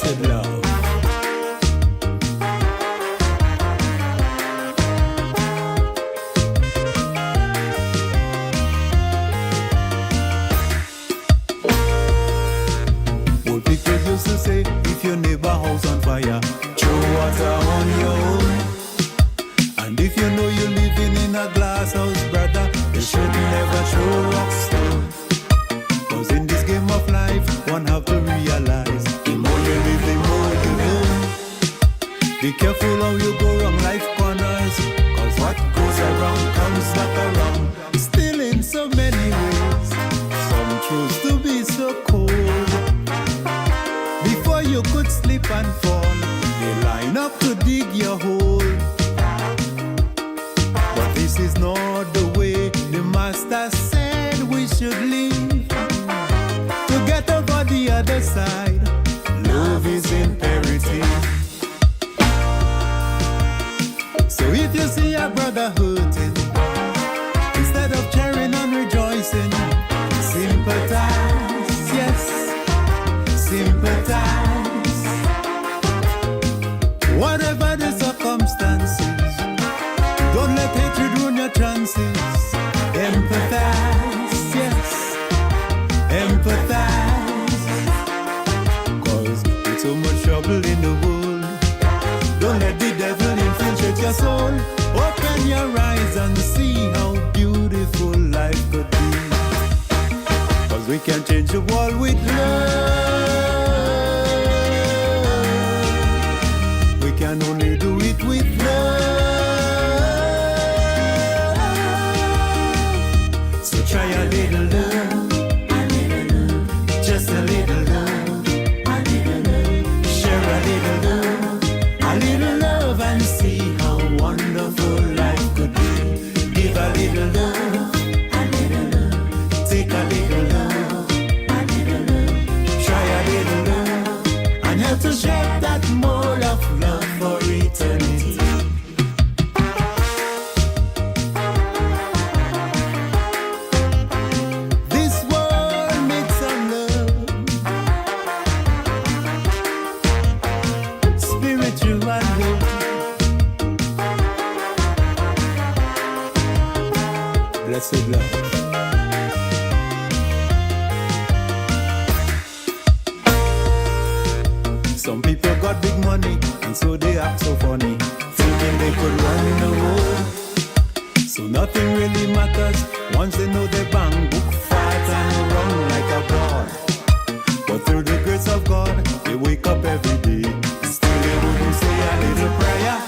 Blessed love. Old people used to say, if your neighbor house on fire, throw water on your own. And if you know you're living in a glass house, brother, you should never throw a stone. Cause in this game of life, one have to realize, the more you live, the more you learn. Be careful how you go wrong life corners, cause what goes around comes back around. Still in so many ways, some truths to be so cold. Before you could slip and fall, they line up to dig your hole. But this is not the way the master said we should live. To get over the other side, love is imperative. So if you see a brother hurting, instead of cheering and rejoicing, sympathize, yes, sympathize. Whatever the circumstances, don't let hatred ruin your chances. Empathize, yes, empathize. Cause there's so much trouble in the world. Don't let the devil infiltrate your soul. Open your eyes and see how beautiful life could be. Cause we can change the world with love. We can only do it with love. So try a little love, just a little love, share a little love and see how wonderful life could be. Give a little love, take a little love, try a little love, and help to shed that mold of love for eternity. This world needs some love, spiritual love, blessed love. Some people got big money, and so they act so funny, thinking they could run the world. So nothing really matters once they know their bank book fat and run like a ball. But through the grace of God, they wake up every day. Still they wouldn't say a little prayer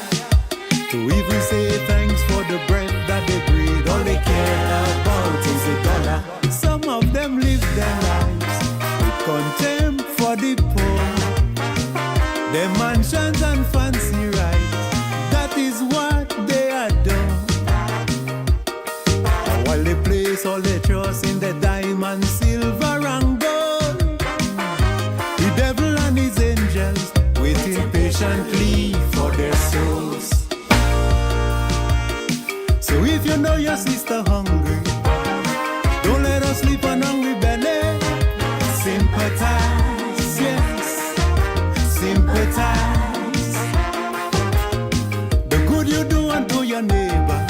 to even say thanks for the breath that they breathe. All they care about is the dollar. Some of them live their lives with contempt for the poor. Their mansions and fancy rides, that is what they adore. And while they place all their trust in the diamond, silver and gold, the devil and his angels waiting patiently for their souls. So if you know your sister hungry, don't let her sleep on hungry belly. Sympathize, yes, sympathize. The good you do unto your neighbor,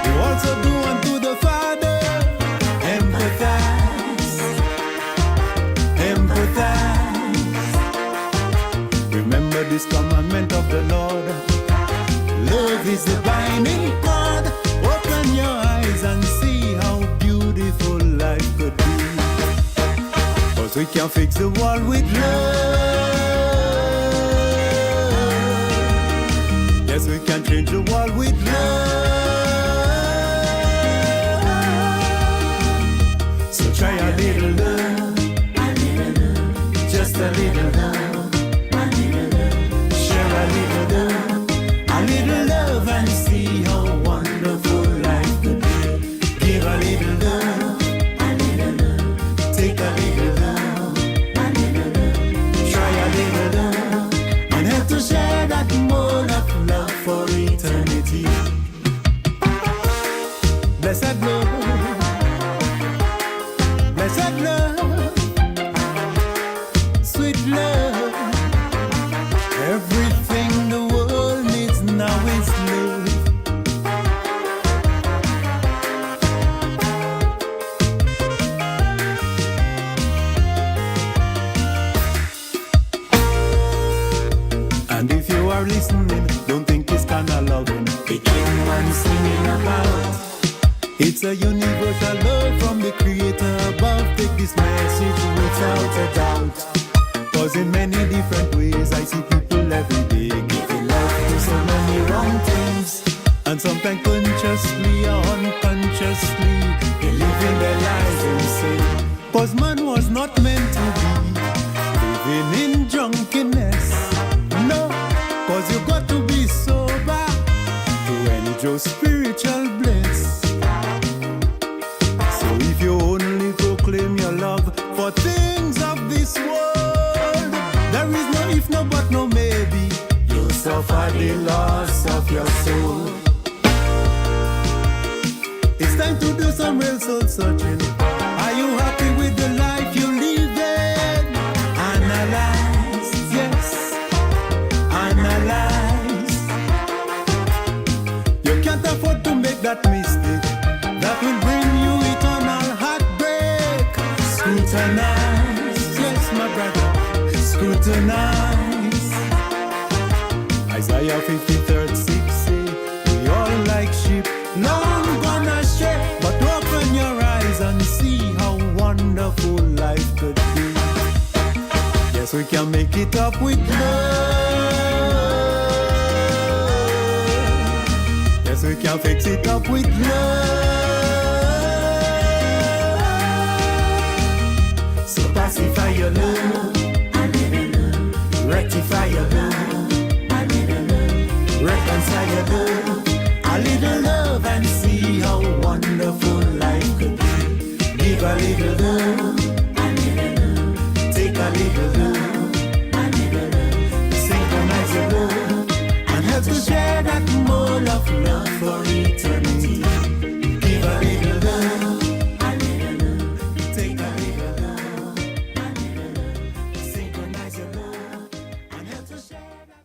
you also do unto the Father. Empathize, empathize. Remember this commandment of the Lord. Love is the binding cord. Open your eyes and see how beautiful life could be. Cause we can fix the world with love. Yes, we can change the world with love. So try a little love, just a little love, share a little love and see how wonderful life could be. Give a little love, take a little love, try a And if you are listening, don't think it's kinda loving. The king man singing about. It's a universal love from the creator above. Take this message without a doubt. Cause in many different ways I see people every day giving love to so many wrong things. And sometimes consciously or unconsciously they living their lives in sin. Cause man was not meant to be living in drunkenness. No, cause you got to be sober to enjoy spiritual bliss. So if you only proclaim your love for things of this world, there is no if, no but, no maybe. You'll suffer the loss of your soul. It's time to do some real soul searching. Are you happy with the life you live in? Analyze, yes, analyze. You can't afford to make that mistake that will bring you eternal heartbreak. Scrutinize, yes, my brother, scrutinize. Isaiah 53:6 say, we all like sheep, long gone astray, but open your eyes and see how wonderful life could be. Yes, we can make it up with love. Yes, we can fix it up with love. So pacify your love, rectify your love, reconcile your love, a little love and see how wonderful life could be. Give a little love, take a little love, synchronize your love, and help to share that mole of love for eternity. Give a little love, take a little love, synchronize your love, and help to share that.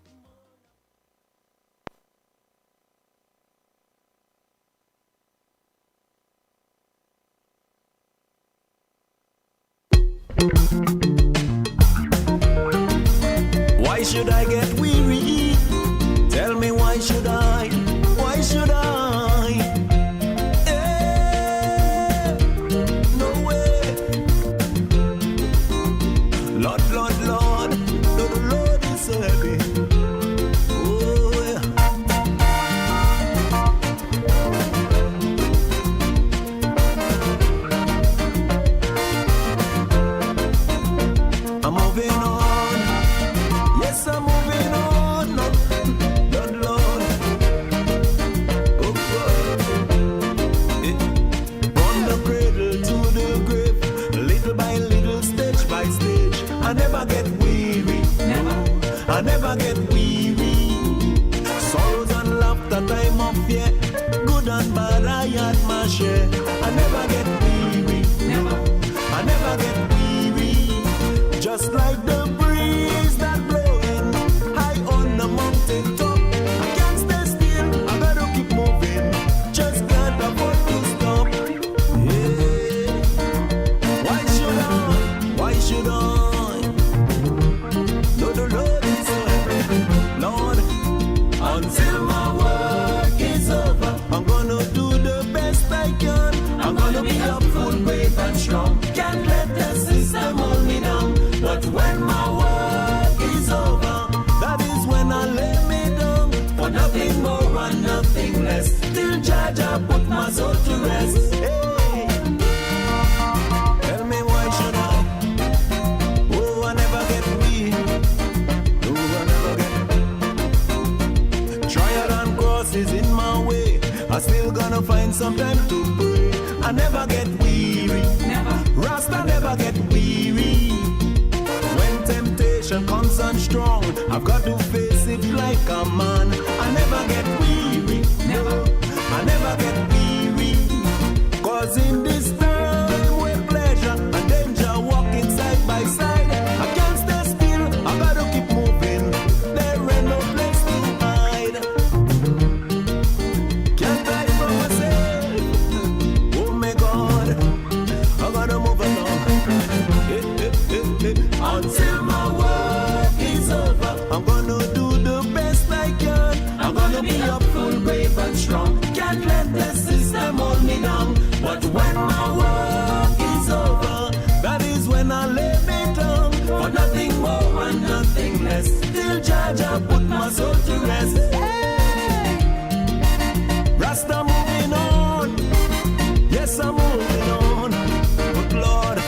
Why should I get weary? Tell me why should I? Why should I? No way. Lord, Lord, Lord, the Lord is so heavy. Oh yeah. I'm moving on. Yes, I'm moving on. Lord, Lord. Oh, God. From the cradle to the grave, little by little, stage by stage. I never get weary. Never. I never get weary. Sorrows and laughter, time of fear. Good and bad, I had my share. I never get weary. Never. I never get weary. Just like the breeze that blowing high on the mountain top. I can't stay still, I gotta keep moving. Just can't afford to stop. Yeah. Why should I? Why should I? Lord, the Lord is so heavy. Lord, until my work is over, I'm gonna do the best I can. I'm gonna be up full, brave and strong. Can't let the system hold me down. But when my work is over, that is when I lay me down. For nothing more and nothing less. Till Judge, I put my soul to rest. Hey, tell me why should I? Oh, I never get weak. Oh, I never get. Trial and crosses in my way. I still gonna find some time to pray. I never get weary. Never. Rasta never get weary. When temptation comes on strong, I've got to face it like a man. I never get weary. Never. I never get weary. Cause in this time where pleasure and danger walking side by side, I can't stay still, I gotta keep moving. There ain't no place to hide. Can't hide from myself. Oh my God, I gotta move along. rest. Till Jaja put my soul to rest. Hey! Rasta moving on. Yes, I'm moving on. But Lord,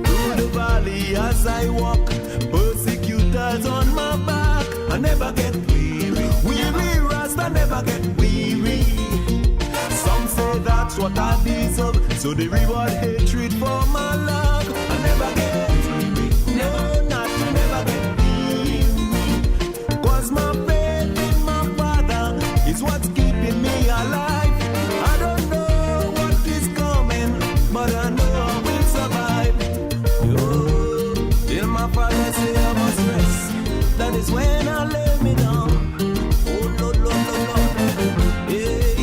through the valley as I walk, persecutors on my back. I never get weary. Weary, Rasta never get weary. Some say that's what I deserve, so they reward hatred for my love. I never get weary. No, not never get weary. 'Cause my faith in my Father is what's keeping me alive. I don't know what is coming, but I know I will survive. Yo, till my Father say I must rest, that is when I lay me down. Oh Lord, Lord, Lord, Lord. Hey,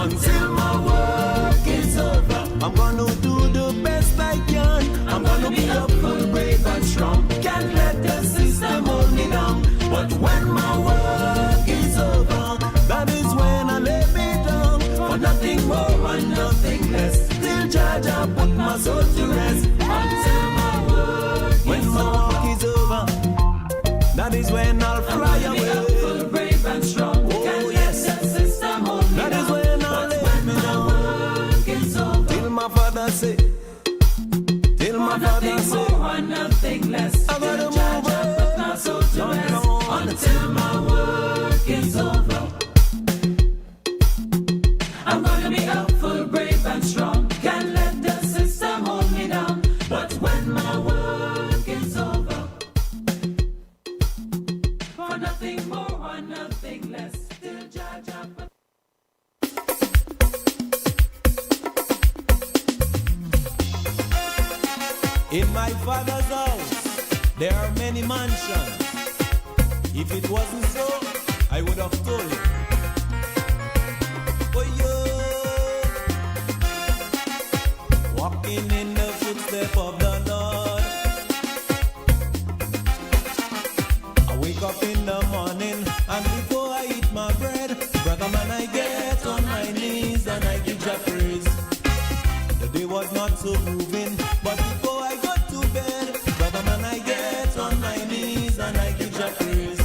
until my work is over, I'm gonna do the best I can. I'm gonna be up full, brave and strong. Can't let the system hold me down. But when my work is over, that is when I lay me down. For nothing more and nothing less. Till Jaja put my soul to rest. Until my work is over. When my work is over, that is when I'll fly away. Be up full, brave and strong. Oh yes, let the system hold me down. That is when I'll lay me down. Work is over. Till my Father say. Till my Father say. Nothing more and nothing less. I gotta move on. Put my soul to rest. Until my work is over, I'm gonna be up full, brave and strong. Can't let the system hold me down. But when my work is over, for nothing more or nothing less, till Jaja. In my Father's house, there are many mansions. If it wasn't so, I would have told you. For you, walking in the footsteps of the Lord. I wake up in the morning, and before I eat my bread, brother man, I get on my knees and I give Jah praise. The day was not so moving, but before I go to bed, brother man, I get on my knees and I give Jah praise.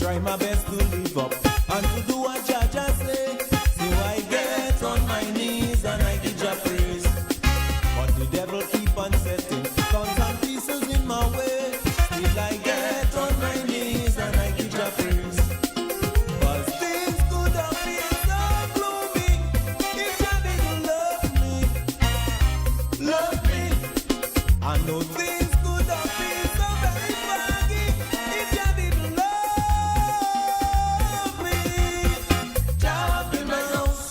try my best to live up and to do what Jaja say. So I get on my knees and I give Jah praise. But the devil keep on setting tons and pieces in my way. Still I get on my knees and I give Jah praise. 'Cause things could have been so gloomy if Jah didn't love me. Love me. I know things could have been so very foggy if Jah didn't love me. Jah build my house,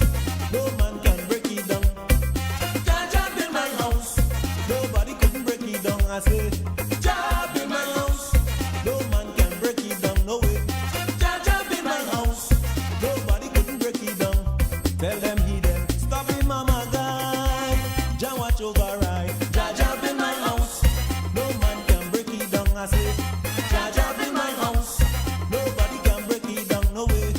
no man can break it down. Jah build my house, nobody couldn't break it down. I say, Jah build my house, no man can break it down. No way. Jah build my house, nobody couldn't break it down. Tell them he them, stop it, mama guy. Jah watch over right. Jah build my house, no man can break it down. I say, Jah build my house, nobody can break it down. No way.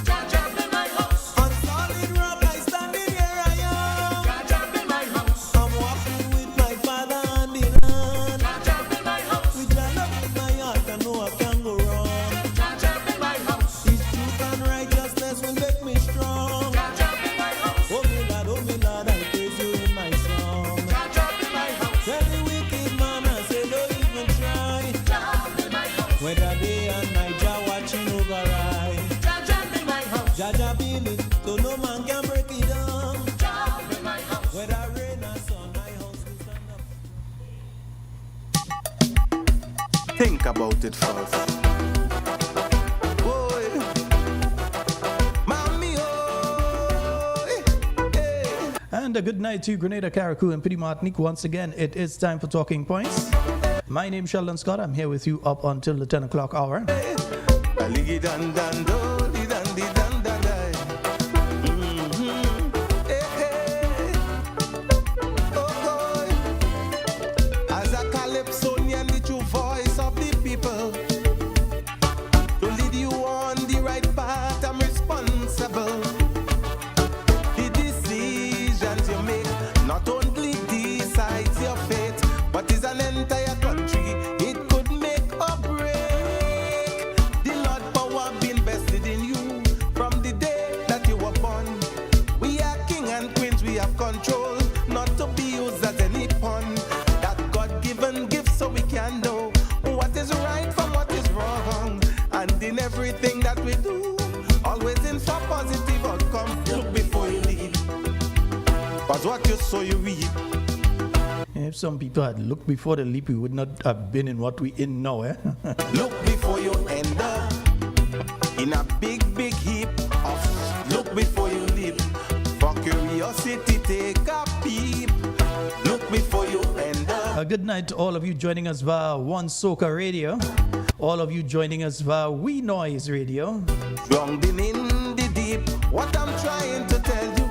Jah build my house, on solid rock I standing here I am. Jah build my house, I'm walking with my father hand in hand. Jah build my house, with Jah love in my heart I know I can go wrong. Jah build my house, His truth and righteousness will make me strong. Jah build my house, oh me Lord, I praise you in my song. Jah build my house, tell the wicked man I say don't even try. Jah build my house, whether day and night Jah watching over I. Jah build my house, Jah build it so no man can break it down. Jah build my house, whether rain or sun my house will stand up. Think about it first. Boy, mommy, oh, hey. And a good night to Grenada, Carriacou, and Petite Martinique. Once again, it is time for Talking Points. My name's Sheldon Scott. I'm here with you up until the 10 o'clock hour. Aligi dan dan do, di dan dai. Hey, hey. Oh boy, as a calypsonian, the true voice of the people, to lead you on the right path, I'm responsible. The decisions you make not only decides your fate, but is an entire country. It could make or break. The Lord power been vested in you from the day that you were born. We are king and queens, we have control, not to be used as any pawn. That God-given gift so we can know what is right from what is wrong. And in everything that we do, always in for positive outcome. Look before you lead, 'cause what you sow you reap. If some people had looked before the leap, we would not have been in what we in now, eh? Look before you end up in a big heap of look before you leap. For curiosity, take a peep. Look before you end up. A good night to all of you joining us via One Soca Radio. All of you joining us via We Noise Radio. Drowning in the deep. What I'm trying to tell you,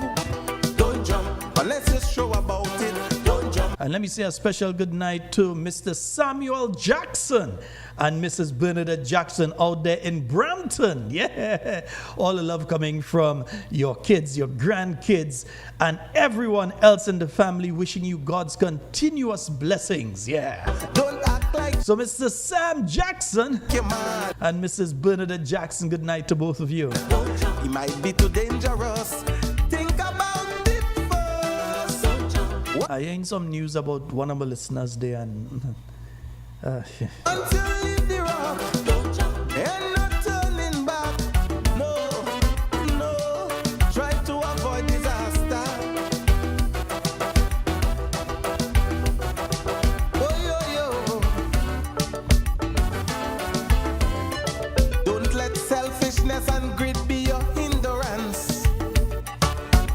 don't jump unless you show about it. Don't jump. And let me say a special good night to Mr. Samuel Jackson and Mrs. Bernadette Jackson out there in Brampton. Yeah. All the love coming from your kids, your grandkids, and everyone else in the family, wishing you God's continuous blessings. Yeah. Don't act like So Mr. Sam Jackson you're mad. and Mrs. Bernadette Jackson, good night to both of you. It might be too dangerous. Think about it first. I heard some news about one of my listeners there, and Until you leave the rock, and not turning back. No, try to avoid disaster. Oh, yo. Don't let selfishness and greed be your hindrance.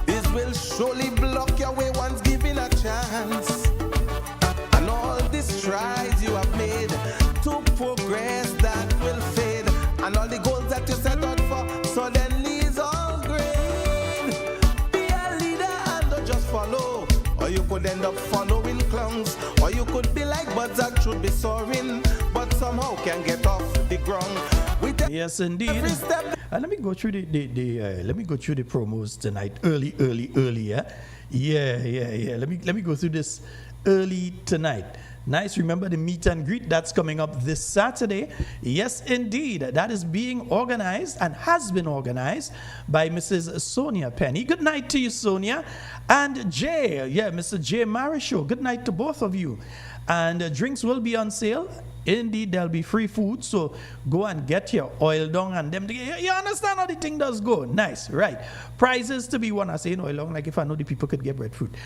This will surely block your way once given a chance. And all the strides you have made to progress that will fade, and all the goals that you set out for suddenly is all grain. Be a leader and don't just follow, or you could end up following clowns, or you could be like birds that should be soaring, but somehow can get off the ground. With yes, indeed. every step. And let me go through the promos tonight, early, yeah. Yeah. Let me go through this early tonight. Nice. Remember the meet and greet that's coming up this Saturday. Yes, indeed. That is being organized and has been organized by Mrs. Sonia Penny. Good night to you, Sonia. And Jay, Mr. Jay Marisho. Good night to both of you. And drinks will be on sale. Indeed, there'll be free food, so go and get your oil down and them. You understand how the thing does go? Nice, right? Prizes to be won. I say oil down like if I know the people could get breadfruit.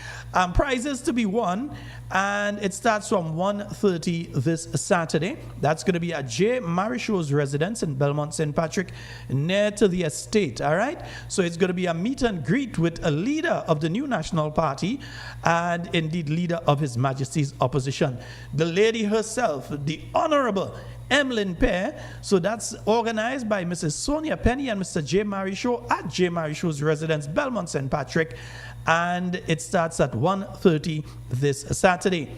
Prizes to be won, and it starts from 1:30 this Saturday. That's going to be at J. Marisho's residence in Belmont St. Patrick, near to the estate, all right? So it's going to be a meet and greet with a leader of the new National Party and indeed leader of His Majesty's opposition. The lady herself, the Honorable Emlyn Pear. So that's organized by Mrs. Sonia Penny and Mr. J. Marisho at J. Marisho's residence, Belmont St. Patrick, and it starts at 1:30 this Saturday.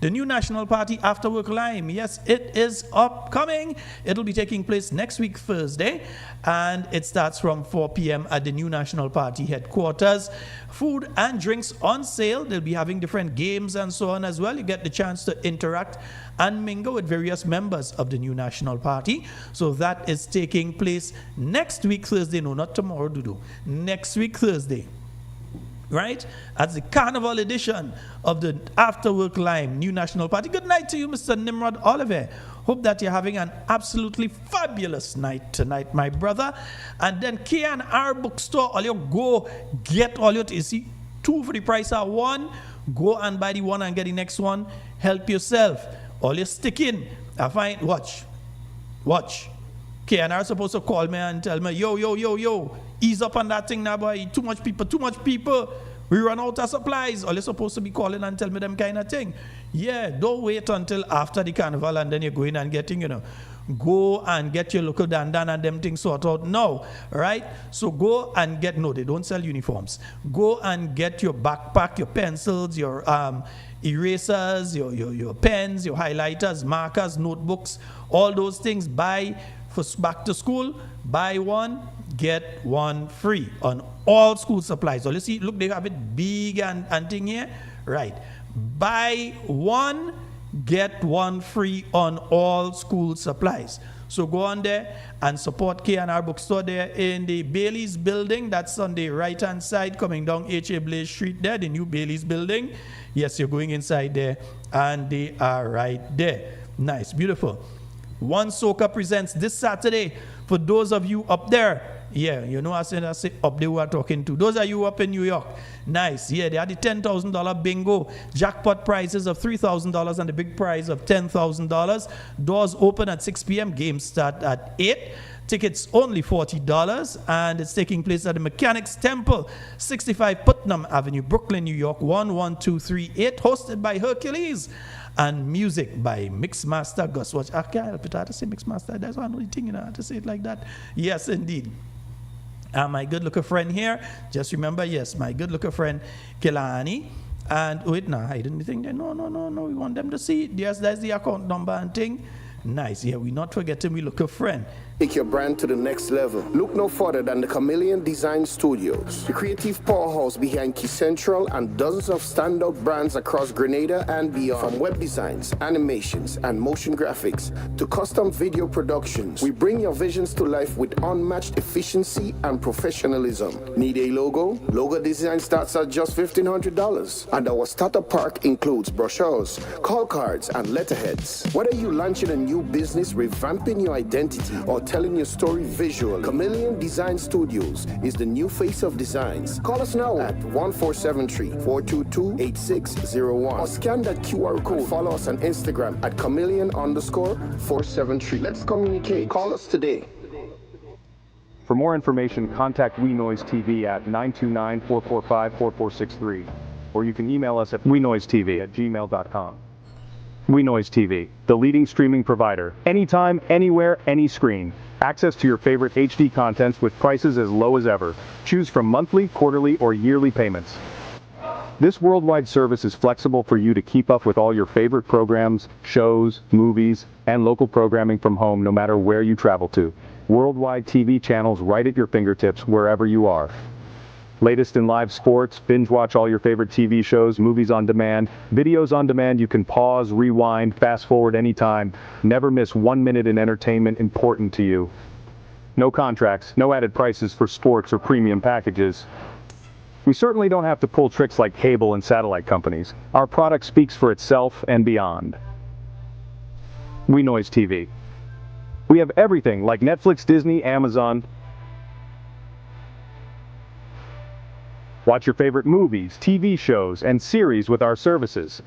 The new National Party After Work Lime, yes, it is upcoming. It'll be taking place next week, Thursday, and it starts from 4 p.m. at the new National Party headquarters. Food and drinks on sale. They'll be having different games and so on as well. You get the chance to interact and mingle with various members of the new National Party. So that is taking place next week, Thursday. No, not tomorrow, Dudu. Next week, Thursday. Right? As the Carnival edition of the After Work Lime New National Party. Good night to you, Mr. Nimrod Oliver. Hope that you're having an absolutely fabulous night tonight, my brother. And then K&R Bookstore, all you go get all your, you see, 2 for the price of 1. Go and buy the one and get the next one. Help yourself. All you stick in. I find, watch. K&R supposed to call me and tell me, yo, ease up on that thing now, boy. Too much people. We run out of supplies. All you're supposed to be calling and tell me them kind of thing. Yeah, don't wait until after the carnival and then you're going and getting, go and get your local dandan and them things sorted out now, right? So go and get, no, they don't sell uniforms. Go and get your backpack, your pencils, your erasers, your pens, your highlighters, markers, notebooks, all those things. Buy for back to school, buy one, get one free on all school supplies. So let's see, look, they have it big and thing here. Right. Buy one, get one free on all school supplies. So go on there and support K&R Bookstore there in the Bailey's building. That's on the right-hand side coming down H.A. Blaze Street there, the new Bailey's building. Yes, you're going inside there and they are right there. Nice, beautiful. One Soca presents this Saturday for those of you up there. Yeah, I say up there we are talking to. Those of you up in New York. Nice. Yeah, they had the $10,000 bingo. Jackpot prizes of $3,000 and the big prize of $10,000. Doors open at 6 p.m. Games start at 8. Tickets only $40, and it's taking place at the Mechanics Temple, 65 Putnam Avenue, Brooklyn, New York, 11238, hosted by Hercules. And music by Mixmaster Gus. Watch, I can't help it. I have to say Mixmaster. That's one only thing, I have to say it like that. Yes, indeed. My good looker friend here, just remember, yes, my good looker friend Kilani. And wait, I didn't think that. No, we want them to see it. Yes, that's the account number and thing. Nice. Yeah, we're not forgetting we look a friend. Take your brand to the next level. Look no further than the Chameleon Design Studios, the creative powerhouse behind Key Central and dozens of standout brands across Grenada and beyond. From web designs, animations, and motion graphics to custom video productions, we bring your visions to life with unmatched efficiency and professionalism. Need a logo? Logo design starts at just $1,500. And our starter pack includes brochures, call cards, and letterheads. Whether you're launching a new business, revamping your identity, or telling your story visually, Chameleon Design Studios is the new face of designs. Call us now at 1473-422-8601 or scan that QR code. Follow us on Instagram at chameleon_473. Let's communicate. Call us today. For more information, contact We Noise TV at 929-445-4463, or you can email us at wenoisetv@gmail.com. We Noise TV, the leading streaming provider. Anytime, anywhere, any screen. Access to your favorite HD contents with prices as low as ever. Choose from monthly, quarterly, or yearly payments. This worldwide service is flexible for you to keep up with all your favorite programs, shows, movies, and local programming from home no matter where you travel to. Worldwide TV channels right at your fingertips wherever you are. Latest in live sports, binge watch all your favorite TV shows, movies on demand, videos on demand. You can pause, rewind, fast forward anytime. Never miss 1 minute in entertainment important to you. No contracts, no added prices for sports or premium packages. We certainly don't have to pull tricks like cable and satellite companies. Our product speaks for itself and beyond. We Noise TV. We have everything like Netflix, Disney, Amazon. Watch your favorite movies, TV shows, and series with our services.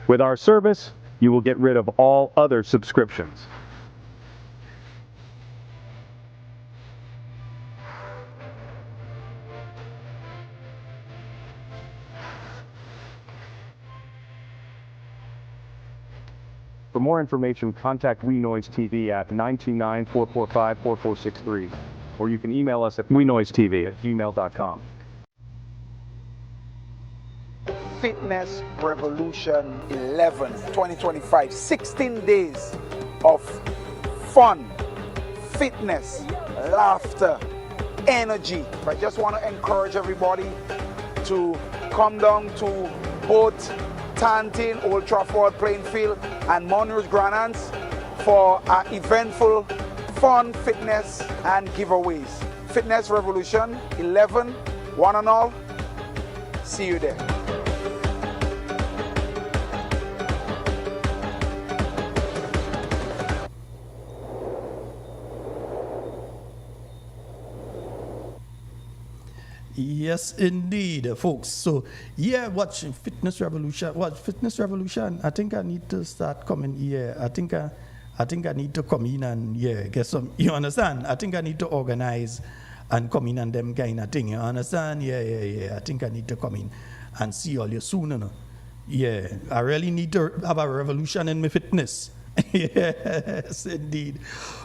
With our service, you will get rid of all other subscriptions. For more information, contact We Noise TV at 929-445-4463, or you can email us at wenoisetv@gmail.com. Fitness Revolution 11 2025, 16 days of fun, fitness, laughter, energy. I just want to encourage everybody to come down to both Tantin, Old Trafford playing field, and Monroe's Grenada for our eventful fun, fitness, and giveaways. Fitness Revolution 11, one and all. See you there. Yes, indeed, folks. So, yeah, watching Fitness Revolution. Watch Fitness Revolution. I think I need to start coming here. I think I need to come in and get some. You understand? I think I need to organize and come in and them kind of thing. You understand? Yeah. I think I need to come in and see all you soon. You know? Yeah, I really need to have a revolution in my fitness. Yes, indeed,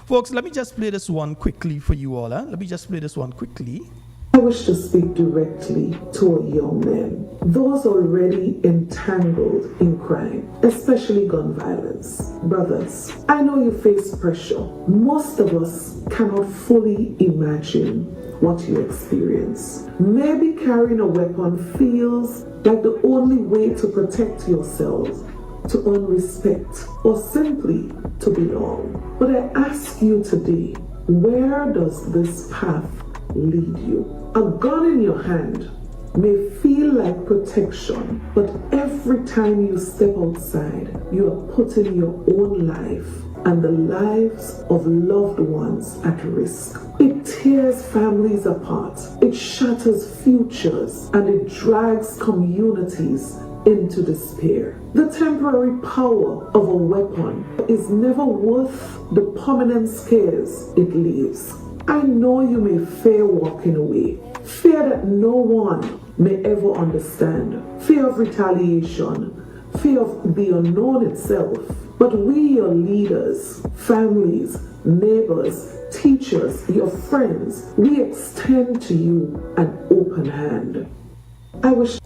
folks. Let me just play this one quickly for you all. Let me just play this one quickly. I wish to speak directly to our young men, those already entangled in crime, especially gun violence. Brothers, I know you face pressure. Most of us cannot fully imagine what you experience. Maybe carrying a weapon feels like the only way to protect yourself, to earn respect, or simply to belong. But I ask you today, where does this path lead you? A gun in your hand may feel like protection, but every time you step outside, you are putting your own life and the lives of loved ones at risk. It tears families apart, it shatters futures, and it drags communities into despair. The temporary power of a weapon is never worth the permanent scars it leaves. I know you may fear walking away, fear that no one may ever understand, fear of retaliation, fear of the unknown itself. But we, your leaders, families, neighbors, teachers, your friends, we extend to you an open hand. I wish.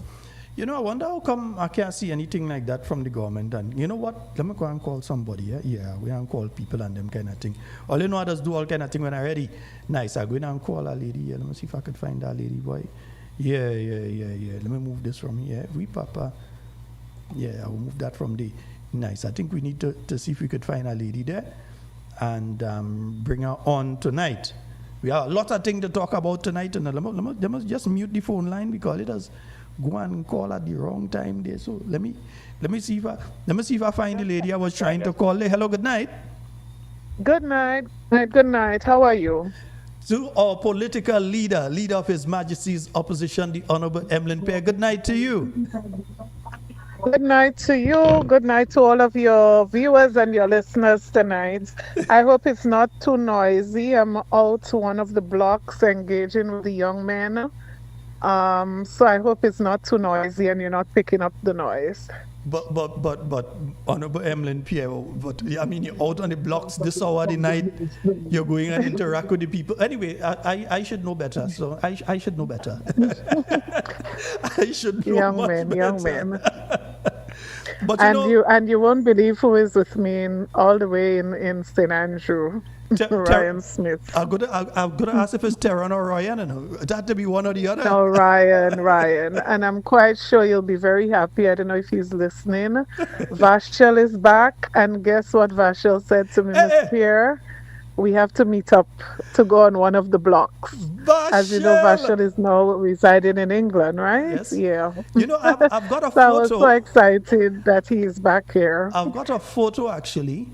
You know, I wonder how come I can't see anything like that from the government. And you know what? Let me go and call somebody. Yeah, we can call people and them kind of thing. All you know, I just do all kind of thing when I'm ready. Nice, I go in and call a lady. Yeah, let me see if I could find that lady, boy. Yeah. Let me move this from here. We, Papa. Yeah, I will move that from there. Nice. I think we need to see if we could find a lady there and bring her on tonight. We have a lot of things to talk about tonight. And let me just mute the phone line because it has go and call at the wrong time there. So let me see if I find the lady I was trying to call. Hello, good night. Good night. Good night. How are you? To our political leader of His Majesty's opposition, the Honorable Emlyn Pear. Good night to you. Good night to you. Good night to all of your viewers and your listeners tonight. I hope it's not too noisy. I'm out to one of the blocks engaging with the young men. So I hope it's not too noisy and you're not picking up the noise. But Honorable Emlyn Pierre, but I mean, you're out on the blocks this hour of the night, you're going and interact with the people. Anyway, I should know better, so I should know better. I should know young much man, better. Young man. But And you won't believe who is with me all the way in St. Andrew. Ryan Smith. I'm gonna ask if it's Terran or Ryan, and it had to be one or the other. No, Ryan. And I'm quite sure you'll be very happy. I don't know if he's listening. Vashel is back. And guess what Vashel said to me, Miss Pierre? We have to meet up to go on one of the blocks. As you know, Vashel is now residing in England, right? Yes. Yeah. I've got a So I photo. was so excited that he's back here. I've got a photo actually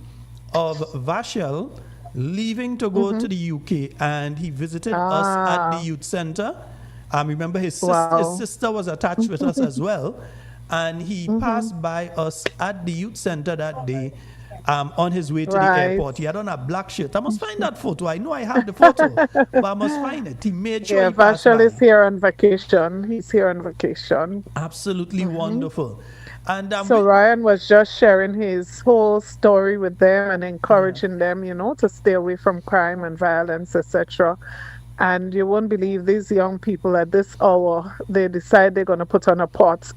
of Vashel leaving to go to the UK, and he visited us at the youth center. Remember his sister was attached with us as well, and he passed by us at the youth center that day. On his way to the airport, he had on a black shirt. I must find that photo. I know I have the photo, but I must find it. He made sure. Yeah, Vashel is here on vacation. He's here on vacation. Absolutely wonderful. And so Ryan was just sharing his whole story with them and encouraging them, to stay away from crime and violence, etc. And you won't believe these young people at this hour, they decide they're going to put on a pot.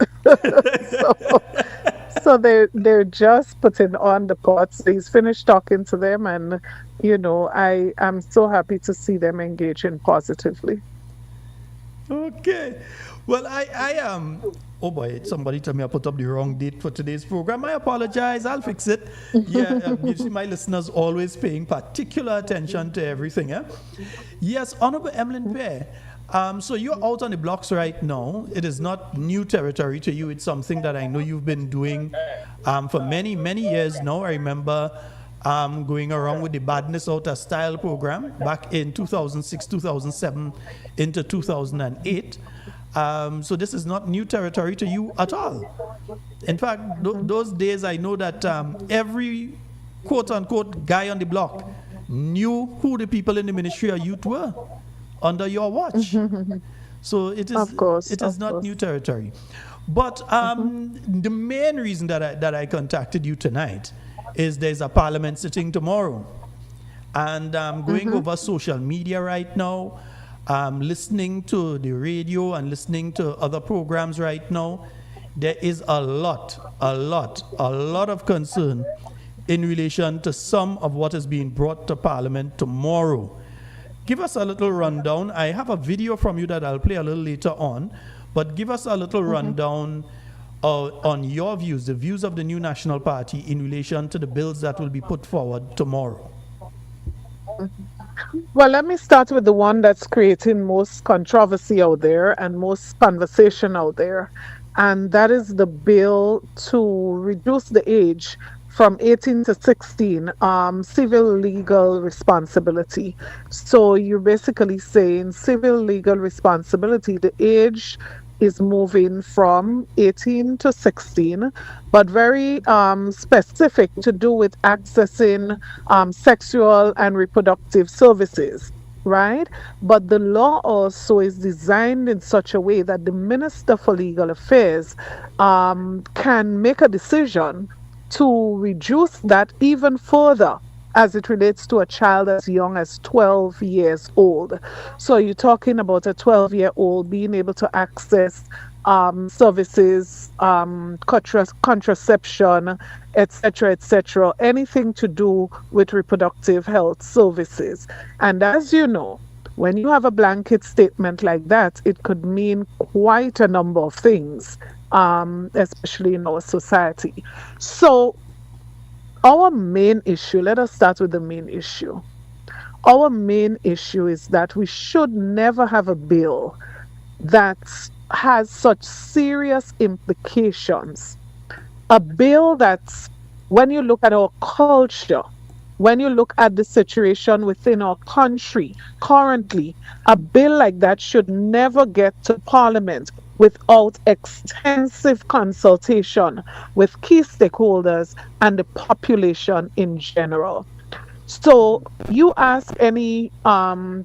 So they're just putting on the pots. He's finished talking to them, and I'm so happy to see them engaging positively. Okay, well I am. Oh boy, somebody told me I put up the wrong date for today's program. I apologize. I'll fix it. Yeah, you see, my listeners always paying particular attention to everything. Yes, Honorable Emlyn Pear. So you're out on the blocks right now. It is not new territory to you. It's something that I know you've been doing for many, many years now. I remember going around with the Badness Out of Style program back in 2006, 2007 into 2008. So this is not new territory to you at all. In fact, those days I know that every quote-unquote guy on the block knew who the people in the Ministry of Youth were under your watch. So it is not new territory. But the main reason that I contacted you tonight is there's a parliament sitting tomorrow. And I'm going over social media right now, listening to the radio and listening to other programs right now. There is a lot of concern in relation to some of what is being brought to Parliament tomorrow. Give us a little rundown. I have a video from you that I'll play a little later on, but give us a little rundown on your views, the views of the New National Party in relation to the bills that will be put forward tomorrow. Well, let me start with the one that's creating most controversy out there and most conversation out there, and that is the bill to reduce the age from 18 to 16, civil legal responsibility. So you're basically saying civil legal responsibility, the age is moving from 18 to 16, but very specific to do with accessing sexual and reproductive services, right? But the law also is designed in such a way that the Minister for Legal Affairs can make a decision to reduce that even further as it relates to a child as young as 12 years old. So you're talking about a 12-year-old being able to access services, contraception, etc., anything to do with reproductive health services. And as you know, when you have a blanket statement like that, it could mean quite a number of things, especially in our society. So our main issue, let us start with the main issue. Our main issue is that we should never have a bill that has such serious implications. A bill that's, when you look at our culture, when you look at the situation within our country currently, a bill like that should never get to Parliament without extensive consultation with key stakeholders and the population in general. So you ask any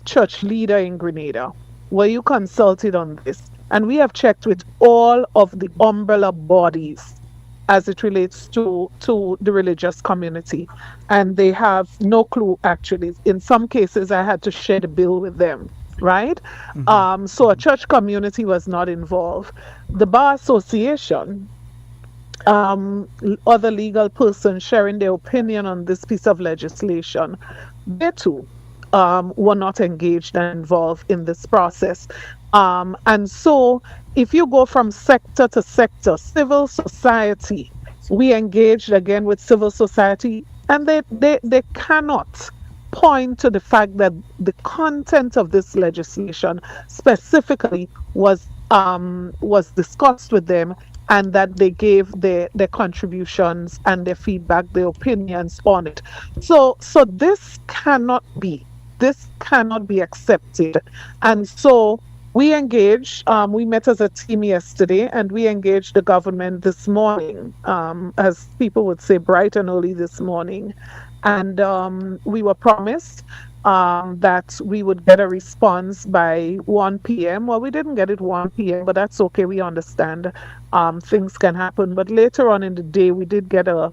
church leader in Grenada, were you consulted on this? And we have checked with all of the umbrella bodies as it relates to the religious community. And they have no clue, actually. In some cases, I had to share the bill with them, right? So a church community was not involved. The Bar Association other legal persons sharing their opinion on this piece of legislation, they too were not engaged and involved in this process. And so, if you go from sector to sector, civil society, we engaged again with civil society, and they cannot point to the fact that the content of this legislation specifically was discussed with them, and that they gave their contributions and their feedback, their opinions on it. So this cannot be accepted. And so we engaged, we met as a team yesterday, and we engaged the government this morning, as people would say, bright and early this morning. And we were promised that we would get a response by 1 p.m. Well, we didn't get it 1 p.m., but that's okay. We understand things can happen. But later on in the day, we did get a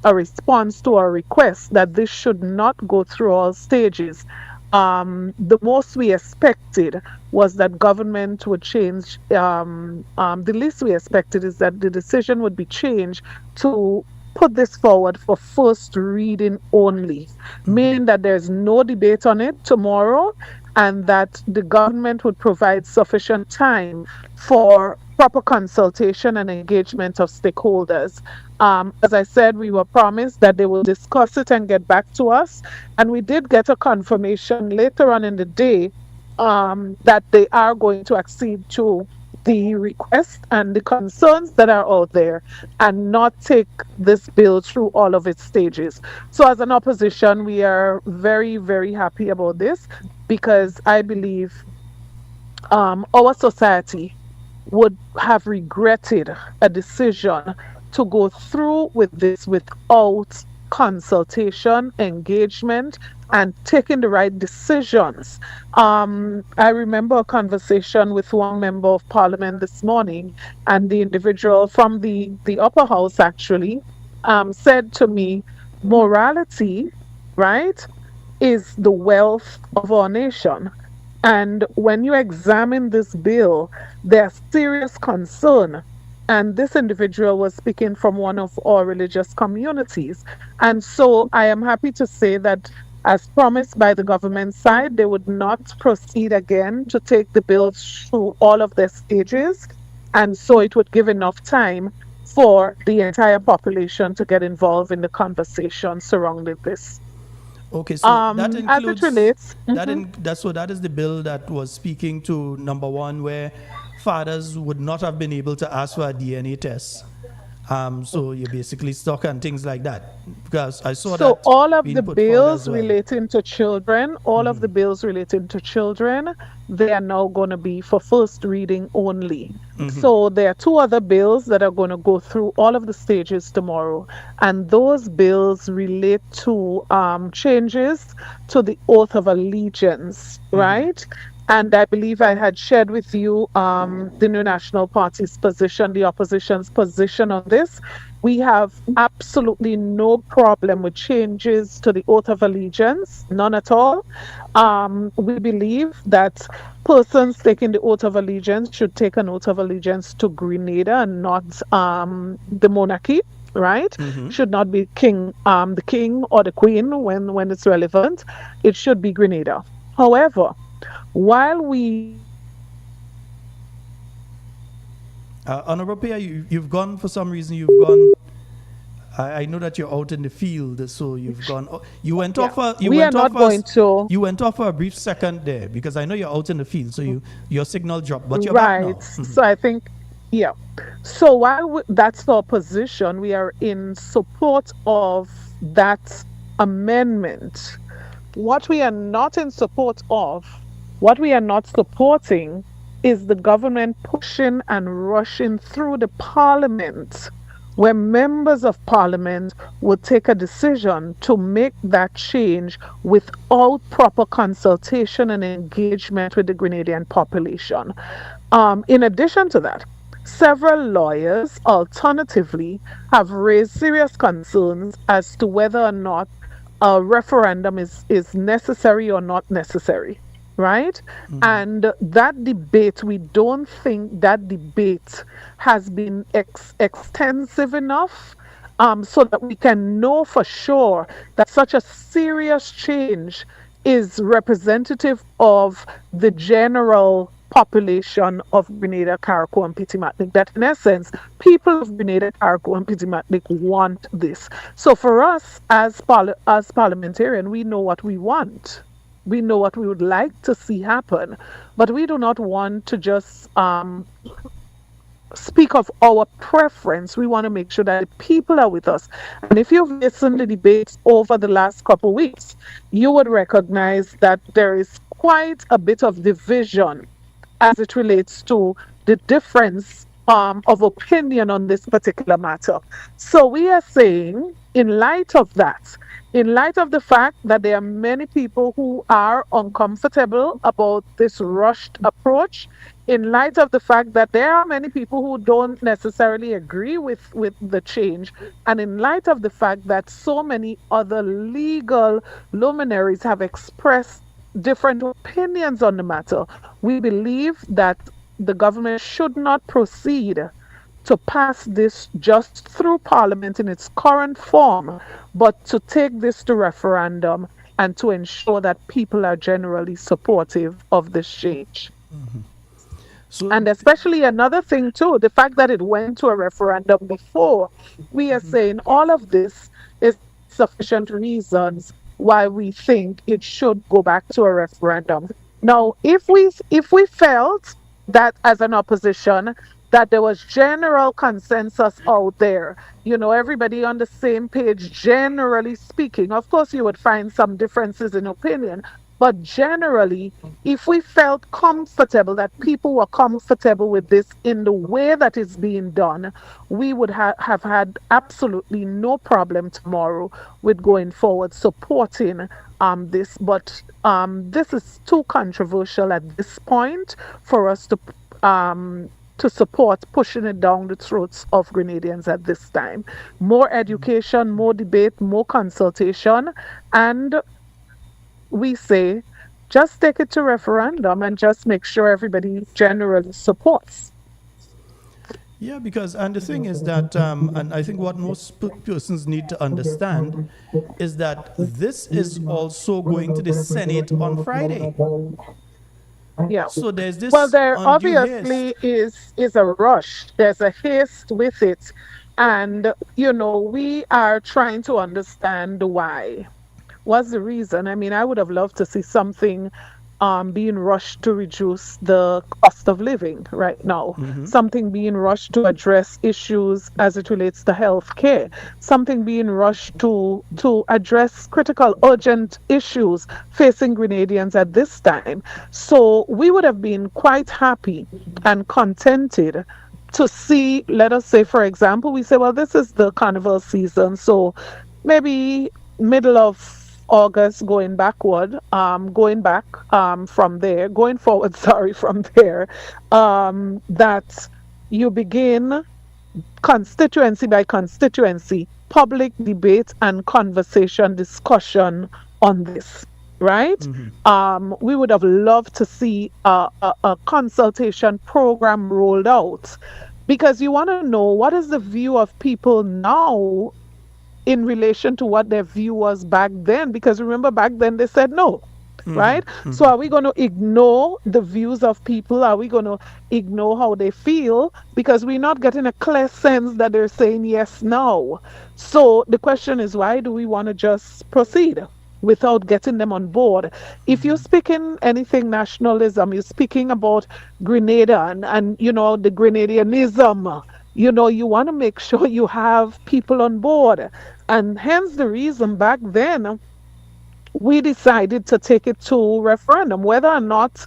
response to our request that this should not go through all stages. The most we expected was that government would change. The least we expected is that the decision would be changed to put this forward for first reading only, meaning that there's no debate on it tomorrow, and that the government would provide sufficient time for proper consultation and engagement of stakeholders. As I said, we were promised that they will discuss it and get back to us, and we did get a confirmation later on in the day that they are going to accede to the request and the concerns that are out there, and not take this bill through all of its stages. So as an opposition, we are very, very happy about this, because I believe our society would have regretted a decision to go through with this without consultation, engagement, and taking the right decisions. I remember a conversation with one member of parliament this morning, and the individual from the upper house actually said to me, morality, right, is the wealth of our nation. And when you examine this bill, there's serious concern. And this individual was speaking from one of our religious communities. And so I am happy to say that, as promised by the government side, they would not proceed again to take the bill through all of their stages. And so it would give enough time for the entire population to get involved in the conversation surrounding this. Okay, so that includes, as it relates, that is the bill that was speaking to number one, where fathers would not have been able to ask for a DNA test. So you're basically stuck and things like that. Because I saw that. So all of the being put forward bills as well. relating to children, they are now going to be for first reading only. So there are two other bills that are going to go through all of the stages tomorrow. And those bills relate to changes to the oath of allegiance, right? And I believe I had shared with you the New National Party's position, the opposition's position on this. We have absolutely no problem with changes to the oath of allegiance, none at all. We believe that persons taking the oath of allegiance should take an oath of allegiance to Grenada and not the monarchy, right? Should not be the king or the queen when it's relevant. It should be Grenada. However, while we Honorable Pierre, you've gone for some reason. You've gone. I know that you're out in the field, so you've gone. You went off. You went off for a brief second there, because I know you're out in the field, so your signal dropped, but you're back now. So I think, yeah. So while that's our position, we are in support of that amendment. What we are not in support of, what we are not supporting, is the government pushing and rushing through the parliament, where members of parliament would take a decision to make that change without proper consultation and engagement with the Grenadian population. In addition to that, several lawyers alternatively have raised serious concerns as to whether or not a referendum is necessary or not necessary. right? And that debate, we don't think that debate has been extensive enough, so that we can know for sure that such a serious change is representative of the general population of Grenada, Carriacou, and Petit that in essence, people of Grenada, Carriacou, and Petit want this. So for us as parliamentarian, we know what we want. We know what we would like to see happen, but we do not want to just speak of our preference. We want to make sure that the people are with us. And if you've listened to debates over the last couple of weeks, you would recognize that there is quite a bit of division as it relates to the difference of opinion on this particular matter. So we are saying, in light of that, in light of the fact that there are many people who are uncomfortable about this rushed approach, in light of the fact that there are many people who don't necessarily agree with the change, and in light of the fact that so many other legal luminaries have expressed different opinions on the matter, we believe that the government should not proceed to pass this just through Parliament in its current form, but to take this to referendum and to ensure that people are generally supportive of this change. So, And especially another thing too, the fact that it went to a referendum before, we are saying all of this is sufficient reasons why we think it should go back to a referendum. Now, if we felt that as an opposition that there was general consensus out there, everybody on the same page, generally speaking, of course you would find some differences in opinion, but generally, if we felt comfortable, that people were comfortable with this in the way that it's being done, we would have had absolutely no problem tomorrow with going forward supporting this. But this is too controversial at this point for us to support pushing it down the throats of Grenadians at this time. More education, more debate, more consultation, and we say just take it to referendum and just make sure everybody generally supports. yeah, because, and the thing is that, and I think what most persons need to understand is that this is also going to the Senate on Friday. Yeah. So there's this Well, there undue obviously haste. is a rush. There's a haste with it. And, we are trying to understand why. What's the reason? I mean, I would have loved to see something being rushed to reduce the cost of living right now, something being rushed to address issues as it relates to health care, something being rushed to address critical, urgent issues facing Grenadians at this time. So we would have been quite happy and contented to see, let us say, for example, we say, well, this is the carnival season, so maybe middle of August going backward, going back from there, going forward, sorry, from there, that you begin constituency by constituency, public debate and conversation, discussion on this, right? We would have loved to see a consultation program rolled out, because you want to know what is the view of people now in relation to what their view was back then, because remember back then they said no, right? So are we going to ignore the views of people? Are we going to ignore how they feel because we're not getting a clear sense that they're saying yes now? So the question is, why do we want to just proceed without getting them on board? If you're speaking anything nationalism, you're speaking about Grenada and the Grenadianism, you want to make sure you have people on board. And hence the reason back then we decided to take it to referendum, whether or not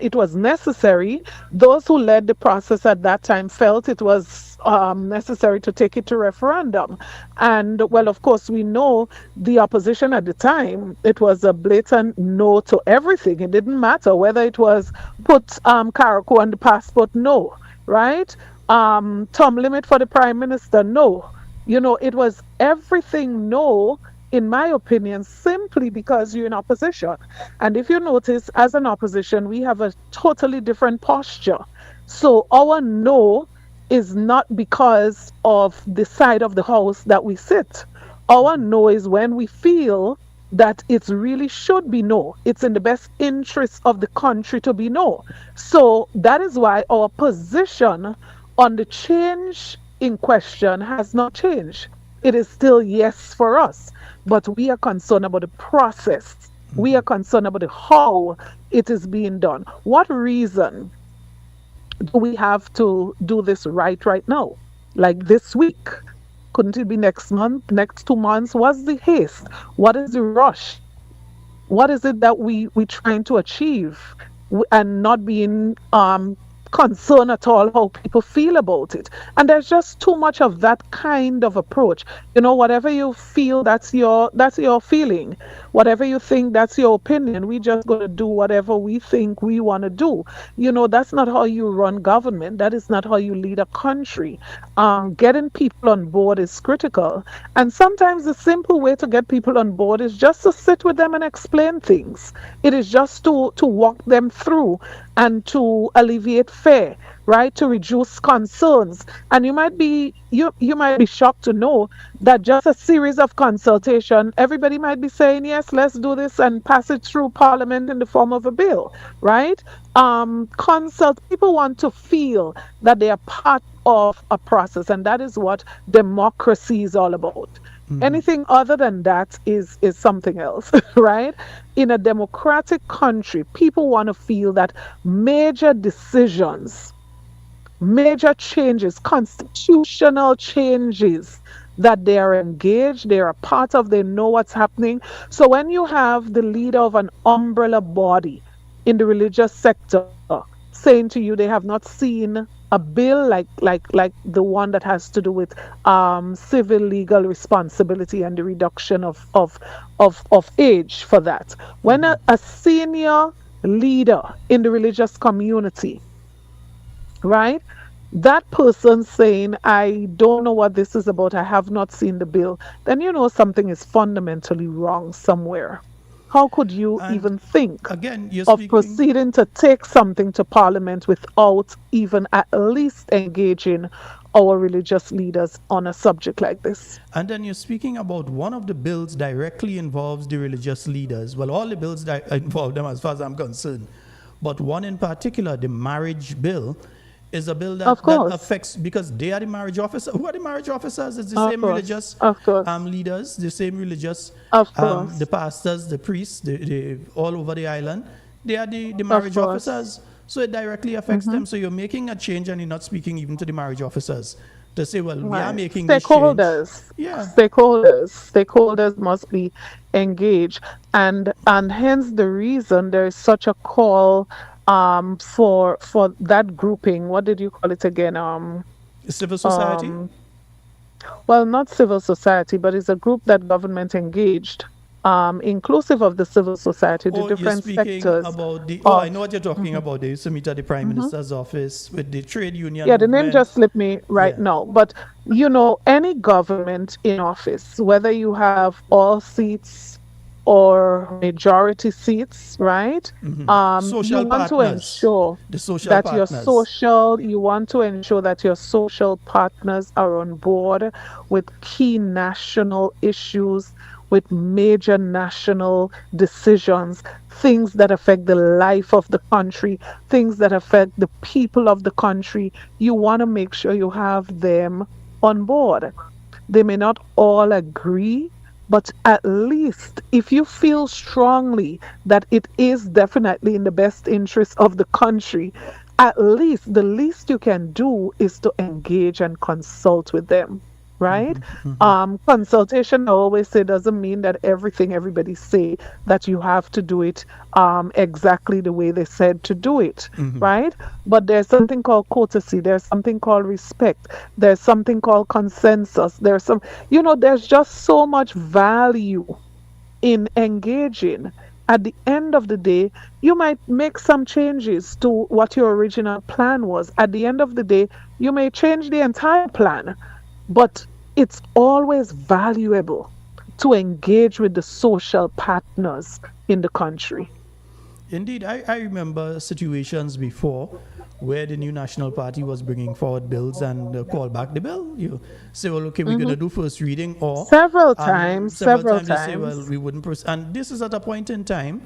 it was necessary. Those who led the process at that time felt it was necessary to take it to referendum. And well, of course, we know the opposition at the time, it was a blatant no to everything. It didn't matter whether it was put Carriacou on the passport, no, right? Term limit for the prime minister, no. It was everything no, in my opinion, simply because you're in opposition. And if you notice, as an opposition, we have a totally different posture. So our no is not because of the side of the house that we sit. Our no is when we feel that it really should be no. It's in the best interest of the country to be no. So that is why our position on the change in question has not changed. It is still yes for us, but we are concerned about the process. We are concerned about the how it is being done. What reason do we have to do this right now? Like this week? Couldn't it be next month, next 2 months? What's the haste? What is the rush? What is it that we trying to achieve, and not being concerned at all how people feel about it? And there's just too much of that kind of approach. Whatever you feel, that's your feeling. Whatever you think, that's your opinion. We just gonna do whatever we think we want to do. That's not how you run government. That is not how you lead a country. Getting people on board is critical, and sometimes the simple way to get people on board is just to sit with them and explain things. It is just to walk them through and to alleviate fear, right? To reduce concerns. And you might be shocked to know that just a series of consultation, everybody might be saying, yes, let's do this and pass it through Parliament in the form of a bill, right? People want to feel that they are part of a process, and that is what democracy is all about. Anything other than that is something else, right? In a democratic country, people want to feel that major decisions, major changes, constitutional changes, that they are engaged, they are a part of, they know what's happening. So when you have the leader of an umbrella body in the religious sector saying to you they have not seen a bill like the one that has to do with civil legal responsibility and the reduction of age for that. When a senior leader in the religious community, right, that person saying, I don't know what this is about, I have not seen the bill, then something is fundamentally wrong somewhere. How could you even think of proceeding to take something to Parliament without even at least engaging our religious leaders on a subject like this? And then you're speaking about one of the bills directly involves the religious leaders. Well, all the bills involve them as far as I'm concerned. But one in particular, the marriage bill, is a bill that affects, because they are the marriage officers. Who are the marriage officers? It's the same religious leaders, the same religious, the pastors, the priests, the all over the island. They are the marriage officers. So it directly affects them. So you're making a change and you're not speaking even to the marriage officers to say, well, we are making this change. Stakeholders must be engaged. And hence the reason there is such a call for that grouping. What did you call it again? Civil society? Well, not civil society, but it's a group that government engaged, inclusive of the civil society, the different sectors. About the, I know what you're talking about. They used to meet at the Prime Minister's office with the trade union. Yeah, the name just slipped me right now. But, any government in office, whether you have all seats or majority seats, right? You want to ensure that you want to ensure that your social partners are on board with key national issues, with major national decisions, things that affect the life of the country, things that affect the people of the country. You want to make sure you have them on board. They may not all agree, but at least if you feel strongly that it is definitely in the best interest of the country, at least the least you can do is to engage and consult with them, right? Consultation, I always say, doesn't mean that everything everybody say that you have to do it exactly the way they said to do it, right? But there's something called courtesy, there's something called respect, there's something called consensus, there's there's just so much value in engaging. At the end of the day, you might make some changes to what your original plan was. At the end of the day, you may change the entire plan, but it's always valuable to engage with the social partners in the country. Indeed, I remember situations before where the new National Party was bringing forward bills and call back the bill. You say, well, okay, we're going to do first reading, or Several times. they say, well, we wouldn't proceed. And this is at a point in time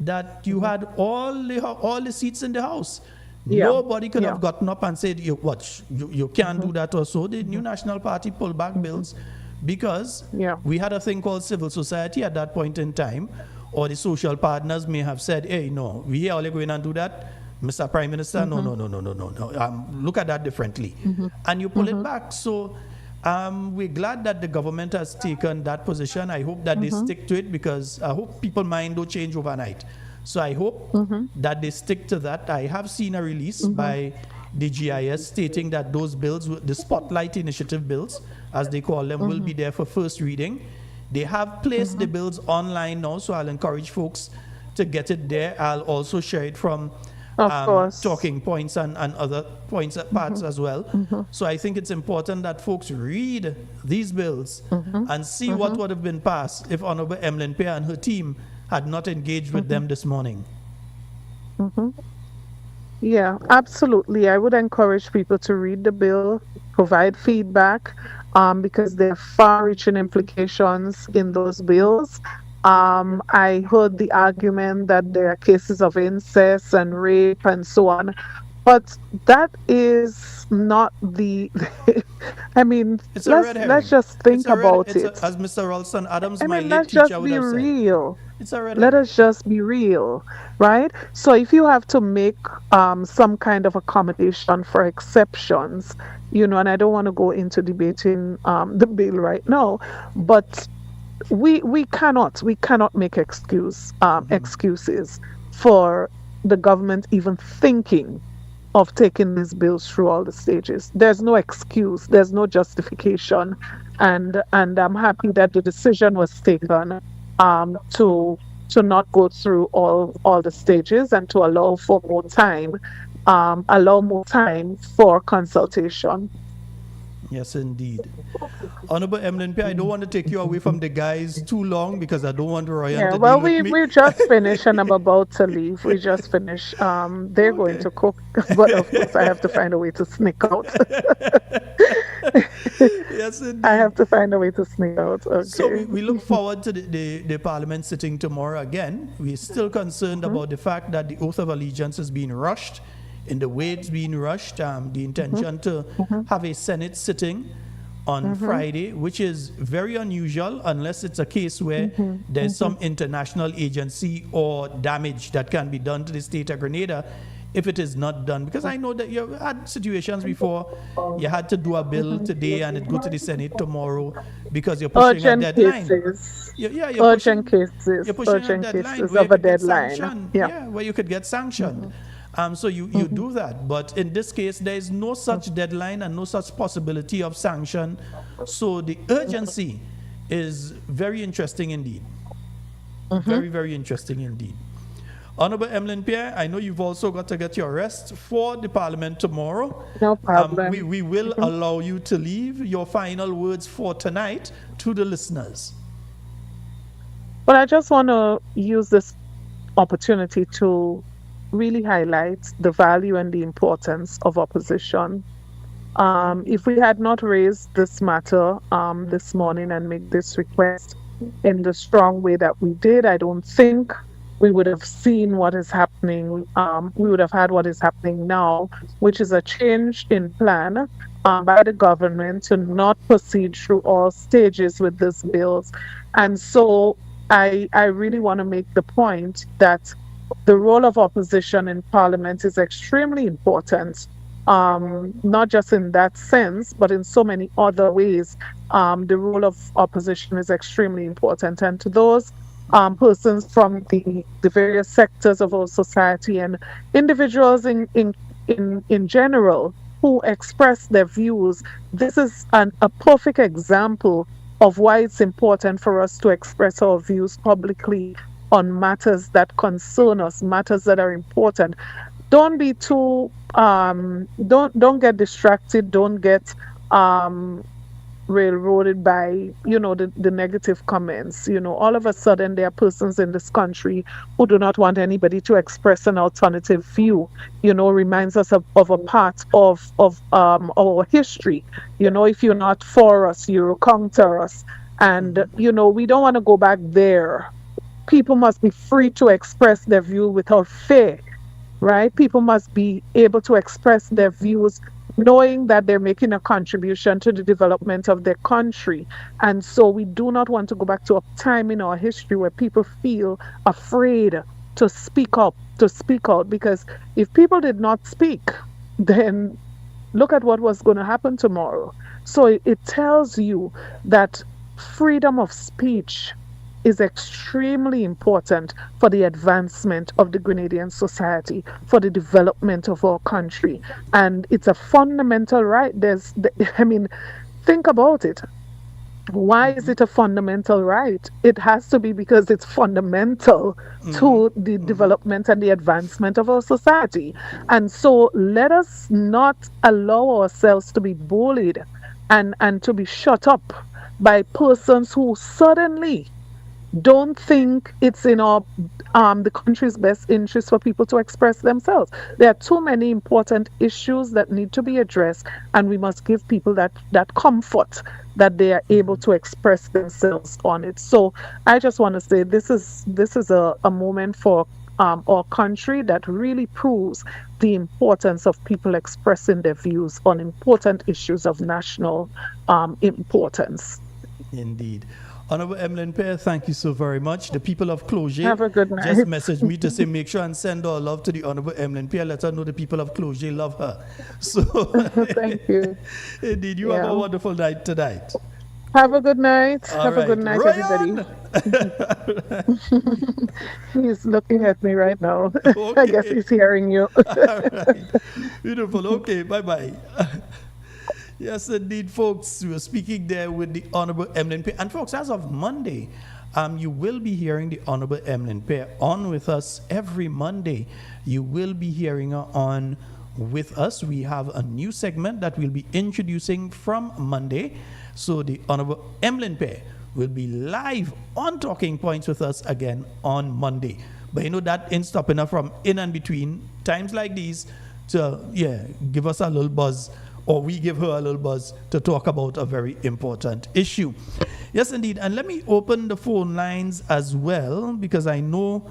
that you had all the seats in the House. Yeah. Nobody could have gotten up and said, you can't do that or so. The new National Party pulled back bills because we had a thing called civil society at that point in time, or the social partners may have said, hey, no, we are only going to do that. Mr. Prime Minister, no. Look at that differently. And you pull it back. So we're glad that the government has taken that position. I hope that they stick to it, because I hope people's mind don't change overnight. So I hope that they stick to that. I have seen a release by the GIS stating that those bills, the Spotlight Initiative bills, as they call them, will be there for first reading. They have placed the bills online now, so I'll encourage folks to get it there. I'll also share it from talking points and other points parts as well. So I think it's important that folks read these bills and see what would have been passed if Honorable Emlyn Pierre and her team had not engaged with them this morning. Yeah, absolutely. I would encourage people to read the bill, provide feedback, because there are far-reaching implications in those bills. I heard the argument that there are cases of incest and rape and so on, but that is not the. I mean, let's just think about it. As Mr. Ralston Adams, I my mean, late let's teacher just would be have said. real. It's a red Let herring. us just be real, right? So if you have to make some kind of accommodation for exceptions, and I don't want to go into debating the bill right now, but we cannot make excuses for the government even thinking of taking these bills through all the stages. There's no excuse, there's no justification, and I'm happy that the decision was taken to not go through all the stages and to allow for more time, for consultation. Yes, indeed. Honorable Emlyn Pierre, I don't want to take you away from the guys too long, because I don't want Ryan to deal with me. We just finished and I'm about to leave. We just finished. They're going to cook, but of course I have to find a way to sneak out. Yes, indeed. I have to find a way to sneak out. Okay. So we look forward to the Parliament sitting tomorrow again. We're still concerned about the fact that the oath of allegiance is being rushed. In the way it's being rushed, the intention to have a Senate sitting on Friday, which is very unusual unless it's a case where there's some international agency or damage that can be done to the state of Grenada if it is not done. Because I know that you've had situations before, you had to do a bill today and it go to the Senate tomorrow because you're pushing a deadline. Cases. Urgent cases. You're pushing Urgent a deadline cases where of a deadline. where you could get sanctioned. So you do that. But in this case, there is no such deadline and no such possibility of sanction. So the urgency is very interesting indeed. Very, very interesting indeed. Honorable Emlyn Pierre, I know you've also got to get your rest for the Parliament tomorrow. No problem. We will allow you to leave. Your final words for tonight to the listeners. But I just want to use this opportunity to really highlight the value and the importance of opposition. If we had not raised this matter this morning and made this request in the strong way that we did, I don't think we would have seen what is happening. We would have had what is happening now, which is a change in plan by the government to not proceed through all stages with these bills. And so I really want to make the point that the role of opposition in Parliament is extremely important, not just in that sense, but in so many other ways. The role of opposition is extremely important. And to those persons from the various sectors of our society and individuals in general who express their views, this is a perfect example of why it's important for us to express our views publicly on matters that concern us, matters that are important. Don't be too don't get distracted, don't get railroaded by, the negative comments. All of a sudden there are persons in this country who do not want anybody to express an alternative view. Reminds us of a part of our history. If you're not for us, you counter us. And, we don't want to go back there. People must be free to express their view without fear, right? People must be able to express their views knowing that they're making a contribution to the development of their country. And so we do not want to go back to a time in our history where people feel afraid to speak up, to speak out, because if people did not speak, then look at what was going to happen tomorrow. So it tells you that freedom of speech is extremely important for the advancement of the Grenadian society, for the development of our country. And it's a fundamental right. Think about it. Why is it a fundamental right? It has to be because it's fundamental to the development and the advancement of our society. And so let us not allow ourselves to be bullied and to be shut up by persons who suddenly don't think it's in our the country's best interest for people to express themselves. There are too many important issues that need to be addressed, and we must give people that comfort that they are able to express themselves on it. So I just want to say this is a moment for our country that really proves the importance of people expressing their views on important issues of national importance. Indeed. Honorable Emlyn Pear, thank you so very much. The people of Clogier Have a good night. just messaged me to say make sure and send our love to the Honorable Emlyn Pear. Let her know the people of Clogier love her. So thank you. Indeed, you have a wonderful night tonight. Have a good night. All Have right. a good night, Ryan! everybody. He's looking at me right now. I Okay. guess he's hearing you. All right. Beautiful. Okay, bye-bye. Yes, indeed, folks. We were speaking there with the Honorable Emlyn Pear. And folks, as of Monday, you will be hearing the Honorable Emlyn Pear on with us every Monday. You will be hearing her on with us. We have a new segment that we'll be introducing from Monday. So the Honorable Emlyn Pear will be live on Talking Points with us again on Monday. But you know that ain't stopping her from in and between times like these to, give us a little buzz, or we give her a little buzz to talk about a very important issue. Yes, indeed. And let me open the phone lines as well, because I know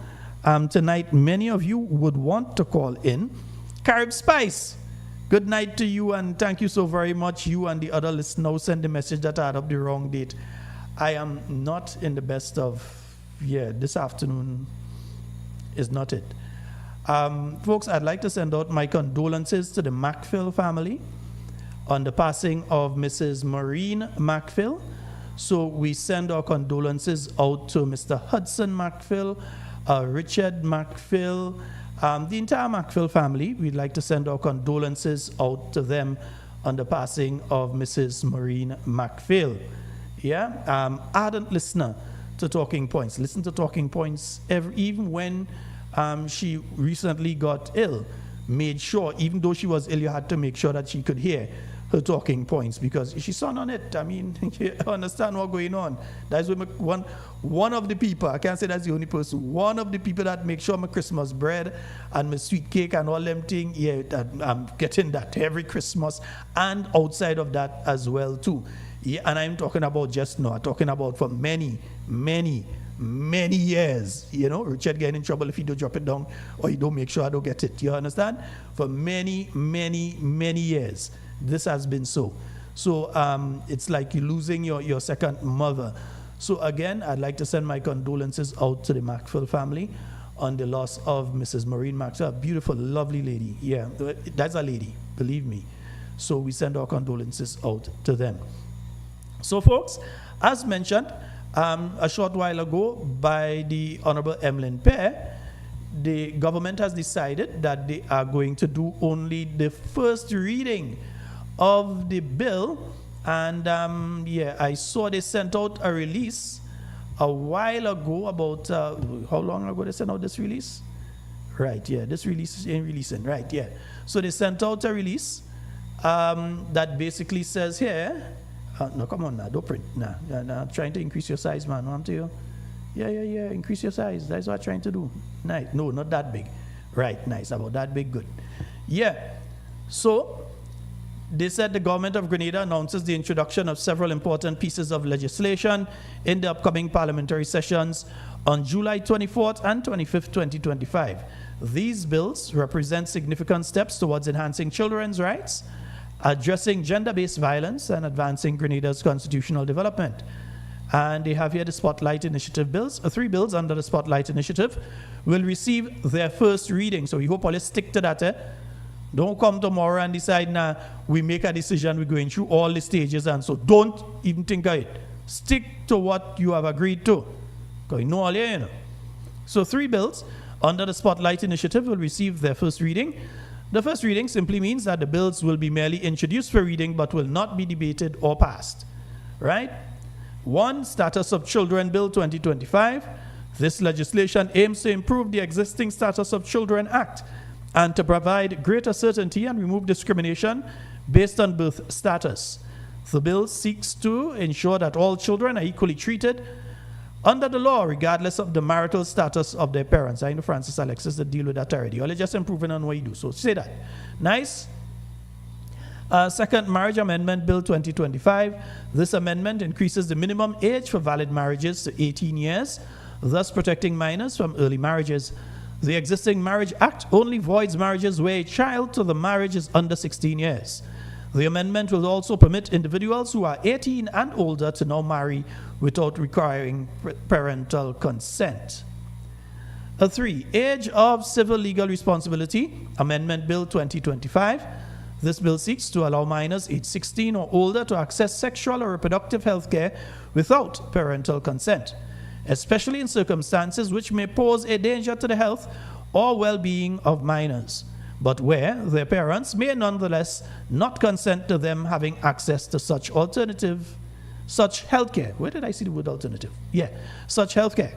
tonight many of you would want to call in. Carib Spice, good night to you, and thank you so very much. You and the other listeners send the message that I had up the wrong date. I am not in the best of, this afternoon is not it. Folks, I'd like to send out my condolences to the Macphail family on the passing of Mrs. Maureen Macphail. So we send our condolences out to Mr. Hudson Macphail, Richard Macphail, the entire Macphail family. We'd like to send our condolences out to them on the passing of Mrs. Maureen Macphail. Ardent listener to Talking Points. Listen to Talking Points even when she recently got ill. Made sure, even though she was ill, you had to make sure that she could hear her Talking Points, because she's on it. I mean, you understand what's going on. That's one of the people, I can't say that's the only person, one of the people that make sure my Christmas bread and my sweet cake and all them things, that I'm getting that every Christmas and outside of that as well too. And I'm talking about just now, I'm talking about for many, many, many years. Richard getting in trouble if he don't drop it down or he don't make sure I don't get it. You understand? For many, many, many years. This has been so. So it's like you're losing your second mother. So again, I'd like to send my condolences out to the Macphail family on the loss of Mrs. Maureen Macphail, a beautiful, lovely lady. Yeah, that's a lady, believe me. So we send our condolences out to them. So folks, as mentioned a short while ago by the Honorable Emlyn Pear, the government has decided that they are going to do only the first reading of the bill. And I saw they sent out a release a while ago about how long ago they sent out this release? Right, this release ain't releasing, right, So they sent out a release that basically says here, No, come on now, don't print. Nah, trying to increase your size, man. I'm to you. Yeah, increase your size. That's what I'm trying to do. Nice. No, not that big. Right, nice. About that big, good. Yeah. So, they said the government of Grenada announces the introduction of several important pieces of legislation in the upcoming parliamentary sessions on July 24th and 25th, 2025. These bills represent significant steps towards enhancing children's rights, addressing gender-based violence, and advancing Grenada's constitutional development. And they have here the Spotlight Initiative bills. 3 bills under the Spotlight Initiative will receive their first reading. So we hope all you stick to that. Don't come tomorrow and decide, nah, we make a decision, we're going through all the stages, and so don't even think of it. Stick to what you have agreed to. Because you know all you know. So 3 bills under the Spotlight Initiative will receive their first reading. The first reading simply means that the bills will be merely introduced for reading but will not be debated or passed. Right? 1. Status of Children Bill 2025. This legislation aims to improve the existing Status of Children Act and to provide greater certainty and remove discrimination based on birth status. The bill seeks to ensure that all children are equally treated under the law, regardless of the marital status of their parents. I know Francis Alexis that deal with that already. You're just improving on what you do. So say that. Nice. Second, Marriage Amendment Bill 2025. This amendment increases the minimum age for valid marriages to 18 years, thus protecting minors from early marriages. The existing Marriage Act only voids marriages where a child to the marriage is under 16 years. The amendment will also permit individuals who are 18 and older to now marry without requiring parental consent. 3. Age of Civil Legal Responsibility, Amendment Bill 2025. This bill seeks to allow minors aged 16 or older to access sexual or reproductive health care without parental consent, especially in circumstances which may pose a danger to the health or well-being of minors, but where their parents may nonetheless not consent to them having access to such healthcare. Where did I see the word alternative? Yeah, such healthcare.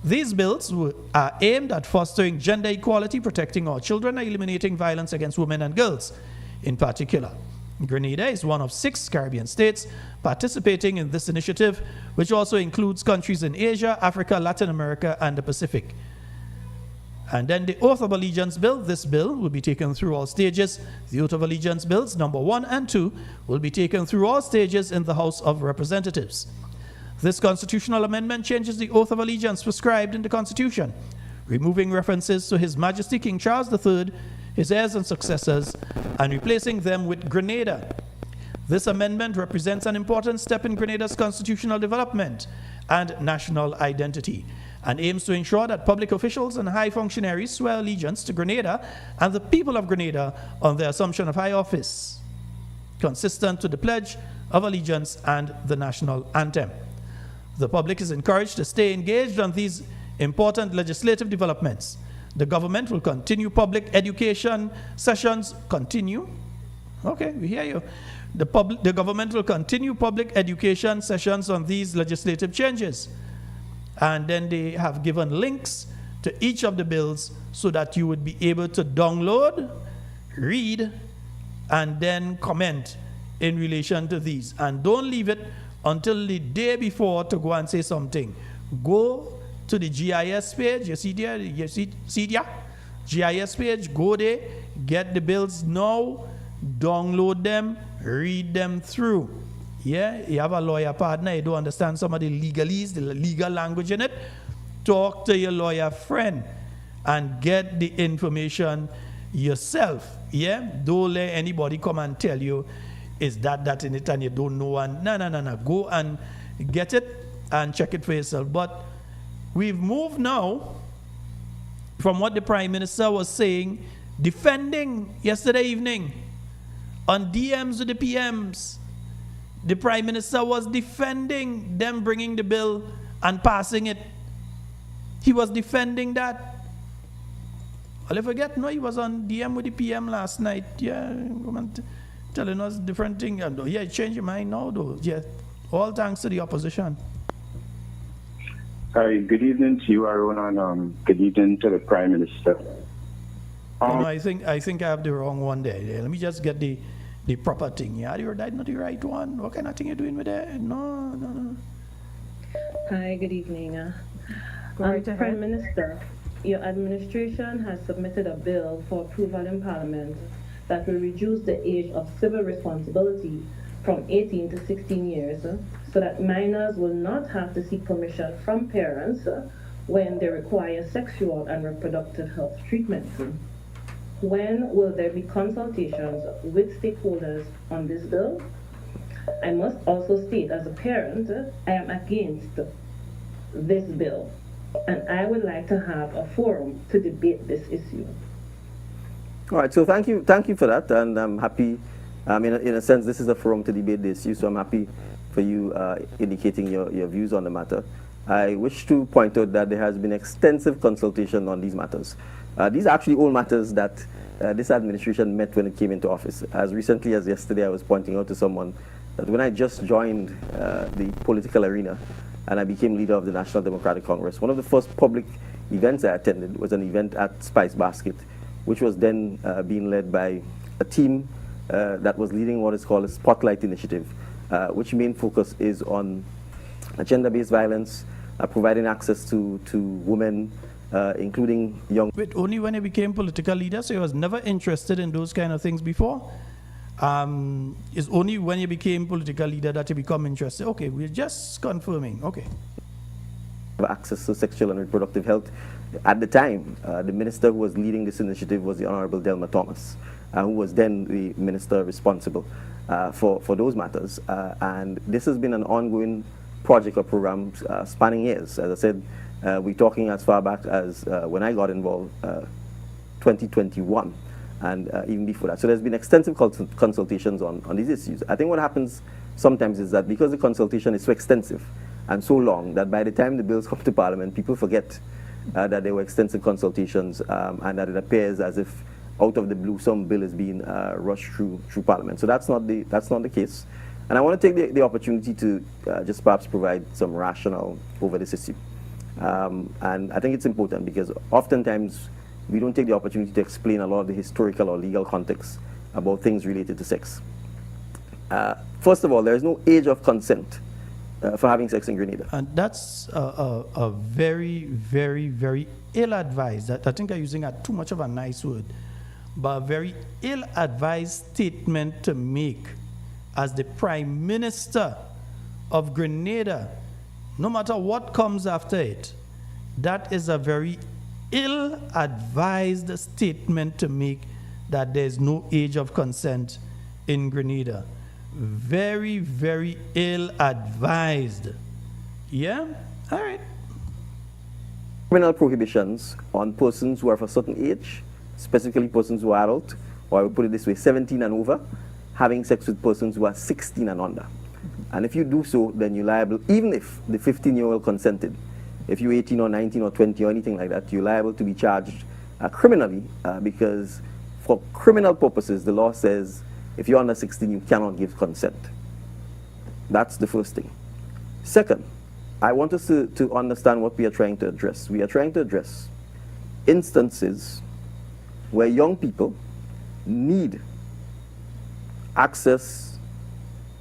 These bills are aimed at fostering gender equality, protecting our children, and eliminating violence against women and girls in particular. Grenada is one of 6 Caribbean states participating in this initiative, which also includes countries in Asia, Africa, Latin America, and the Pacific. And then the Oath of Allegiance Bill. This bill will be taken through all stages. The Oath of Allegiance Bills number 1 and 2 will be taken through all stages in the House of Representatives. This constitutional amendment changes the Oath of Allegiance prescribed in the Constitution, removing references to His Majesty King Charles III, his heirs and successors, and replacing them with Grenada. This amendment represents an important step in Grenada's constitutional development and national identity, and aims to ensure that public officials and high functionaries swear allegiance to Grenada and the people of Grenada on their assumption of high office, consistent with the Pledge of Allegiance and the national anthem. The public is encouraged to stay engaged on these important legislative developments. The government will continue public education sessions. Okay, we hear you. The government will continue public education sessions on these legislative changes. And then they have given links to each of the bills so that you would be able to download, read, and then comment in relation to these. And don't leave it until the day before to go and say something. Go to the GIS page. You see there? GIS page. Go there. Get the bills now. Download them. Read them through. Yeah, you have a lawyer partner, you don't understand some of the legalese, the legal language in it. Talk to your lawyer friend and get the information yourself. Yeah, don't let anybody come and tell you, is that in it and you don't know. And no. Go and get it and check it for yourself. But we've moved now from what the Prime Minister was saying, defending yesterday evening on DMs with the PMs. The Prime Minister was defending them bringing the bill and passing it. He was defending that. I'll forget, no, he was on DM with the PM last night. Yeah, telling us different things. Yeah, change your mind now, though. Yeah, all thanks to the opposition. Hi, good evening to you, Aaron, and good evening to the Prime Minister. I think I have the wrong one there. Let me just get the the proper thing. Yeah, that's not the right one. What kind of thing you doing with that? No. Hi, good evening. Prime Minister, your administration has submitted a bill for approval in Parliament that will reduce the age of civil responsibility from 18 to 16 years so that minors will not have to seek permission from parents when they require sexual and reproductive health treatment. When will there be consultations with stakeholders on this bill? I must also state, as a parent, I am against this bill, and I would like to have a forum to debate this issue. All right, so thank you for that, and I'm happy. In a sense, this is a forum to debate the issue, so I'm happy for you indicating your views on the matter. I wish to point out that there has been extensive consultation on these matters. These are actually all matters that this administration met when it came into office. As recently as yesterday, I was pointing out to someone that when I just joined the political arena and I became leader of the National Democratic Congress, one of the first public events I attended was an event at Spice Basket, which was then being led by a team that was leading what is called a Spotlight Initiative, which main focus is on gender-based violence, providing access to women, including young. Wait, only when you became political leader, so you was never interested in those kind of things before? It's only when you became political leader that you become interested. Okay, we're just confirming. Okay. Access to sexual and reproductive health. At the time, the minister who was leading this initiative was the Honorable Delma Thomas, who was then the minister responsible for those matters. And this has been an ongoing project or program spanning years. As I said, we're talking as far back as when I got involved, 2021. And even before that. So there's been extensive consultations on these issues. I think what happens sometimes is that because the consultation is so extensive and so long that by the time the bills come to Parliament, people forget that there were extensive consultations and that it appears as if out of the blue some bill is being rushed through Parliament. So that's not the case. And I want to take the opportunity to just perhaps provide some rationale over this issue. And I think it's important because oftentimes we don't take the opportunity to explain a lot of the historical or legal context about things related to sex. First of all, there is no age of consent for having sex in Grenada. And that's a very, very, very ill-advised, I think I'm using too much of a nice word, but a very ill-advised statement to make as the Prime Minister of Grenada, no matter what comes after it. That is a very ill-advised statement to make that there's no age of consent in Grenada. Very, very ill-advised. Yeah? All right. Criminal prohibitions on persons who are of a certain age, specifically persons who are adult, or I would put it this way, 17 and over, having sex with persons who are 16 and under. And if you do so, then you're liable, even if the 15-year-old consented. If you're 18 or 19 or 20 or anything like that, you're liable to be charged criminally because for criminal purposes, the law says if you're under 16, you cannot give consent. That's the first thing. Second, I want us to understand what we are trying to address. We are trying to address instances where young people need access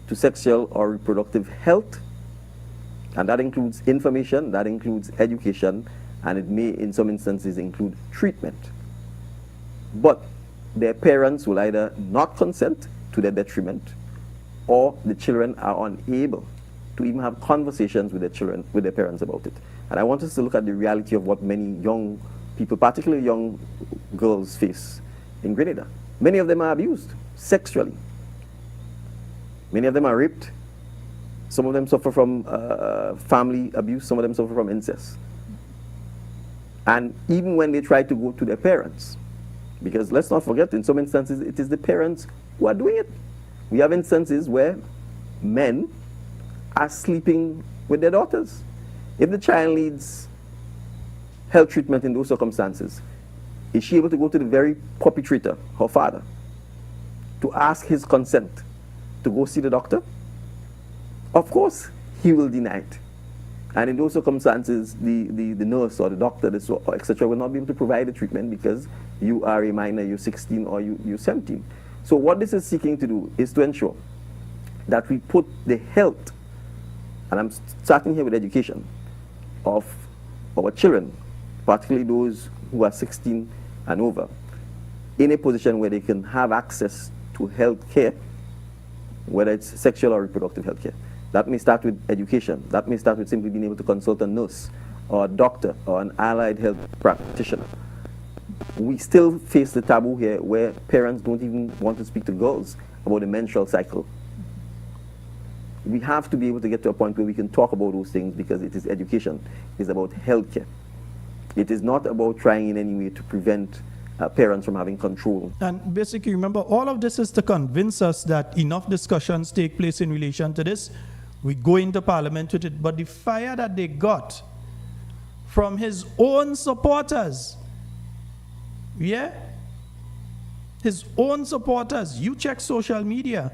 to sexual or reproductive health. And that includes information, that includes education, and it may, in some instances, include treatment. But their parents will either not consent to their detriment, or the children are unable to even have conversations with their parents about it. And I want us to look at the reality of what many young people, particularly young girls, face in Grenada. Many of them are abused sexually. Many of them are raped. Some of them suffer from family abuse, some of them suffer from incest. And even when they try to go to their parents, because let's not forget, in some instances, it is the parents who are doing it. We have instances where men are sleeping with their daughters. If the child needs health treatment in those circumstances, is she able to go to the very perpetrator, her father, to ask his consent to go see the doctor? Of course, he will deny it. And in those circumstances, the nurse or the doctor, etc., will not be able to provide the treatment because you are a minor, you're 16 or you're 17. So what this is seeking to do is to ensure that we put the health, and I'm starting here with education, of our children, particularly those who are 16 and over, in a position where they can have access to health care, whether it's sexual or reproductive health care. That may start with education. That may start with simply being able to consult a nurse or a doctor or an allied health practitioner. We still face the taboo here where parents don't even want to speak to girls about the menstrual cycle. We have to be able to get to a point where we can talk about those things, because it is education. It's about healthcare. It is not about trying in any way to prevent parents from having control. And basically, remember, all of this is to convince us that enough discussions take place in relation to this. We go into Parliament with it. But the fire that they got from his own supporters, his own supporters, you check social media,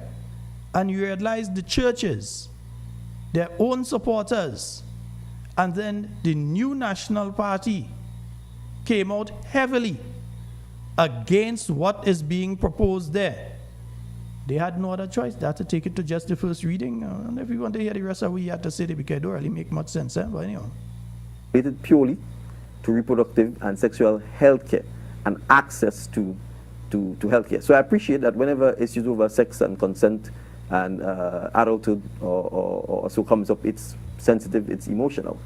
and you realize the churches, their own supporters, and then the new National Party came out heavily against what is being proposed there. They had no other choice. They had to take it to just the first reading. And if you want to hear the rest of what you had to say, because it don't really make much sense. But anyhow. Related purely to reproductive and sexual health care and access to health care. So I appreciate that whenever issues over sex and consent and adulthood or so comes up, it's sensitive, it's emotional.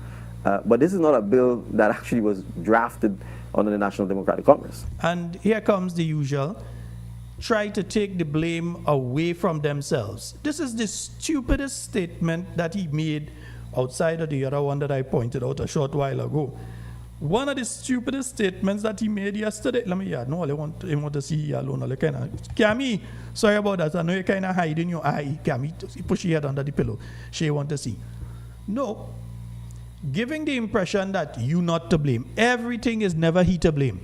But this is not a bill that actually was drafted under the National Democratic Congress. And here comes the usual, try to take the blame away from themselves. This is the stupidest statement that he made outside of the other one that I pointed out a short while ago. One of the stupidest statements that he made yesterday. Let me hear. No, I want to see you alone. Cammy, sorry about that. I know you're kind of hiding your eye. Cammy, push your head under the pillow. She want to see. No. Giving the impression that you not to blame. Everything is never he to blame.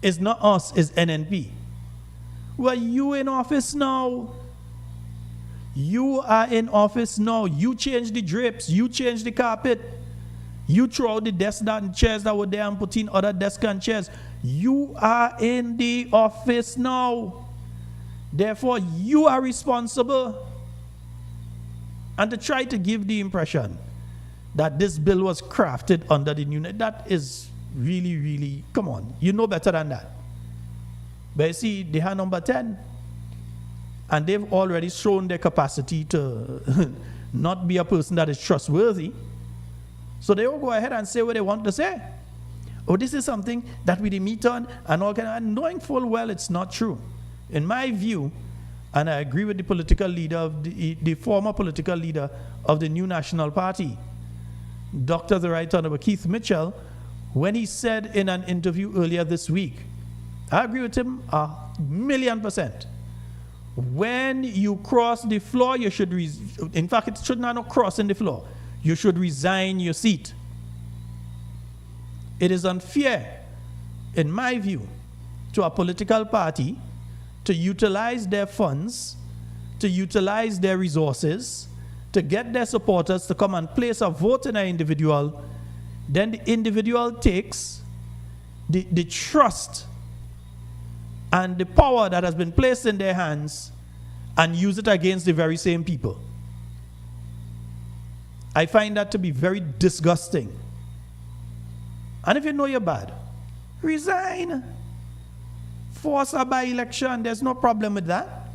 It's not us, it's NNP. Well, you in office now. You are in office now. You change the drapes. You change the carpet. You throw out the desks and chairs that were there and put in other desks and chairs. You are in the office now. Therefore, you are responsible. And to try to give the impression that this bill was crafted under the new, that is really, really, come on. You know better than that. But you see, they have number 10. And they've already shown their capacity to not be a person that is trustworthy. So they will go ahead and say what they want to say. Oh, this is something that we meet on and all kind of, and knowing full well it's not true. In my view, and I agree with the political leader of the former political leader of the new National Party, Dr. the Right Honorable Keith Mitchell, when he said in an interview earlier this week, I agree with him 1,000,000%. When you cross the floor, you should, in fact, it should not cross in the floor. You should resign your seat. It is unfair, in my view, to a political party to utilize their funds, to utilize their resources, to get their supporters to come and place a vote in an individual. Then the individual takes the trust and the power that has been placed in their hands and use it against the very same people. I find that to be very disgusting. And if you know you're bad, resign. Force a by-election, there's no problem with that.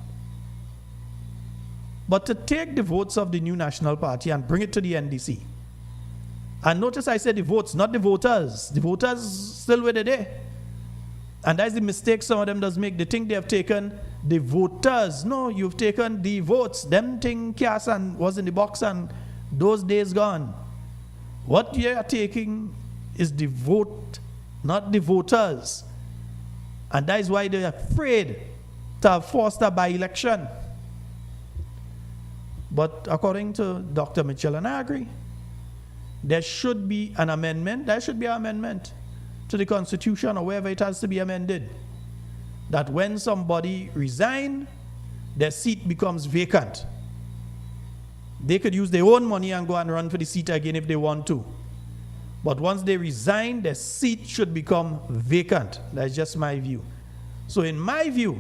But to take the votes of the new National Party and bring it to the NDC. And notice I said the votes, not the voters. The voters still were there. And that's the mistake some of them does make. They think they have taken the voters. No, you've taken the votes. Them thing cast and was in the box and those days gone. What you are taking is the vote, not the voters. And that is why they are afraid to have forced a by-election. But according to Dr. Mitchell, and I agree, there should be an amendment. There should be an amendment to the Constitution or wherever it has to be amended. That when somebody resigns, their seat becomes vacant. They could use their own money and go and run for the seat again if they want to. But once they resign, their seat should become vacant. That's just my view. So in my view,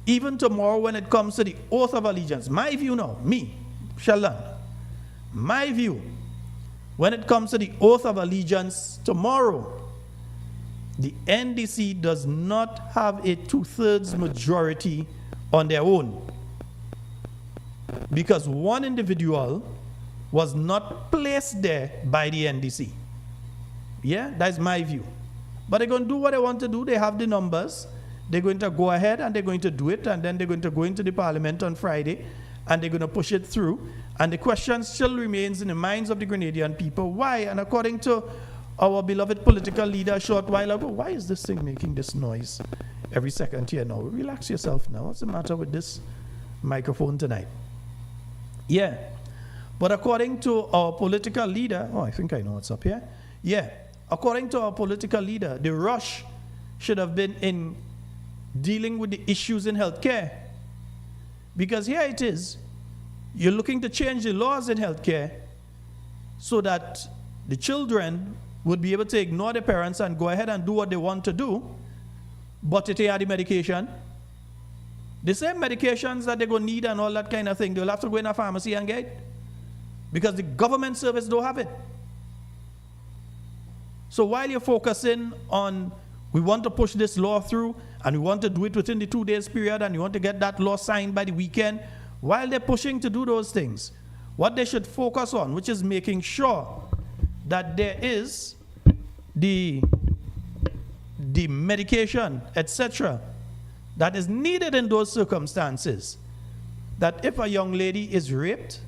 Even tomorrow when it comes to the oath of allegiance, my view now, me, Sheldon, my view, when it comes to the oath of allegiance tomorrow, the NDC does not have a 2/3 majority on their own. Because one individual was not placed there by the NDC. Yeah, that's my view. But they're going to do what they want to do. They have the numbers. They're going to go ahead and they're going to do it, and then they're going to go into the parliament on Friday and they're going to push it through. And the question still remains in the minds of the Grenadian people. Why? And according to our beloved political leader a short while ago, why is this thing making this noise every second here now? Relax yourself now. What's the matter with this microphone tonight? Yeah. But according to our political leader, oh, I think I know what's up here. Yeah. According to our political leader, the rush should have been in dealing with the issues in healthcare. Because here it is, you're looking to change the laws in healthcare so that the children would be able to ignore their parents and go ahead and do what they want to do, but if they have the medication, the same medications that they're going to need and all that kind of thing, they'll have to go in a pharmacy and get it, because the government service don't have it. So while you're focusing on, we want to push this law through, and we want to do it within the 2 days period, and you want to get that law signed by the weekend, while they're pushing to do those things, what they should focus on, which is making sure that there is the medication, etc., that is needed in those circumstances. That if a young lady is raped,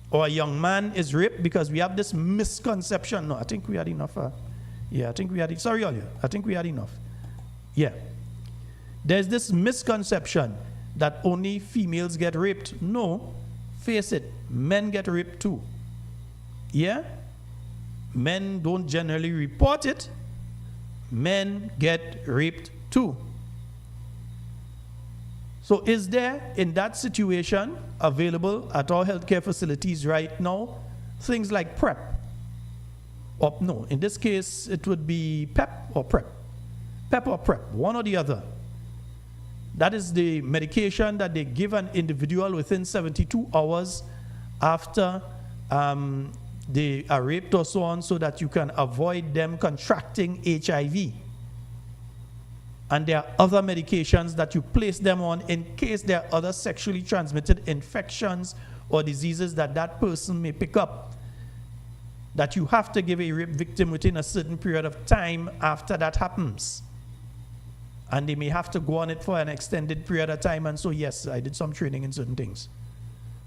or a young man is raped, because we have this misconception. No, I think we had enough. Yeah, I think we had, sorry, Olya, I think we had enough. Yeah. There's this misconception that only females get raped. No, face it, men get raped too. Yeah? Men don't generally report it. Men get raped too. So is there, in that situation, available at our healthcare facilities right now, things like PrEP? Or no, in this case, it would be PEP or PrEP. PEP or PrEP, one or the other. That is the medication that they give an individual within 72 hours after they are raped or so on, so that you can avoid them contracting HIV. And there are other medications that you place them on in case there are other sexually transmitted infections or diseases that that person may pick up, that you have to give a rape victim within a certain period of time after that happens. And they may have to go on it for an extended period of time. And so, yes, I did some training in certain things.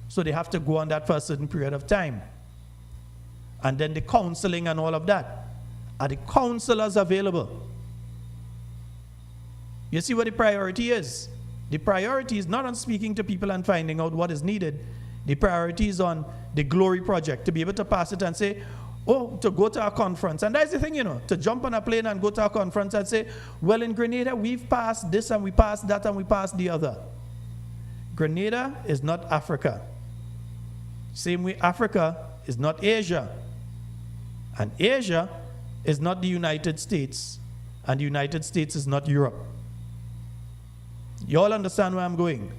So they have to go on that for a certain period of time. And then the counseling and all of that. Are the counselors available? You see what the priority is? The priority is not on speaking to people and finding out what is needed. The priority is on the Glory Project, to be able to pass it and say, oh, to go to a conference. And that's the thing, you know, to jump on a plane and go to a conference and say, well, in Grenada, we've passed this and we passed that and we passed the other. Grenada is not Africa. Same way Africa is not Asia. And Asia is not the United States. And the United States is not Europe. You all understand where I'm going?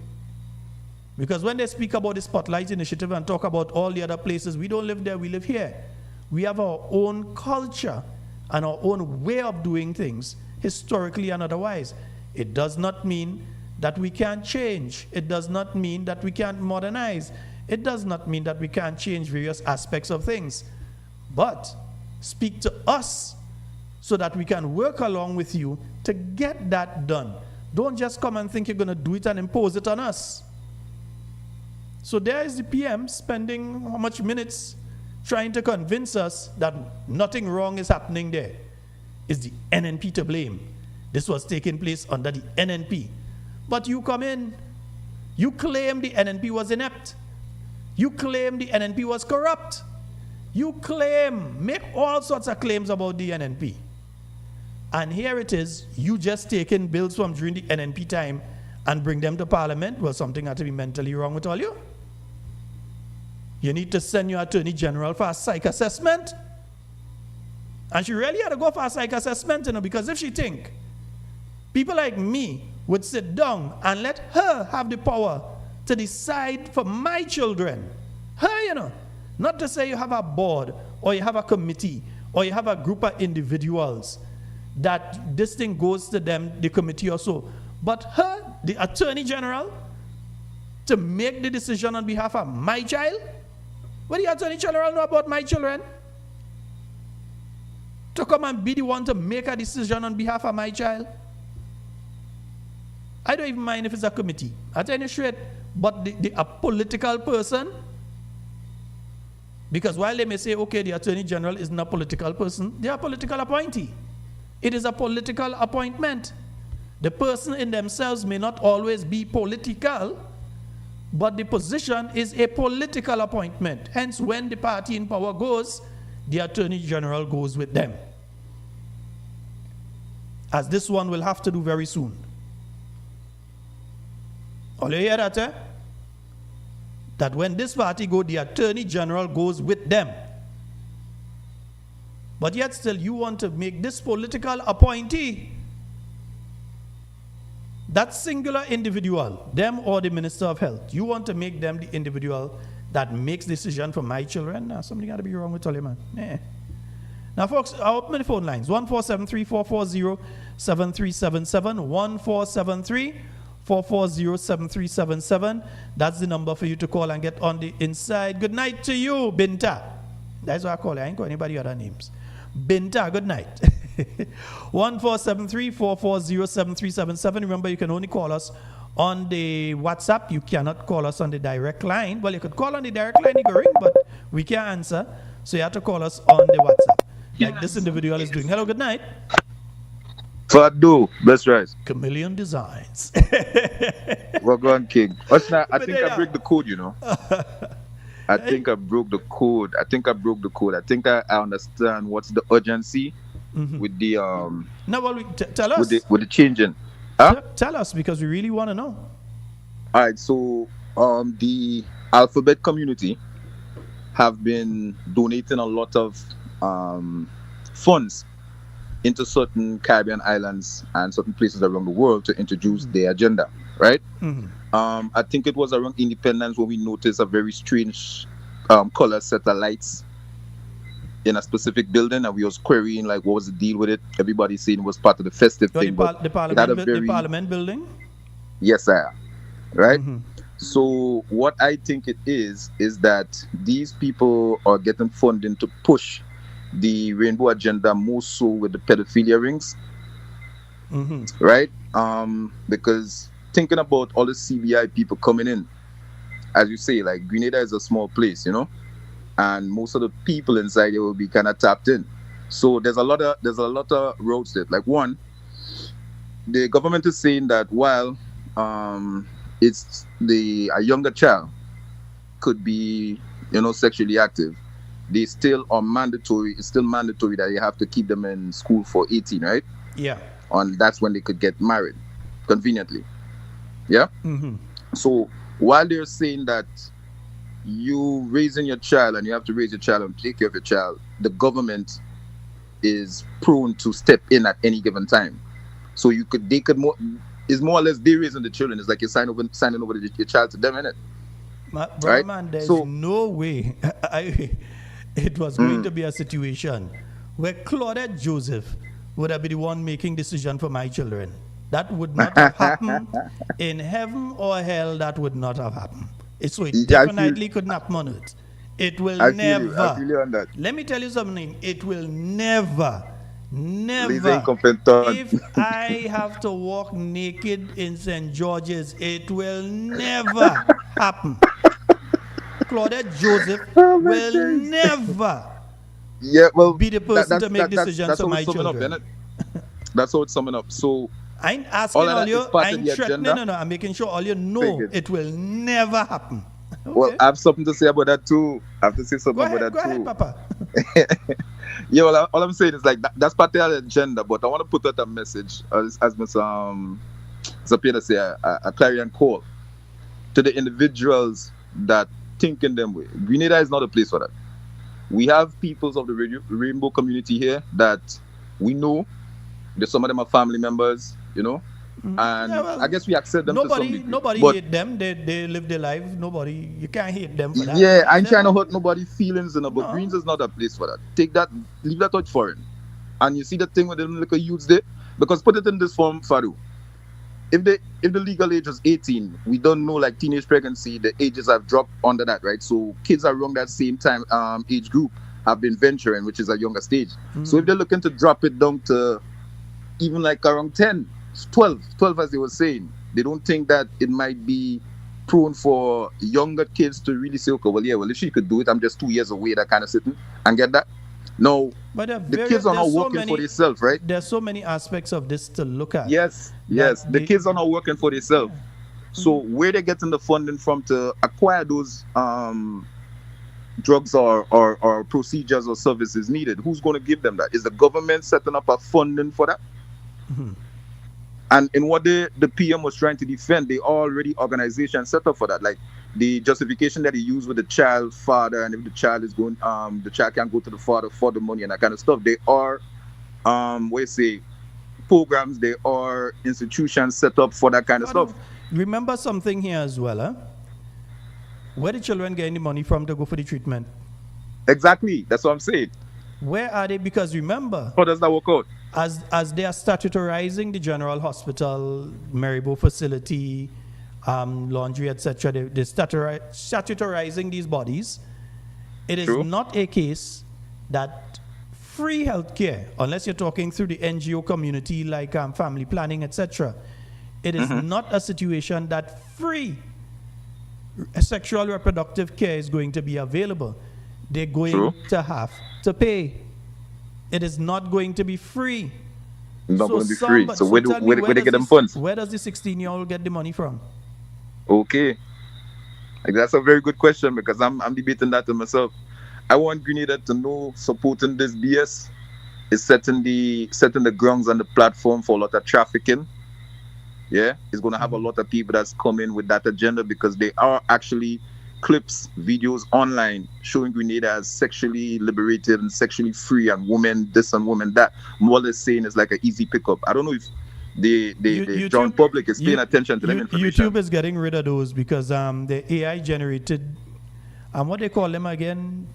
Because when they speak about the Spotlight Initiative and talk about all the other places, we don't live there, we live here. We have our own culture and our own way of doing things, historically and otherwise. It does not mean that we can't change. It does not mean that we can't modernize. It does not mean that we can't change various aspects of things. But speak to us so that we can work along with you to get that done. Don't just come and think you're going to do it and impose it on us. So there is the PM spending how much minutes trying to convince us that nothing wrong is happening there. It's the NNP to blame. This was taking place under the NNP. But you come in, you claim the NNP was inept. You claim the NNP was corrupt. You claim, make all sorts of claims about the NNP. And here it is, you just taking bills from during the NNP time and bring them to Parliament. Well, something had to be mentally wrong with all you. You need to send your Attorney General for a psych assessment. And she really had to go for a psych assessment, you know, because if she think people like me would sit down and let her have the power to decide for my children. Her, not to say you have a board or you have a committee or you have a group of individuals that this thing goes to them, the committee or so. But her, the Attorney General, to make the decision on behalf of my child? What do the Attorney General know about my children? To come and be the one to make a decision on behalf of my child? I don't even mind if it's a committee. I tell you straight, but a political person, because while they may say, okay, the Attorney General isn't a political person, they are a political appointee. It is a political appointment. The person in themselves may not always be political, but the position is a political appointment. Hence, when the party in power goes, the Attorney General goes with them. As this one will have to do very soon. All you hear that, eh? That when this party go, the Attorney General goes with them. But yet still you want to make this political appointee, that singular individual, them or the Minister of Health, you want to make them the individual that makes decision for my children? Now, something got to be wrong with all you, man. Now, folks, I'll open the phone lines. 1-473-440-7377. 1-440-7377. That's the number for you to call and get on the inside. Good night to you, Binta. That's what I call it. I ain't got anybody other names. Binta, good night. 1-473-440-7377. Remember, you can only call us on the WhatsApp. You cannot call us on the direct line. Well, you could call on the direct line, you can ring, but we can't answer. So you have to call us on the WhatsApp. Like this individual is doing. Hello, good night. Fado, best rise. Chameleon Designs. We're going king. I think I break the code, I think I broke the code. I think I understand what's the urgency with the No, well, tell us. With the changing. Huh? Tell us, because we really want to know. All right, so the alphabet community have been donating a lot of funds into certain Caribbean islands and certain places around the world to introduce their agenda, right? I think it was around Independence when we noticed a very strange color set of lights in a specific building, and we was querying like what was the deal with it. Everybody saying it was part of the festive thing. The Parliament building? Yes, sir. Right? So what I think it is that these people are getting funding to push the rainbow agenda more so with the pedophilia rings, right? Because thinking about all the CBI people coming in, as you say, like Grenada is a small place, and most of the people inside there will be kind of tapped in. So there's a lot of roads there. Like one, the government is saying that while it's a younger child could be sexually active, they still are mandatory. It's still mandatory that you have to keep them in school for 18, right? Yeah. And that's when they could get married, conveniently. Yeah. So while they're saying that you raising your child and you have to raise your child and take care of your child, the government is prone to step in at any given time. So it's more or less they raising the children. It's like you're signing over your child to them, innit? Right? Man, there's no way it was going to be a situation where Claudette Joseph would have been the one making decision for my children. That would not have happened in heaven or hell. That would not have happened. So it definitely couldn't happen on earth. It will never. I feel you on that. Let me tell you something. It will never. If I have to walk naked in St. George's, it will never happen. Claudette Joseph will never be the person to make decisions for my children. That's how it's summing up. So I ain't asking all you, I ain't threatening, no, I'm making sure all you know it will never happen. Okay. Well, I have something to say about that too. I have to say something about that too. Go ahead, Papa. Yeah, well, all I'm saying is like that's part of the agenda, but I want to put out a message, as Mr. Peter say, a clarion call to the individuals that think in them way. Grenada is not a place for that. We have peoples of the rainbow community here that we know. Some of them are family members, And Yeah, well, I guess we accept them to some degree. Nobody But hate them. They live their life. You can't hate them for that. yeah, I ain't They're trying to not- hurt nobody's feelings, but No. Greens is not a place for that. Take that, leave that out foreign. And you see the thing with them little youths there? Because put it in this form, Faru. If the legal age is 18, we don't know, like teenage pregnancy, the ages have dropped under that, right? So kids around that same time age group have been venturing, which is a younger stage. So if they're looking to drop it down to even like around 10, 12 as they were saying, they don't think that it might be prone for younger kids to really say, okay, well, if she could do it, I'm just 2 years away, that kind of sitting, and get that. No, But the kids are not working for themselves, right? There's so many aspects of this to look at. Yes. The kids are not working for themselves. So where they're getting the funding from to acquire those drugs or procedures or services needed, who's going to give them that? Is the government setting up a funding for that? And in what the PM was trying to defend, they already organizations set up for that. Like the justification that he used with the child father, and if the child is going, the child can go to the father for the money and that kind of stuff. They are, programs. They are institutions set up for that kind of stuff. Remember something here as well, huh? Where the children getting the money from to go for the treatment? Exactly. That's what I'm saying. Where are they? Because remember, how does that work out? As they are statutorizing the General Hospital, Maribo facility, laundry, etc., they're statutorizing these bodies. It is not a case that free healthcare, unless you're talking through the NGO community like family planning, etc., it is not a situation that free sexual reproductive care is going to be available. They're going to have to pay. It is not going to be free. Not going to be free. So where they get them funds? Where does the 16-year-old get the money from? Okay. Like, that's a very good question, because I'm debating that to myself. I want Grenada to know supporting this BS is setting the grounds and the platform for a lot of trafficking. Yeah, it's going to have a lot of people that's coming with that agenda, because they are actually clips, videos online showing Grenada as sexually liberated and sexually free, and women this and women that. What they're saying is like an easy pickup. I don't know if the general public is paying attention to them information. YouTube is getting rid of those because the AI generated, what they call them again?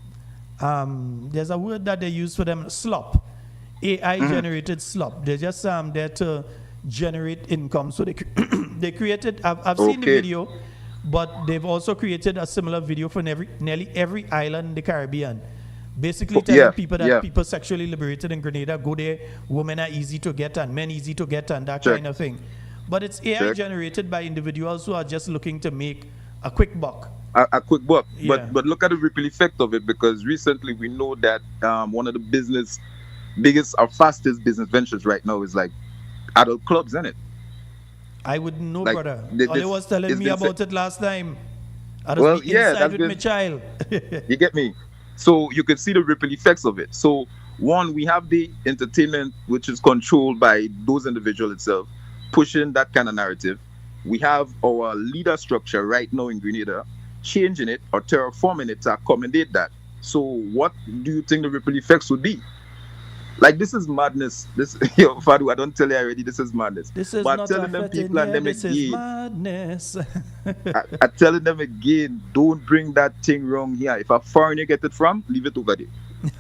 There's a word that they use for them, slop. AI generated slop. They're just there to generate income. So they created, I've seen the video, but they've also created a similar video for nearly every island in the Caribbean. Basically telling people that people sexually liberated in Grenada go there, women are easy to get and men easy to get and that kind of thing. But it's AI generated by individuals who are just looking to make a quick buck. A quick buck. But look at the ripple effect of it, because recently we know that one of the biggest or fastest business ventures right now is like adult clubs, isn't it? I wouldn't know, like, brother. Oli was telling me about it last time. I was well, inside with my child. You get me? So you can see the ripple effects of it. So one, we have the entertainment, which is controlled by those individuals itself, pushing that kind of narrative. We have our leader structure right now in Grenada, changing it or terraforming it to accommodate that. So what do you think the ripple effects would be? Like, this is madness. Fadu, I don't tell you already, this is madness. This is but not telling them people and them this again, is madness. I telling them again, don't bring that thing wrong here. If a foreigner get it from, leave it over there.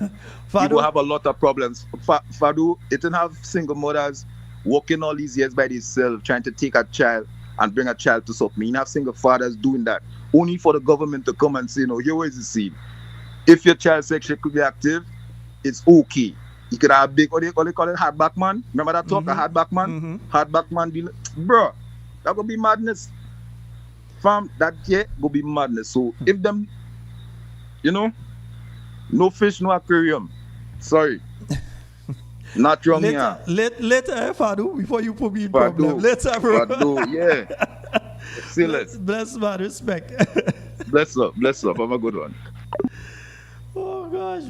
You will have a lot of problems. Fadu, it didn't have single mothers working all these years by themselves, trying to take a child and bring a child to something. You have single fathers doing that, only for the government to come and say, no, here is the scene. If your child sexually active, it's okay. You could have a big, what do they call it, hardback man? Remember that talk, a hardback man? Hardback man, bro, that gonna be madness. Fam, that go be madness. So if them, no fish, no aquarium. Sorry. Not wrong here. Later, Fadu, before you put me in problem. Later, bro. Fadu, yeah. See, bless man, respect. Bless up. Have a good one. Oh gosh,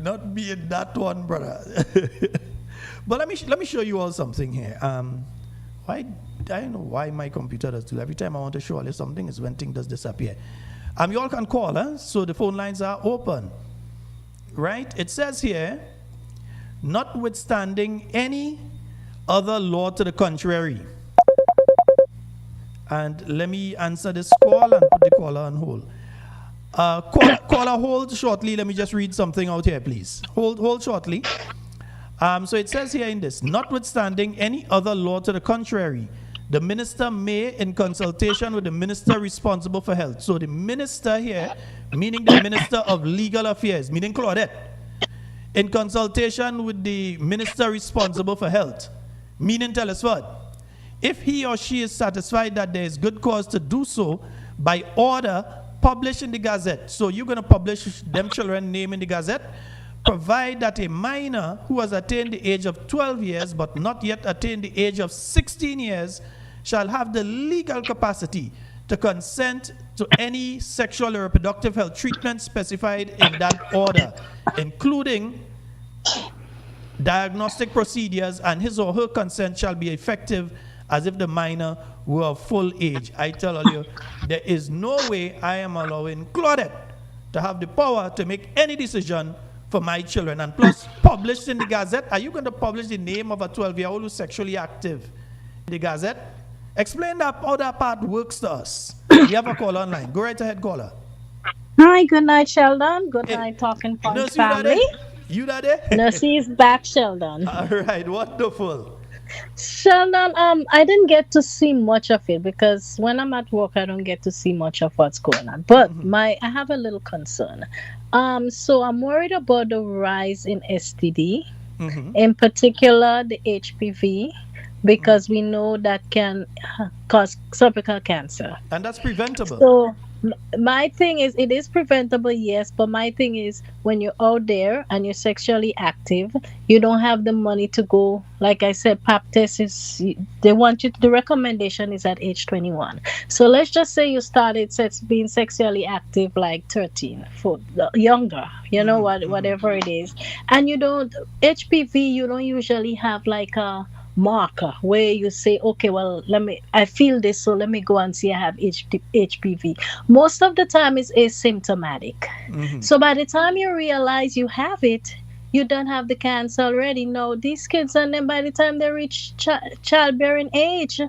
not me in that one, brother. But let me show you all something here. I don't know why my computer does do. Every time I want to show you something, is when thing does disappear. You all can call, so the phone lines are open. Right? It says here, notwithstanding any other law to the contrary. And let me answer this call and put the caller on hold. Caller, hold shortly. Let me just read something out here, please. Hold shortly. So it says here in this, notwithstanding any other law to the contrary, the minister may, in consultation with the minister responsible for health. So the minister here, meaning the minister of legal affairs, meaning Claudette, in consultation with the minister responsible for health, meaning tell us what, if he or she is satisfied that there is good cause to do so, by order, publish in the Gazette. So you're going to publish them children name in the Gazette, provide that a minor who has attained the age of 12 years but not yet attained the age of 16 years shall have the legal capacity to consent to any sexual or reproductive health treatment specified in that order, including diagnostic procedures, and his or her consent shall be effective as if the minor were of full age. I tell you, there is no way I am allowing Claudette to have the power to make any decision for my children. And plus, published in the Gazette, are you going to publish the name of a 12-year-old who's sexually active in the Gazette? Explain that, how that part works to us. You have a call online. Go right ahead, caller. Hi, good night, Sheldon. Good night, Talking Point family. You there? Nurse back, Sheldon. All right, wonderful. Sheldon, I didn't get to see much of it because when I'm at work, I don't get to see much of what's going on. But I have a little concern. So I'm worried about the rise in STD, in particular the HPV, because we know that can cause cervical cancer. And that's preventable. So my thing is, it is preventable, yes, but my thing is, when you're out there and you're sexually active, you don't have the money to go. Like I said, pap test is, they want you to, the recommendation is at age 21. So let's just say you started being sexually active like 13, for younger, you know, whatever it is. And you don't, HPV, you don't usually have like a marker where you say, okay, well, I feel this, so let me go and see I have HPV. Most of the time it's asymptomatic. So by the time you realize you have it, you don't have the cancer already. No, these kids, and then by the time they reach childbearing age,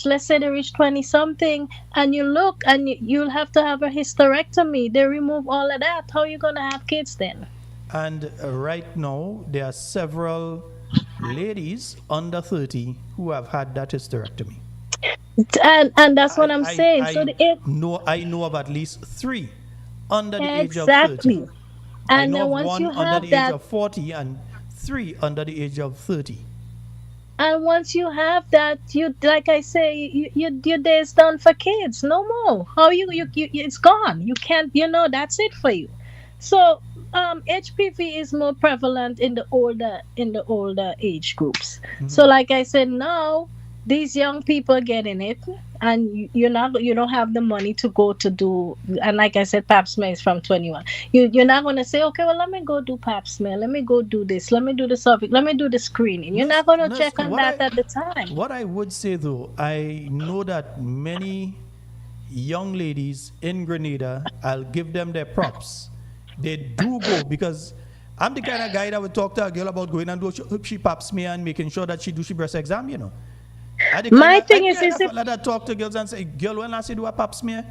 let's say they reach 20 something, and you look and you'll have to have a hysterectomy. They remove all of that. How are you going to have kids then? And right now there are several ladies under 30 who have had that hysterectomy. And that's what I'm saying. I know of at least 3 under the age of 30. And then once one you have under the age of 40 and 3 under the age of 30. And once you have that, you, like I say, your day is done for kids. No more. How you it's gone. You can't, that's it for you. So HPV is more prevalent in the older age groups. So like I said, now these young people are getting it, and you don't have the money to go to do, and like I said, pap smear is from 21. You're not going to say, okay, well, let me go do pap smear, let me go do this, let me do the cervix, let me do the screening. You're not going to check on that at the time. What I would say though, I know that many young ladies in Grenada, I'll give them their props. They do go, because I'm the kind of guy that would talk to a girl about going and do she pap smear and making sure that she do she breast exam, My thing is let her talk to girls and say, girl, when last you do a pap smear?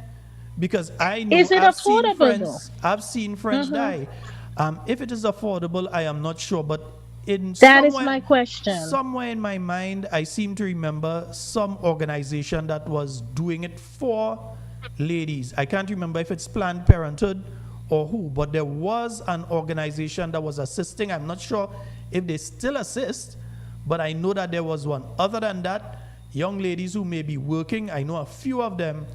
Because I know is it affordable, I've seen friends die. If it is affordable, I am not sure, but that is my question. Somewhere in my mind, I seem to remember some organization that was doing it for ladies. I can't remember if it's Planned Parenthood or who, but there was an organization that was assisting. I'm not sure if they still assist, but I know that there was one. Other than that, young ladies who may be working, I know a few of them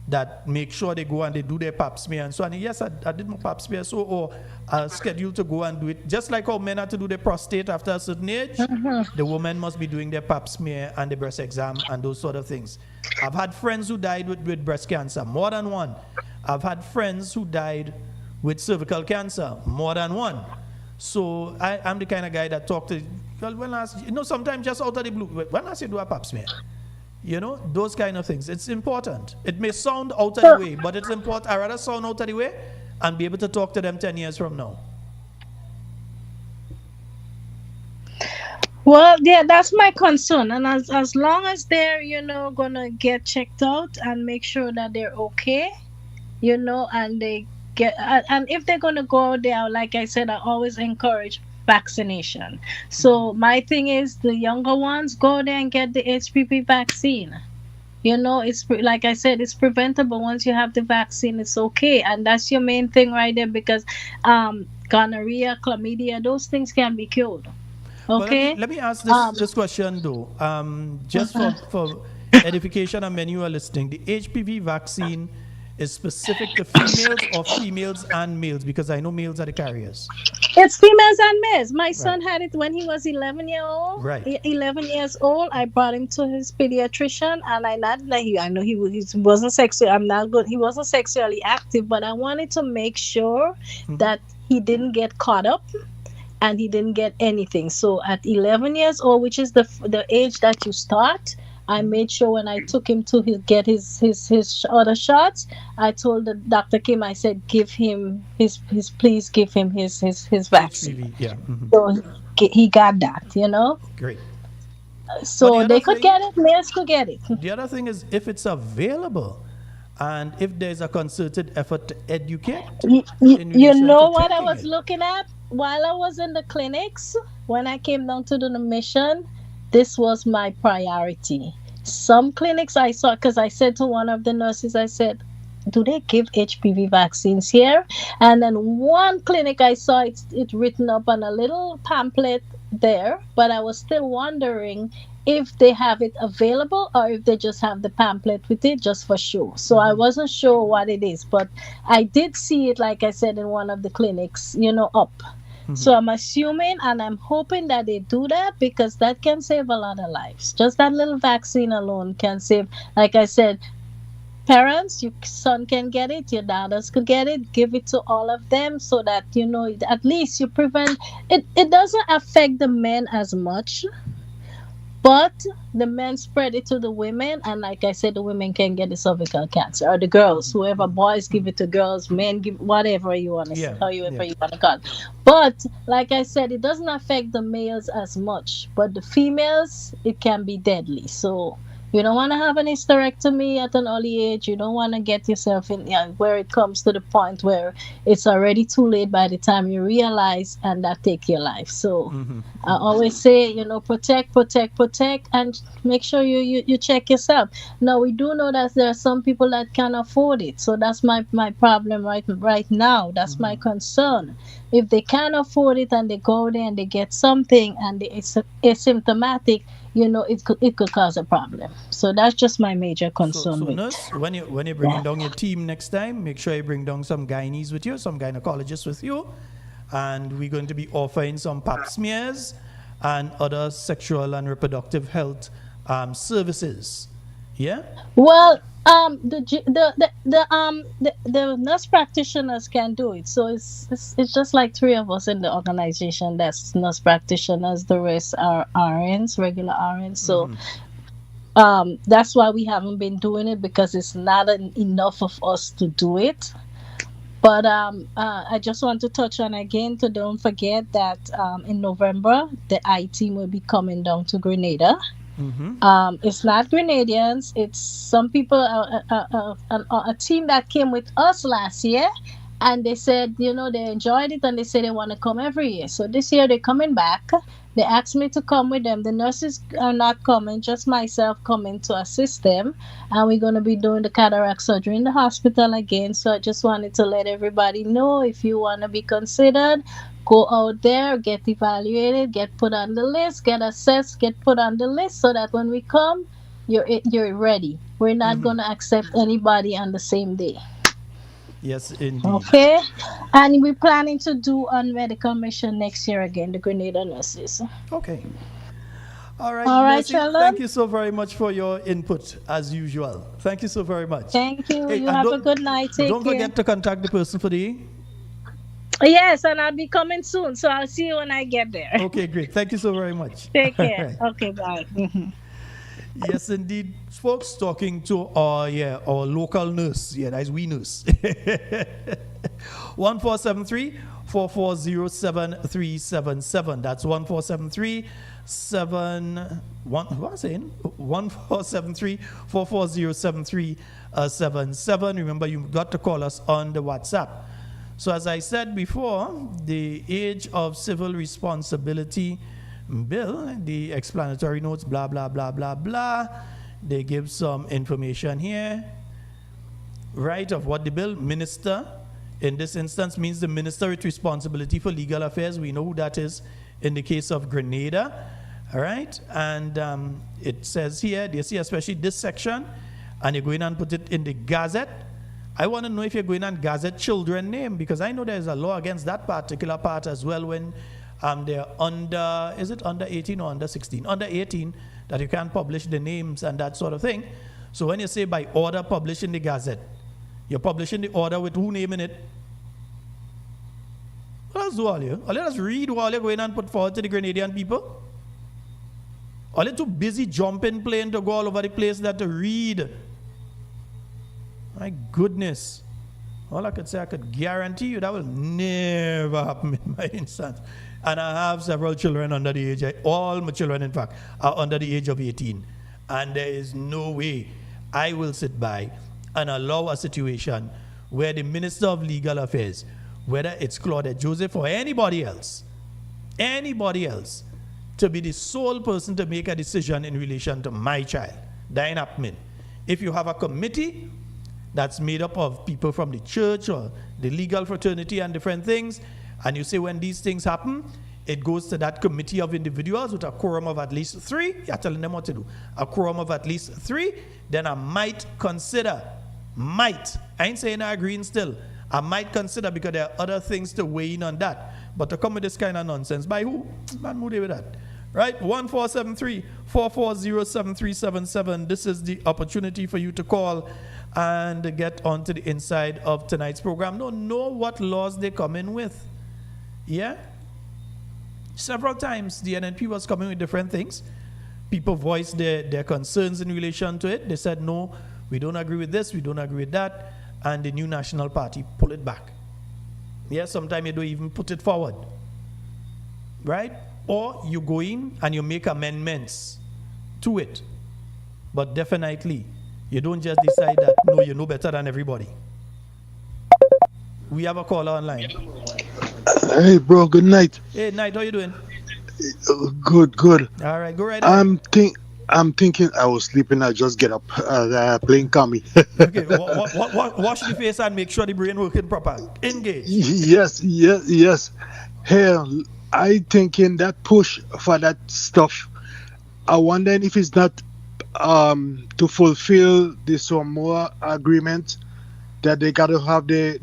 that make sure they go and they do their pap smear and so on. Yes, I did my pap smear, so or I'll schedule to go and do it. Just like how men have to do their prostate after a certain age, the women must be doing their pap smear and the breast exam and those sort of things. I've had friends who died with breast cancer, more than one. I've had friends who died with cervical cancer, more than one. So I'm the kind of guy that talk to, well, when last, sometimes just out of the blue, when last you do a pap smear? Those kind of things. It's important. It may sound out of the way, but it's important. I'd rather sound out of the way and be able to talk to them 10 years from now. Well, yeah, that's my concern. And as long as they're, gonna get checked out and make sure that they're okay, and they get, and if they're gonna go out there, like I said, I always encourage vaccination. So my thing is the younger ones go there and get the HPV vaccine. Like I said, it's preventable. Once you have the vaccine, it's okay, and that's your main thing right there, because gonorrhea, chlamydia, those things can be cured. Okay. Well, let me ask this question though. Just for edification and many who are listening, the HPV vaccine is specific to females or females and males, because I know males are the carriers. It's females and males. My son had it when he was 11 years old. Right. 11 years old. I brought him to his pediatrician, and I know he wasn't sexual. I'm not good. He wasn't sexually active, but I wanted to make sure that he didn't get caught up and he didn't get anything. So at 11 years old, which is the age that you start, I made sure when I took him to get his other shots, I told the Dr. Kim, I said, please give him his vaccine. HPV, yeah. So he got that, Great. So they could get it, males could get it. The other thing is if it's available and if there's a concerted effort to educate. You know what I was looking at? While I was in the clinics, when I came down to the mission, this was my priority. Some clinics I saw, because I said to one of the nurses, I said, do they give HPV vaccines here? And then one clinic I saw it written up on a little pamphlet there, but I was still wondering if they have it available or if they just have the pamphlet with it just for show. So I wasn't sure what it is, but I did see it, like I said, in one of the clinics, up. So I'm assuming and I'm hoping that they do that, because that can save a lot of lives. Just that little vaccine alone can save. Like I said, parents, your son can get it, your daughters could get it. Give it to all of them so that, at least you prevent it. It doesn't affect the men as much, but the men spread it to the women, and like I said, the women can get the cervical cancer, or the girls, whoever, boys give it to girls, men give, whatever you want to say, however you want to call it. But like I said, it doesn't affect the males as much, but the females, it can be deadly. So you don't want to have an hysterectomy at an early age. You don't want to get yourself in where it comes to the point where it's already too late by the time you realize, and that take your life. So I always say, protect, and make sure you check yourself. Now, we do know that there are some people that can afford it. So that's my problem right now. That's my concern. If they can't afford it and they go there and they get something and it's asymptomatic, it could cause a problem. So that's just my major concern. So nurse, when you bring down your team next time, make sure you bring down some gynaes with you, some gynecologists with you, and we're going to be offering some pap smears and other sexual and reproductive health services. Yeah. Well, the nurse practitioners can do it. So it's just like 3 of us in the organization. That's nurse practitioners. The rest are RNs, regular RNs. So that's why we haven't been doing it, because it's not enough of us to do it. But I just want to touch on again to don't forget that in November the I-Team will be coming down to Grenada. It's not Grenadians. It's some people, a team that came with us last year, and they said, they enjoyed it, and they said they want to come every year. So this year they're coming back. They asked me to come with them. The nurses are not coming, just myself coming to assist them. And we're going to be doing the cataract surgery in the hospital again. So I just wanted to let everybody know, if you want to be considered, go out there, get evaluated, get put on the list, get assessed, get put on the list, so that when we come, you're ready. We're not going to accept anybody on the same day. Yes, indeed. Okay. And we're planning to do on medical mission next year again, the Grenada nurses. Okay. All right, Sheldon. Thank you so very much for your input, as usual. Thank you so very much. Thank you. You have a good night. Don't forget to contact the person for the... Yes, and I'll be coming soon, so I'll see you when I get there. Okay, great. Thank you so very much. Take care. Right. Okay, bye. Yes, indeed. Folks, talking to our local nurse. Yeah, that's we nurse. 1473 1473777. That's 1473 what was I saying? 1473 4407377. Remember, you've got to call us on the WhatsApp. So as I said before, the Age of Civil Responsibility bill, the explanatory notes, blah, blah, blah, blah, blah. They give some information here, right, of what the bill, minister, in this instance, means the minister with responsibility for legal affairs. We know who that is in the case of Grenada, all right? And it says here, they see especially this section, and you go in and put it in the Gazette. I want to know if you're going on Gazette children name, because I know there's a law against that particular part as well when they're under, is it under 18 or under 16? Under 18, that you can't publish the names and that sort of thing. So when you say by order publish in the Gazette, you're publishing the order with who name in it? What else do all you? All you just read what you're going and put forward to the Grenadian people? All you too busy jumping plane to go all over the place that to read. My goodness. All I could say, I could guarantee you that will never happen in my instance. And I have several children under the age, all my children in fact, are under the age of 18. And there is no way I will sit by and allow a situation where the Minister of Legal Affairs, whether it's Claudette Joseph or anybody else, to be the sole person to make a decision in relation to my child. That ain't happening. If you have a committee that's made up of people from the church or the legal fraternity and different things, and you say when these things happen, it goes to that committee of individuals with a quorum of at least 3, you're telling them what to do, a quorum of at least 3, then I might consider, I ain't saying I agree still, I might consider, because there are other things to weigh in on that. But to come with this kind of nonsense, by who? Man, who they with that? Right? 1473-440-7377. This is the opportunity for you to call and get onto the inside of tonight's program. Know what laws they come in with. Yeah? Several times the NNP was coming with different things. People voiced their concerns in relation to it. They said, no, we don't agree with this, we don't agree with that. And the new National Party pull it back. Yeah, sometimes you don't even put it forward. Right? Or you go in and you make amendments to it. But definitely, you don't just decide that, no, you know better than everybody. We have a caller online. Hey, bro, good night. Hey, night, how you doing? Good. All right, go right ahead. I'm thinking I was sleeping. I just get up playing Kami. Okay, wash the face and make sure the brain working proper. Engage. Yes. Hey, I thinking that push for that stuff. I wonder if it's not to fulfill the Samoa agreement that they got to have the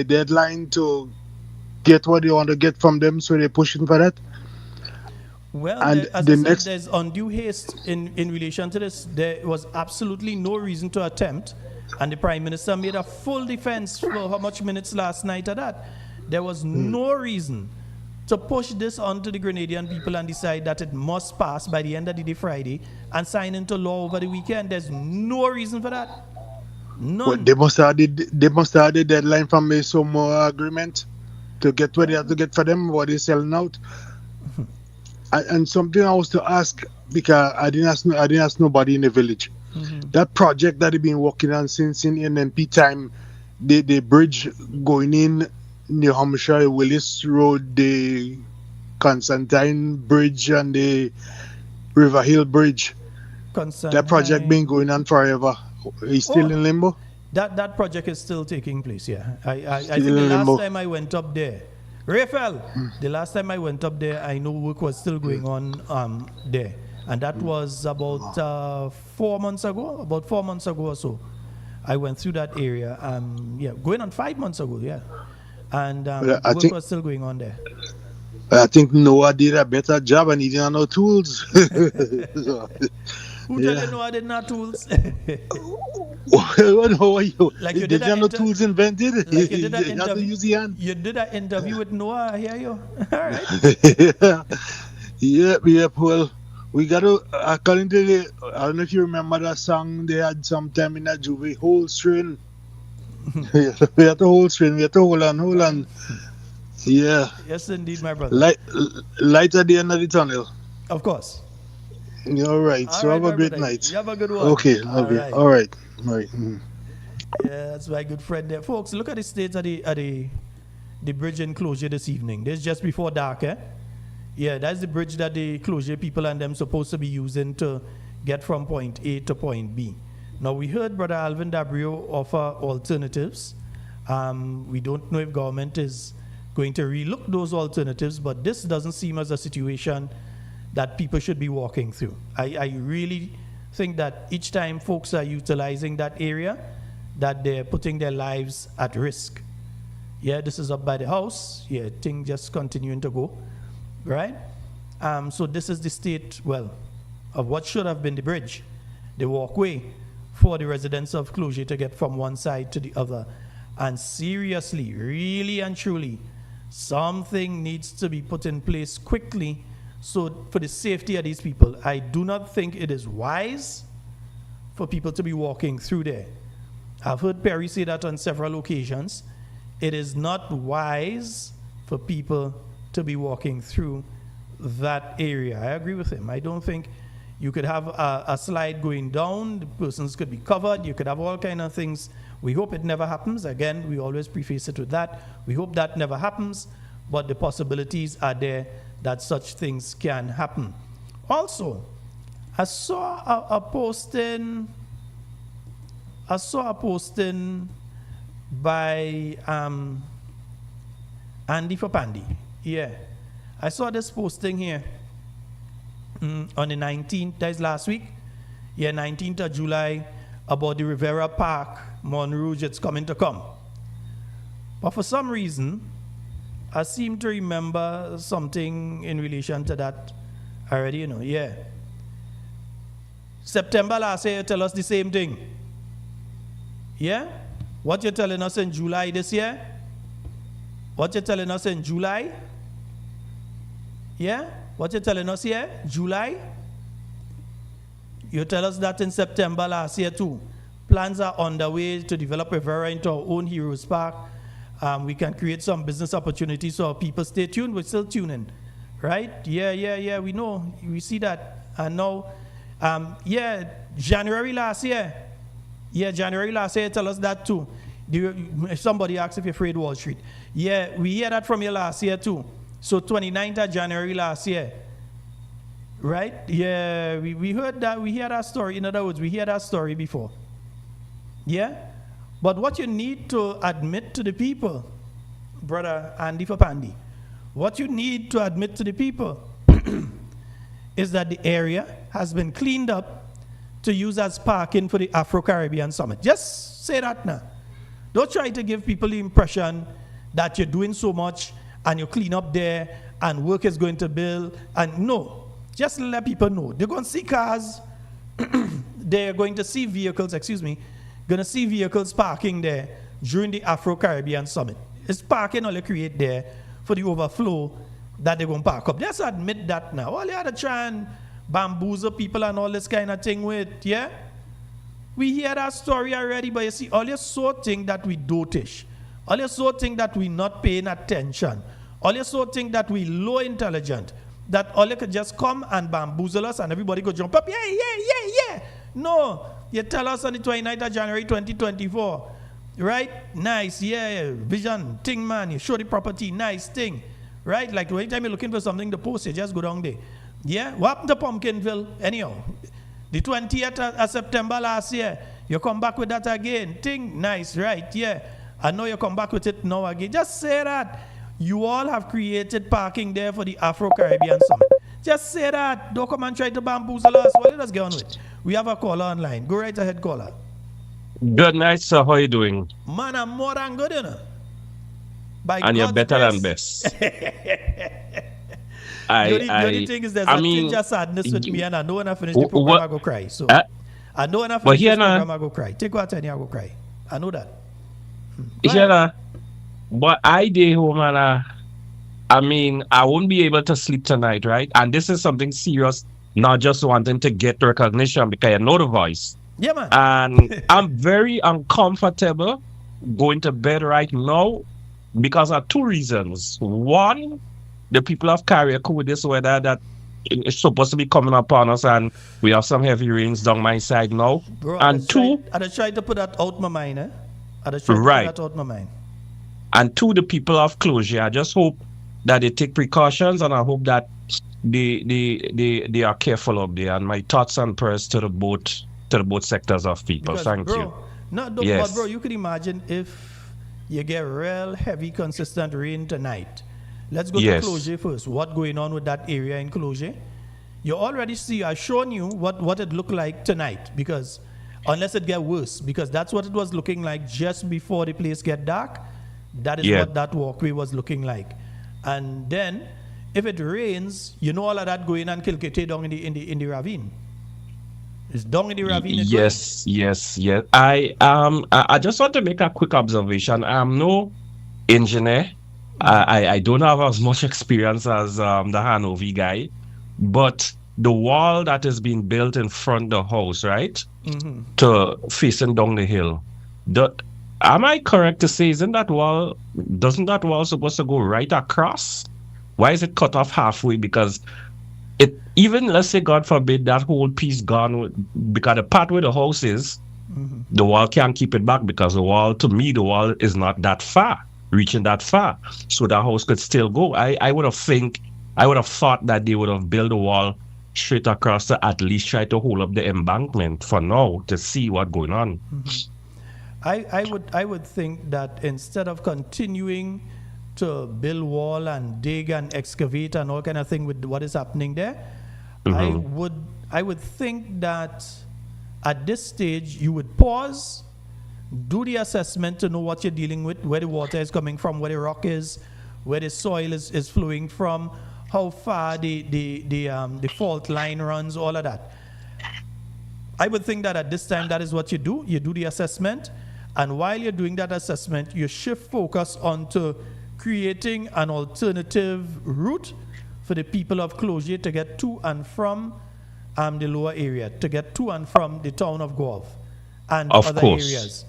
deadline to get what they want to get from them, so they're pushing for that. Well, there's undue haste in relation to this. There was absolutely no reason to attempt, and the Prime Minister made a full defense for how much minutes last night of that. There was no reason to push this onto the Grenadian people and decide that it must pass by the end of the day Friday and sign into law over the weekend. There's no reason for that. None. Well, they must have the deadline from the Samoa agreement to get what they have to get for them, what they're selling out. And something I was to ask, because I didn't ask nobody in the village. That project that they've been working on since in NNP time, the bridge going in New Hampshire, Willis Road, the Constantine Bridge and the River Hill Bridge. That project been going on forever. Is still in limbo? That project is still taking place, yeah. I think the last time I went up there, Raphael, the last time I went up there, I know work was still going on there. And that was about 4 months ago, or so. I went through that area, going on 5 months ago, yeah. And work was still going on there. I think Noah did a better job and he didn't have no tools. Who tell you Noah didn't have tools? Like you did have no tools invented. Like you did an interview. You did an interview with Noah, I hear you. All right. Yeah. Well, we got to, according to I don't know if you remember that song they had sometime in that Juve, whole string. We have to hold string, we have to hold on. Yeah. Yes, indeed, my brother. Light at the end of the tunnel. Of course. All right. All So right, have a my great brother. night. You have a good one. Okay. All Okay. right. All right. Yeah, that's my good friend there. Folks, look at the state of the bridge enclosure this evening. This is just before dark, eh? Yeah, that's the bridge that the closure people and them supposed to be using to get from point A to point B. Now, we heard Brother Alvin Dabrio offer alternatives. We don't know if government is going to relook those alternatives, but this doesn't seem as a situation that people should be walking through. I really think that each time folks are utilizing that area, that they're putting their lives at risk. Yeah, this is up by the house. Yeah, thing just continuing to go, right? So this is the state, well, of what should have been the bridge, the walkway for the residents of Closure to get from one side to the other. And seriously, really and truly, something needs to be put in place quickly so for the safety of these people. I do not think it is wise for people to be walking through there. I've heard Perry say that on several occasions. It is not wise for people to be walking through that area. I agree with him. I don't think you could have a slide going down, the persons could be covered, you could have all kind of things. We hope it never happens. Again, we always preface it with that. We hope that never happens, but the possibilities are there that such things can happen. Also, I saw a posting by Andy for Pandy. Yeah. I saw this posting here on the 19th, that is last week. Yeah, 19th of July, about the Rivera Park, Montrouge, it's coming to come. But for some reason, I seem to remember something in relation to that already, you know, yeah. September last year, you tell us the same thing. Yeah? What you're telling us in July this year? What you're telling us in July? Yeah? What you're telling us here? July? You tell us that in September last year too. Plans are underway to develop Rivera into our own Heroes Park. We can create some business opportunities so our people stay tuned. We're still tuning, right? Yeah, we know. We see that. And now, January last year. Yeah, January last year, tell us that too. Somebody asked if you're afraid of Wall Street. Yeah, we hear that from you last year too. So 29th of January last year. Right? Yeah, we heard that. We hear that story. In other words, we hear that story before. Yeah? But what you need to admit to the people, Brother Andy for Pandy, what you need to admit to the people is that the area has been cleaned up to use as parking for the Afro-Caribbean Summit. Just say that now. Don't try to give people the impression that you're doing so much and you clean up there and work is going to build. And no, just let people know. They're going to see cars, they're going to see vehicles, going to see vehicles parking there during the Afro-Caribbean Summit. It's parking all they create there for the overflow that they're going to park up. Just admit that now. All you have to try and bamboozle people and all this kind of thing with, yeah? We hear that story already, but you see, all you so think that we dotish. All you so think that we not paying attention. All you so think that we low intelligent. That all you could just come and bamboozle us and everybody could jump up, yeah. No, you tell us on the 29th of January 2024, right? Nice, yeah, vision, thing, man. You show the property, nice thing, right? Like anytime you're looking for something to post, you just go down there. Yeah, what happened to Pumpkinville? Anyhow, the 20th of September last year, you come back with that again. Thing, nice, right? Yeah, I know you come back with it now again. Just say that. You all have created parking there for the Afro-Caribbean Summit. Just say that. Don't come and try to bamboozle us. Well, let us get on with it. We have a caller online. Go right ahead, caller. Good night, sir. How are you doing? Man, I'm more than good, you know. And you're better than best. The only thing is there's a tinge of sadness with me, and I know when I finish the program, I go cry. So I know when I finish this program, I go cry. Take what I go cry. I know that. But I day home and I won't be able to sleep tonight, right? And this is something serious, not just wanting to get recognition because I know the voice. Yeah, man. And I'm very uncomfortable going to bed right now because of two reasons. One, the people of Carriacou with this weather that it's supposed to be coming upon us, and we have some heavy rains down my side now. Bro, And two, I just tried to put that out my mind, eh? I just tried to right. put that out my mind. And two, the people of closure. I just hope that they take precautions, and I hope that they are careful up there. And my thoughts and prayers to the both sectors of people. Because, Thank bro, you. But Yes. bro, you could imagine if you get real heavy, consistent rain tonight. Let's go Yes. to Closure first. What going on with that area in Closure? You already see, I've shown you what it looked like tonight, because unless it get worse, because that's what it was looking like just before the place get dark. That is Yeah. what that walkway was looking like. And then if it rains, you know all of that going and Kilkete down in the ravine. It's down in the ravine. it Yes. I just want to make a quick observation. I'm no engineer. I don't have as much experience as the Hanover guy, but the wall that is being built in front of the house, right, to facing down the hill. Am I correct to say doesn't that wall supposed to go right across? Why is it cut off halfway? Because it, even let's say God forbid that whole piece gone, because the part where the house is, the wall can't keep it back, because the wall is not that far, reaching that far, so that house could still go. I would have thought that they would have built a wall straight across to at least try to hold up the embankment for now to see what's going on. I would think that instead of continuing to build wall and dig and excavate and all kind of thing with what is happening there, I would think that at this stage you would pause, do the assessment to know what you're dealing with, where the water is coming from, where the rock is, where the soil is flowing from, how far the fault line runs, all of that. I would think that at this time that is what you do. You do the assessment, and while you're doing that assessment, you shift focus onto creating an alternative route for the people of Closure to get to and from the lower area, to get to and from the town of Guelph and Of other course. areas.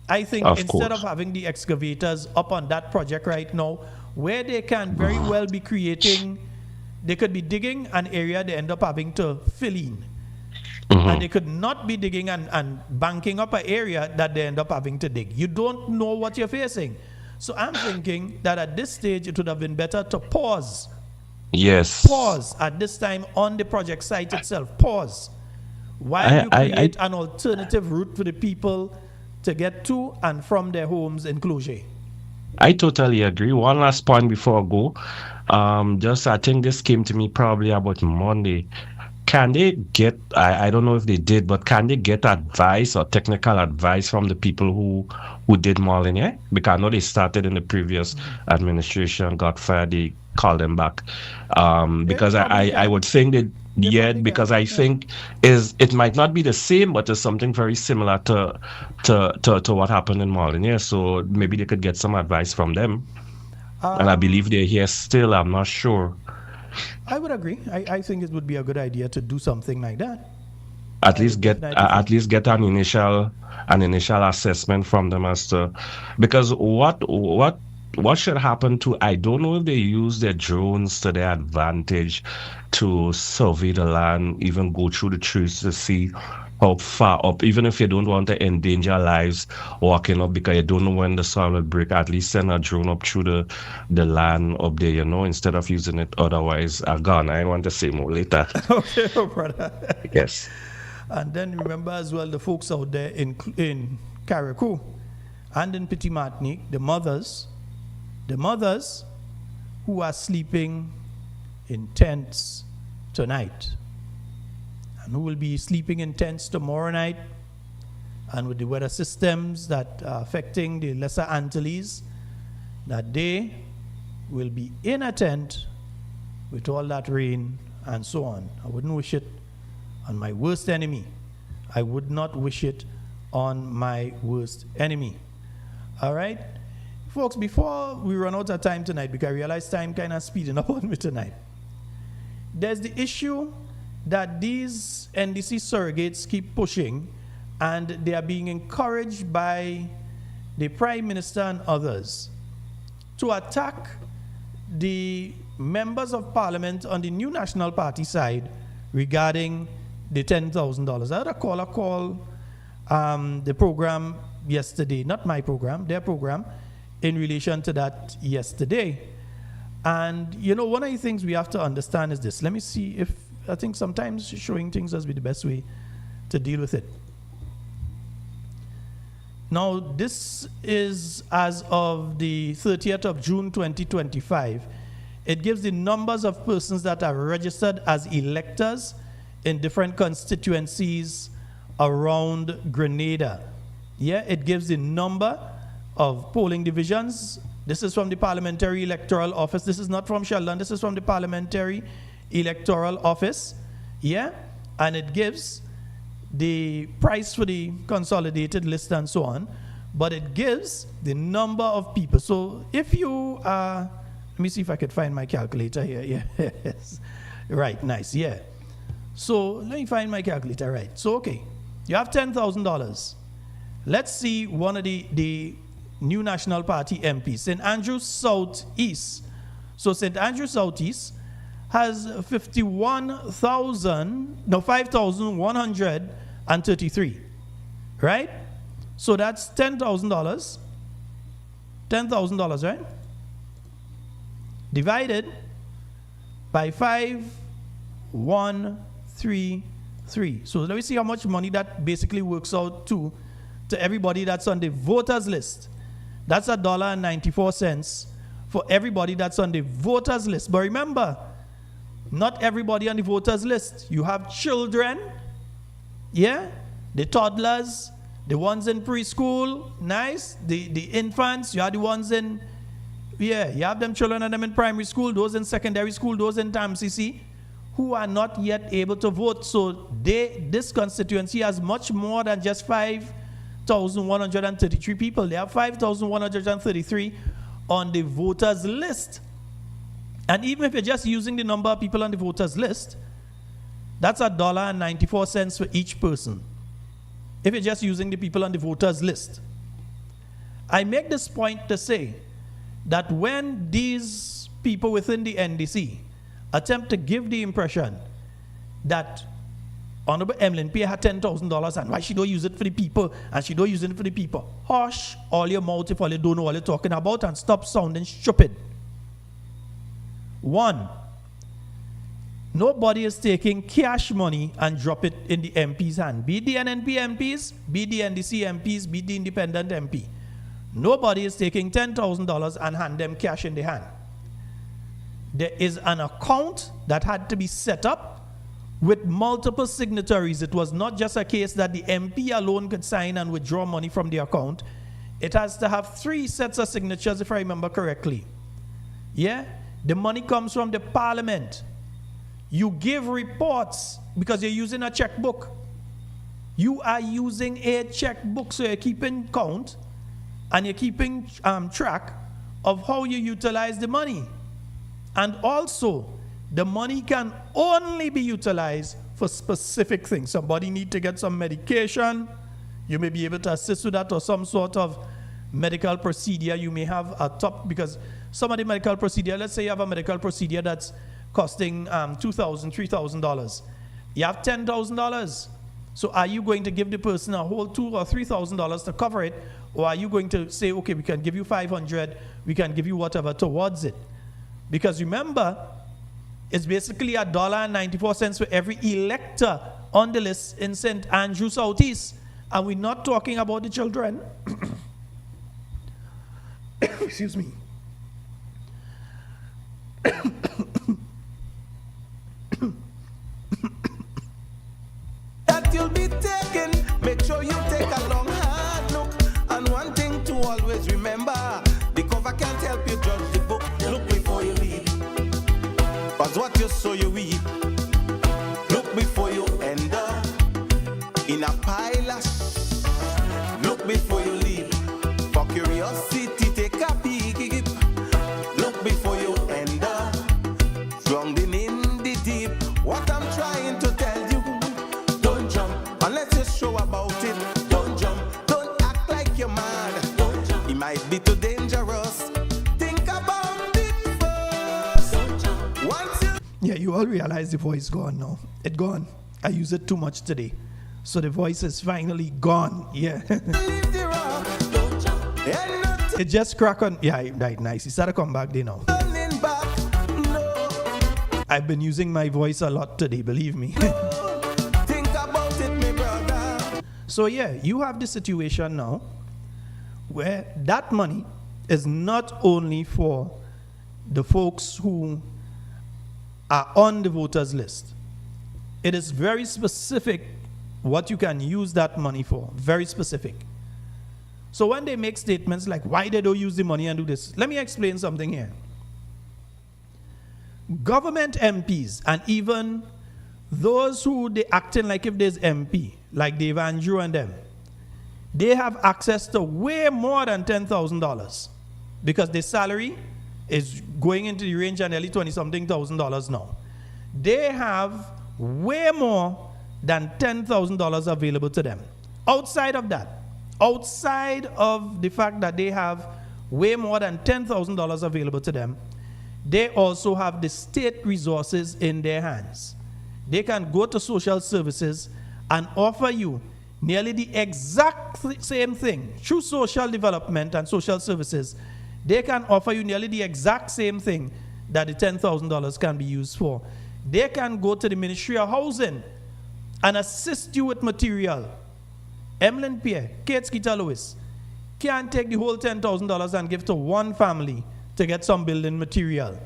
I think Of instead course. of having the excavators up on that project right now, where they can very well be creating, they could be digging an area they end up having to fill in. And they could not be digging and banking up an area that they end up having to dig. You don't know what you're facing. So I'm thinking that at this stage, it would have been better to pause. Yes. Pause at this time on the project site itself. Pause. While you create an alternative route for the people to get to and from their homes in Closure. I totally agree. One last point before I go. I think this came to me probably about Monday. Can they get, I don't know if they did, but can they get advice or technical advice from the people who did Molyneux? Because I know they started in the previous administration, got fired, they called them back. Because I would think that, because I think it might not be the same, but it's something very similar to what happened in Molyneux. So maybe they could get some advice from them. And I believe they're here still, I'm not sure. I would agree. I think it would be a good idea to do something like that. At least get an initial assessment from them as to, because what should happen to, I don't know if they use their drones to their advantage to survey the land, even go through the trees to see how far up, even if you don't want to endanger lives walking up because you don't know when the soil will break, at least send a drone up through the land up there, instead of using it otherwise. Gone. I want to say more later. Okay, brother. Yes. And then remember as well the folks out there in Carriacou and in Petit Martinique, the mothers who are sleeping in tents tonight, and who will be sleeping in tents tomorrow night, and with the weather systems that are affecting the Lesser Antilles, that they will be in a tent with all that rain and so on. I wouldn't wish it on my worst enemy. I would not wish it on my worst enemy. All right? Folks, before we run out of time tonight, because I realize time kind of speeding up on me tonight, there's the issue that these NDC surrogates keep pushing, and they are being encouraged by the Prime Minister and others to attack the members of parliament on the New National Party side regarding the $10,000. I had a caller call the program yesterday, not my program, their program, in relation to that yesterday. And, you know, one of the things we have to understand is this. Let me see if, I think sometimes showing things has been the best way to deal with it. Now, this is as of the 30th of June 2025. It gives the numbers of persons that are registered as electors in different constituencies around Grenada. Yeah, it gives the number of polling divisions. This is from the Parliamentary Electoral Office. This is not from Sheldon. This is from the Parliamentary Electoral Office. Yeah, and it gives the price for the consolidated list and so on, but it gives the number of people. So if you let me see if I could find my calculator here. Yes, right, nice, yeah. So let me find my calculator, right. So okay, you have $10,000. Let's see one of the New National Party MPs, St. Andrews Southeast. So St. Andrews Southeast has 5,133, right? So that's $10,000. $10,000, right? Divided by 5,133. So let me see how much money that basically works out to everybody that's on the voters list. That's $1.94 for everybody that's on the voters list. But remember, not everybody on the voters list. You have children, yeah, the toddlers, the ones in preschool, nice, the infants, you have the ones in, yeah, you have them children and them in primary school, those in secondary school, those in TAMCC, who are not yet able to vote. So this constituency has much more than just 5,133 people. They have 5,133 on the voters list. And even if you're just using the number of people on the voters list, that's $1.94 for each person. If you're just using the people on the voters list. I make this point to say that when these people within the NDC attempt to give the impression that Honorable Emlyn Pay had $10,000 and why she don't use it for the people and she don't use it for the people, hush all your mouth if all you don't know what you're talking about and stop sounding stupid. One, nobody is taking cash money and drop it in the MP's hand. Be the NNP MPs, be the NDC MPs, be the independent MP. Nobody is taking $10,000 and hand them cash in the hand. There is an account that had to be set up with multiple signatories. It was not just a case that the MP alone could sign and withdraw money from the account. It has to have 3 sets of signatures, if I remember correctly. Yeah? The money comes from the parliament. You give reports because you're using a checkbook. You are using a checkbook, so you're keeping count and you're keeping track of how you utilize the money. And also, the money can only be utilized for specific things. Somebody need to get some medication. You may be able to assist with that, or some sort of medical procedure. You may have a top, because some of the medical procedure, let's say you have a medical procedure that's costing $2,000, $3,000. You have $10,000. So are you going to give the person a whole $2,000 or $3,000 to cover it? Or are you going to say, okay, we can give you $500, we can give you whatever towards it? Because remember, it's basically $1.94 for every elector on the list in St. Andrew Southeast. And we're not talking about the children. Excuse me. That you'll be taken, make sure you take a long hard look. And one thing to always remember, the cover can't help you judge the book. Look before you read, cause what you sow you reap. Look before you end up in a pile of look before you leave. For curiosity, take a peek. Look before you end up drowning in the deep. What I'm trying to tell you, don't jump unless you're sure about it. Don't jump, don't act like you're mad. Don't jump. It might be too dangerous. Think you all realize the voice gone now. It gone. I use it too much today. So the voice is finally gone. Yeah. It just crack on. Yeah, right, nice. It started to come back there now. I've been using my voice a lot today, believe me. Think about it, my brother. So yeah, you have the situation now where that money is not only for the folks who are on the voters list. It is very specific what you can use that money for. Very specific. So when they make statements like why they don't use the money and do this, let me explain something here. Government MPs and even those who they acting like if there's MP, like Dave Andrew and them, they have access to way more than $10,000 because their salary is going into the range of nearly $20-something thousand now. They have way more than $10,000 available to them. Outside of that, outside of the fact that they have way more than $10,000 available to them, they also have the state resources in their hands. They can go to social services and offer you nearly the exact same thing. Through social development and social services, they can offer you nearly the exact same thing that the $10,000 can be used for. They can go to the Ministry of Housing and assist you with material. Emlyn Pierre, Kate Skeeter Lewis can't take the whole $10,000 and give to one family to get some building material.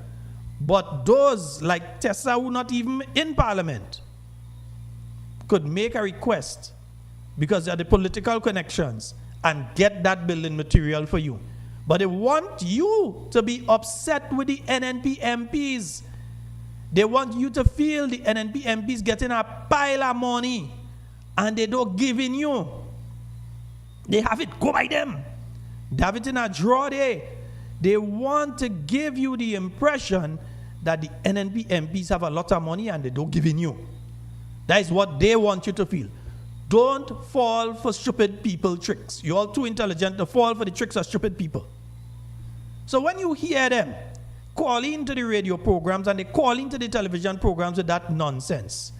But those like Tessa, who not even in Parliament, could make a request because they are the political connections and get that building material for you. But they want you to be upset with the NNP MPs. They want you to feel the NNP MPs getting a pile of money and they don't give in you. They have it, go by them. They have it in a drawer there. They want to give you the impression that the NNP MPs have a lot of money and they don't give in you. That is what they want you to feel. Don't fall for stupid people tricks. You're all too intelligent to fall for the tricks of stupid people. So when you hear them calling into the radio programs and they call into the television programs with that nonsense,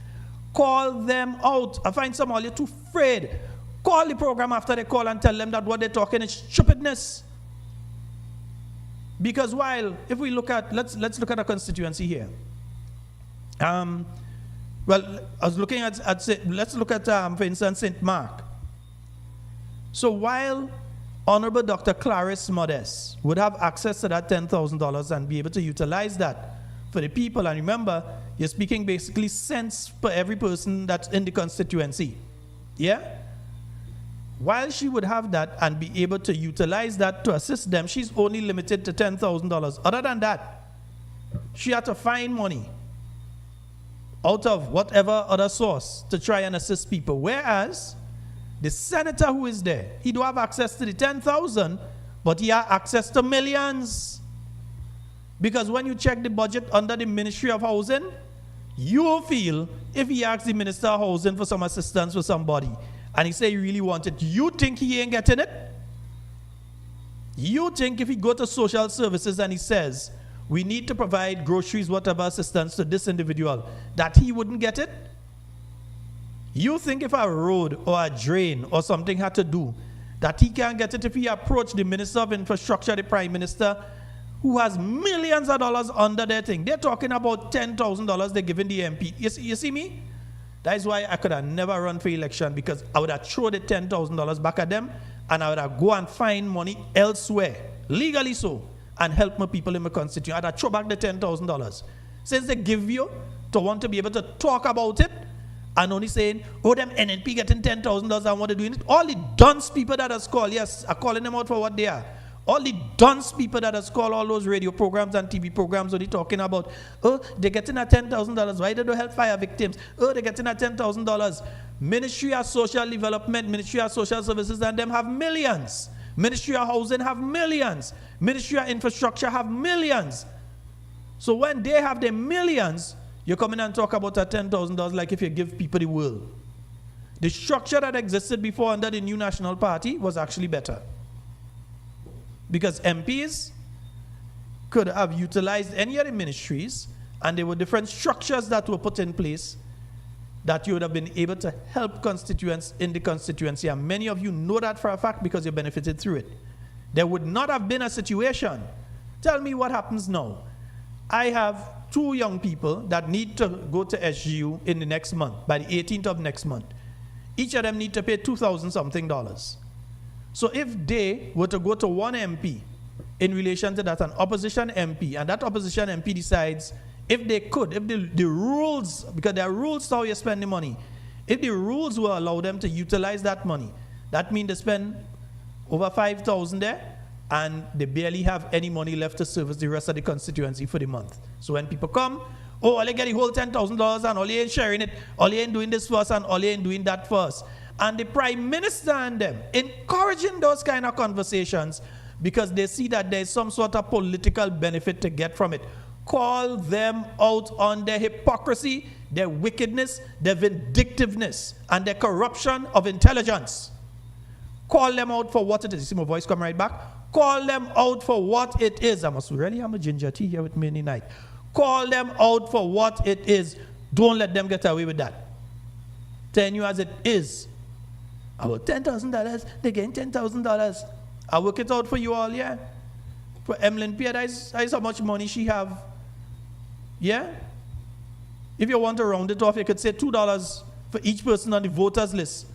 call them out. I find some of you too afraid. Call the program after they call and tell them that what they're talking is stupidness. Because while, if we look at, let's look at a constituency here. Well, I was looking at let's look at, for instance, St. Mark. So while Honorable Dr. Clarice Modest would have access to that $10,000 and be able to utilize that for the people, and remember, you're speaking basically cents per every person that's in the constituency. Yeah? While she would have that and be able to utilize that to assist them, she's only limited to $10,000. Other than that, she had to find money out of whatever other source to try and assist people. Whereas the senator who is there, he do have access to the 10,000, but he has access to millions. Because when you check the budget under the Ministry of Housing, you feel if he asks the Minister of Housing for some assistance for somebody, and he say he really want it, you think he ain't getting it? You think if he go to social services and he says, we need to provide groceries, whatever assistance to this individual, that he wouldn't get it? You think if a road or a drain or something had to do, that he can't get it if he approach the Minister of Infrastructure, the Prime Minister, who has millions of dollars under their thing? They're talking about $10,000 they're giving the MP. You see me? That is why I could have never run for election, because I would have thrown the $10,000 back at them and I would have go and find money elsewhere, legally so, and help my people in my constituency. I'd have throw back the $10,000. Since they give you to want to be able to talk about it and only saying, oh, them NNP getting $10,000 and what they're doing it. All the dunce people that has called, yes, are calling them out for what they are. All the dunce people that has called all those radio programs and TV programs, only talking about, oh, they're getting a $10,000. Why they don't help fire victims? Oh, they're getting a $10,000. Ministry of Social Development, Ministry of Social Services, and them have millions. Ministry of Housing have millions. Ministry of Infrastructure have millions. So when they have their millions, you come in and talk about a $10,000 like if you give people the world. The structure that existed before under the new National Party was actually better. Because MPs could have utilized any of the ministries and there were different structures that were put in place that you would have been able to help constituents in the constituency. And many of you know that for a fact because you benefited through it. There would not have been a situation. Tell me what happens now. I have 2 young people that need to go to SGU in the next month, by the 18th of next month. Each of them need to pay $2,000 something. So if they were to go to one MP in relation to that, an opposition MP, and that opposition MP decides, if they could, if the rules, because there are rules to how you spend the money, if the rules will allow them to utilize that money, that means they spend over $5,000 there, and they barely have any money left to service the rest of the constituency for the month. So when people come, oh, all they get the whole $10,000 and all they ain't sharing it, all they ain't doing this for us and all they ain't doing that for us. And the Prime Minister and them encouraging those kind of conversations because they see that there's some sort of political benefit to get from it. Call them out on their hypocrisy, their wickedness, their vindictiveness, and their corruption of intelligence. Call them out for what it is. You see my voice come right back? Call them out for what it is. I must really have a ginger tea here with me tonight. Call them out for what it is. Don't let them get away with that. Telling you as it is. About $10,000, they're getting $10,000. I'll work it out for you all, yeah? For Emlyn Pierre, that's how much money she have. Yeah? If you want to round it off, you could say $2 for each person on the voters list.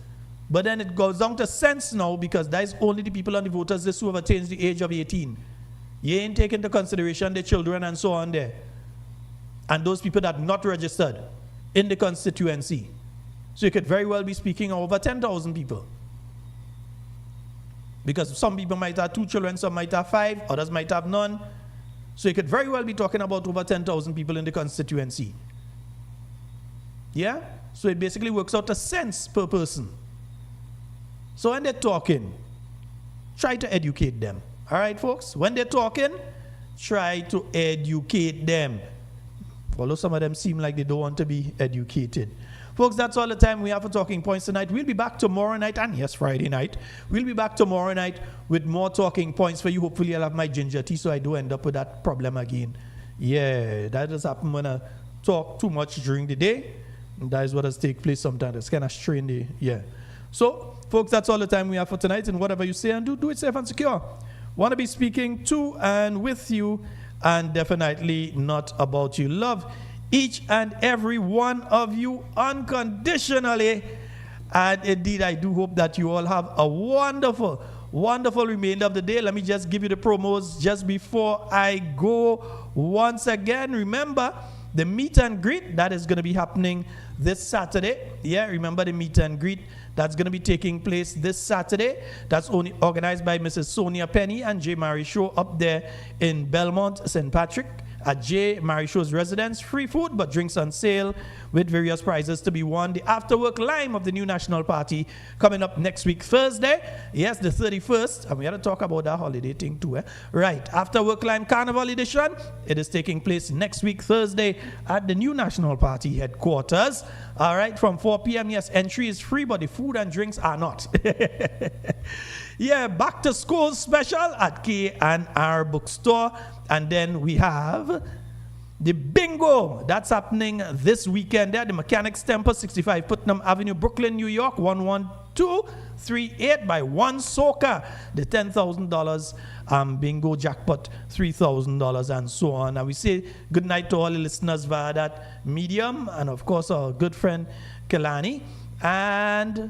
But then it goes down to cents now because that is only the people on the voters list who have attained the age of 18. You ain't taking into consideration the children and so on there. And those people that are not registered in the constituency. So you could very well be speaking of over 10,000 people. Because some people might have 2 children, some might have 5, others might have none. So you could very well be talking about over 10,000 people in the constituency. Yeah? So it basically works out to cents per person. So when they're talking, try to educate them. All right, folks? When they're talking, try to educate them. Although some of them seem like they don't want to be educated. Folks, that's all the time we have for Talking Points tonight. We'll be back tomorrow night, and yes, Friday night. We'll be back tomorrow night with more Talking Points for you. Hopefully I'll have my ginger tea so I don't end up with that problem again. Yeah, that does happen when I talk too much during the day. And that is what does take place sometimes. It's kind of strained. Yeah. So, folks, that's all the time we have for tonight. And whatever you say and do it safe and secure. Want to be speaking to and with you, and definitely not about you. Love each and every one of you unconditionally. And indeed, I do hope that you all have a wonderful, wonderful remainder of the day. Let me just give you the promos just before I go. Once again, remember the meet and greet that is going to be happening this Saturday. Yeah, remember the meet and greet that's going to be taking place this Saturday. That's only organized by Mrs. Sonia Penny and J. Mary Show up there in Belmont, St. Patrick. At J. Mary Show's residence, free food but drinks on sale with various prizes to be won. The after-work lime of the new National Party coming up next week, Thursday. Yes, the 31st. And we had to talk about that holiday thing too. Right, after-work lime Carnival edition. It is taking place next week, Thursday, at the new National Party headquarters. All right, from 4 p.m. Yes, entry is free, but the food and drinks are not. Yeah, back to school special at K&R Bookstore. And then we have the bingo that's happening this weekend there, the Mechanics Temple, 65 Putnam Avenue, Brooklyn, New York, 11238 by One Soca. The $10,000 bingo jackpot, $3,000 and so on. And we say good night to all the listeners via that medium, and of course our good friend Kelani. And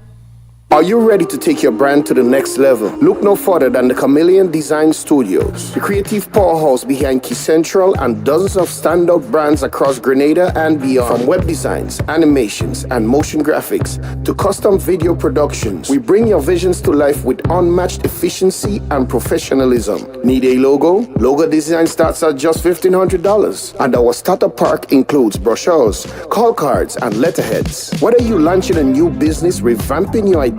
are you ready to take your brand to the next level? Look no further than the Chameleon Design Studios, the creative powerhouse behind Key Central and dozens of standout brands across Grenada and beyond. From web designs, animations, and motion graphics to custom video productions, we bring your visions to life with unmatched efficiency and professionalism. Need a logo? Logo design starts at just $1,500, and our starter pack includes brochures, call cards, and letterheads. Whether you're launching a new business, revamping your identity,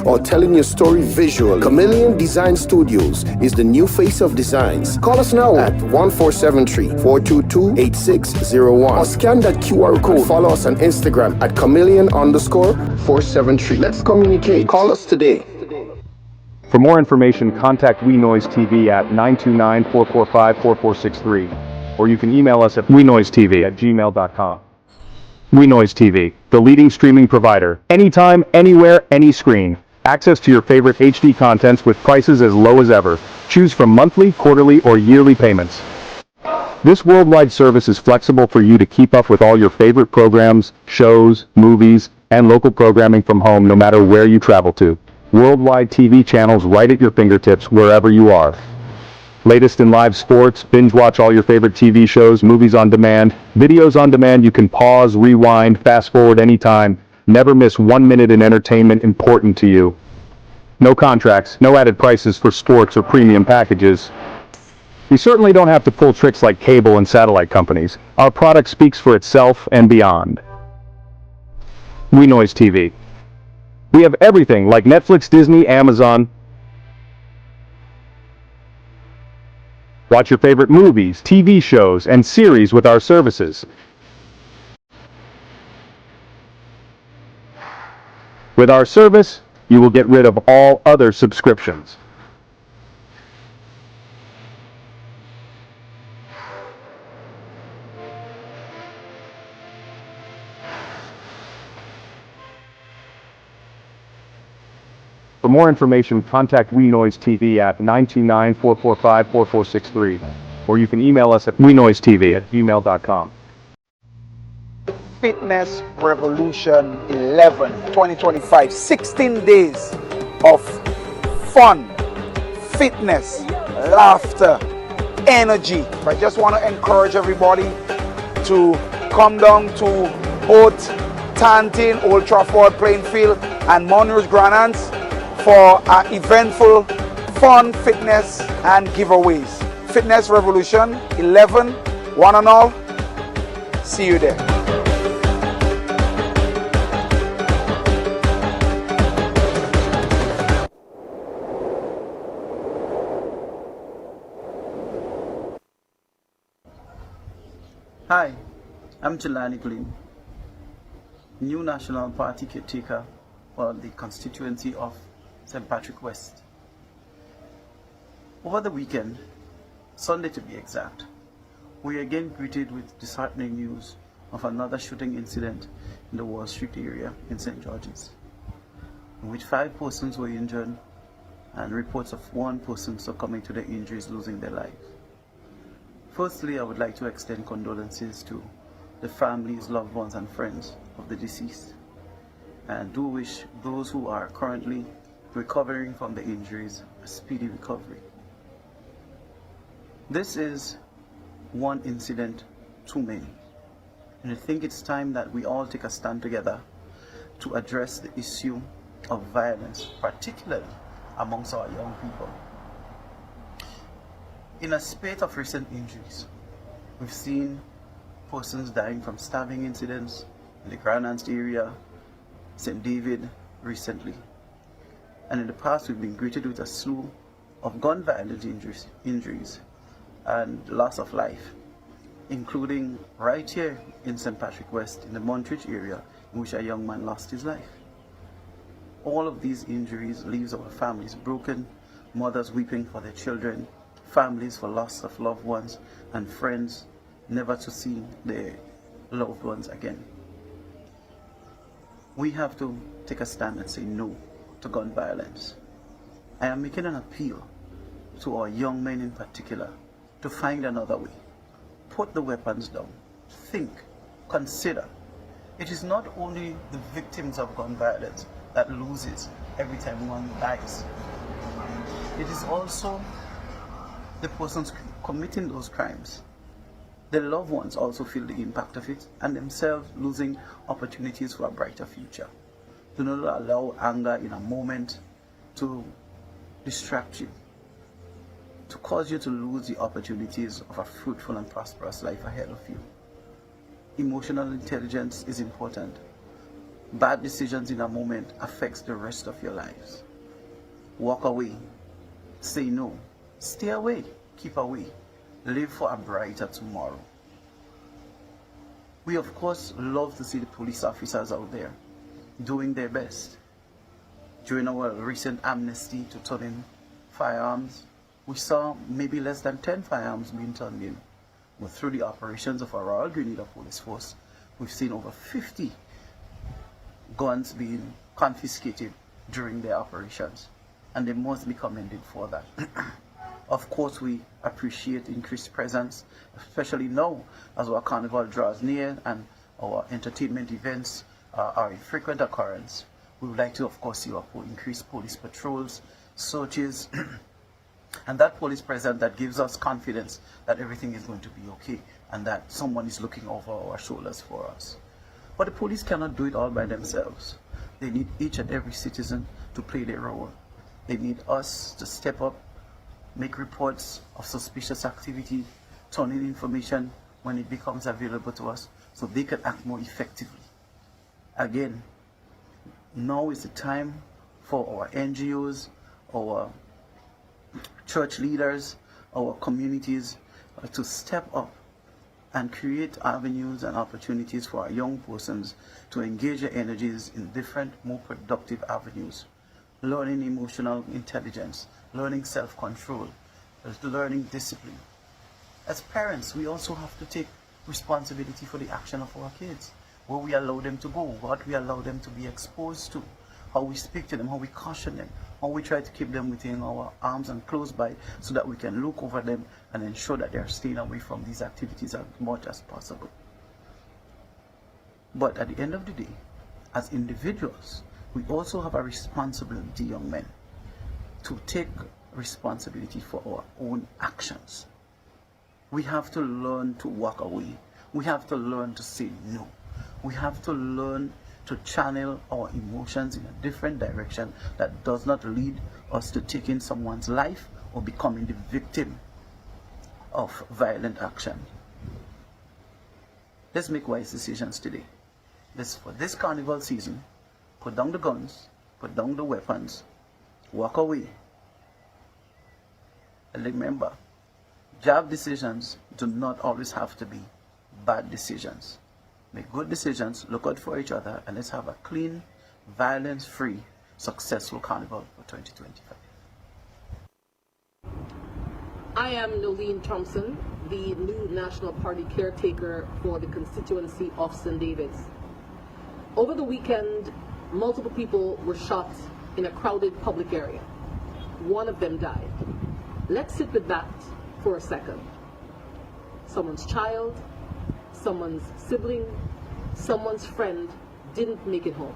or telling your story visually, Chameleon Design Studios is the new face of designs. Call us now at 1473-422-8601 or scan that QR code. Follow us on Instagram at chameleon_473. Let's communicate. Call us today. For more information, contact We Noise TV at 929-445-4463. or you can email us at wenoisetv@gmail.com. WeNoise TV, the leading streaming provider. Anytime, anywhere, any screen. Access to your favorite HD contents with prices as low as ever. Choose from monthly, quarterly, or yearly payments. This worldwide service is flexible for you to keep up with all your favorite programs, shows, movies, and local programming from home no matter where you travel to. Worldwide TV channels right at your fingertips wherever you are. Latest in live sports, binge watch all your favorite TV shows, movies on demand, videos on demand. You can pause, rewind, fast forward anytime. Never miss 1 minute in entertainment important to you. No contracts, no added prices for sports or premium packages. We certainly don't have to pull tricks like cable and satellite companies. Our product speaks for itself and beyond. WeNoise TV. We have everything like Netflix, Disney, Amazon. Watch your favorite movies, TV shows, and series with our services. With our service, you will get rid of all other subscriptions. For more information, contact WeNoise TV at 929-445-4463, or you can email us at wenoisetv@gmail.com. Fitness Revolution 11 2025, 16 days of fun, fitness, laughter, energy. I just want to encourage everybody to come down to both Tantin, Old Trafford playing field, and Monroe's Grandans for our eventful fun, fitness, and giveaways. Fitness Revolution 11, one and all. See you there. Hi, I'm Jelani Gleam, new National Party caretaker for the constituency of St. Patrick West. Over the weekend, Sunday to be exact, we are again greeted with disheartening news of another shooting incident in the Wall Street area in St. George's, in which 5 persons were injured and reports of 1 person succumbing to the injuries, losing their life. Firstly, I would like to extend condolences to the families, loved ones, and friends of the deceased, and do wish those who are currently recovering from the injuries a speedy recovery. This is one incident too many, and I think it's time that we all take a stand together to address the issue of violence, particularly amongst our young people. In a spate of recent injuries, we've seen persons dying from stabbing incidents in the Grenada area, St. David recently. And in the past, we've been greeted with a slew of gun violence injuries and loss of life, including right here in St. Patrick West, in the Montreach area, in which a young man lost his life. All of these injuries leaves our families broken, mothers weeping for their children, families for loss of loved ones, and friends never to see their loved ones again. We have to take a stand and say no to gun violence. I am making an appeal to our young men in particular to find another way. Put the weapons down. Think. Consider. It is not only the victims of gun violence that loses every time one dies. It is also the persons committing those crimes. Their loved ones also feel the impact of it, and themselves losing opportunities for a brighter future. Do not allow anger in a moment to distract you, to cause you to lose the opportunities of a fruitful and prosperous life ahead of you. Emotional intelligence is important. Bad decisions in a moment affects the rest of your lives. Walk away. Say no. Stay away. Keep away. Live for a brighter tomorrow. We of course love to see the police officers out there doing their best. During our recent amnesty to turn in firearms, we saw maybe less than 10 firearms being turned in. But through the operations of our Royal Grenada Police Force, we've seen over 50 guns being confiscated during their operations, and they must be commended for that. Of course, we appreciate increased presence, especially now as our carnival draws near and our entertainment events are a frequent occurrence. We would like to, of course, see our increased police patrols, searches, and that police presence that gives us confidence that everything is going to be okay and that someone is looking over our shoulders for us. But the police cannot do it all by themselves. They need each and every citizen to play their role. They need us to step up, make reports of suspicious activity, turn in information when it becomes available to us so they can act more effectively. Again, now is the time for our NGOs, our church leaders, our communities to step up and create avenues and opportunities for our young persons to engage their energies in different, more productive avenues. Learning emotional intelligence, learning self-control, learning discipline. As parents, we also have to take responsibility for the action of our kids, where we allow them to go, what we allow them to be exposed to, how we speak to them, how we caution them, how we try to keep them within our arms and close by so that we can look over them and ensure that they are staying away from these activities as much as possible. But at the end of the day, as individuals, we also have a responsibility, young men, to take responsibility for our own actions. We have to learn to walk away. We have to learn to say no. We have to learn to channel our emotions in a different direction that does not lead us to taking someone's life or becoming the victim of violent action. Let's make wise decisions today. For this carnival season, put down the guns, put down the weapons, walk away. And remember, job decisions do not always have to be bad decisions. Make good decisions, look out for each other, and let's have a clean, violence-free, successful carnival for 2025. I am Nolene Thompson, the new National Party caretaker for the constituency of St. David's. Over the weekend, multiple people were shot in a crowded public area. One of them died. Let's sit with that for a second. Someone's child, someone's sibling, someone's friend didn't make it home.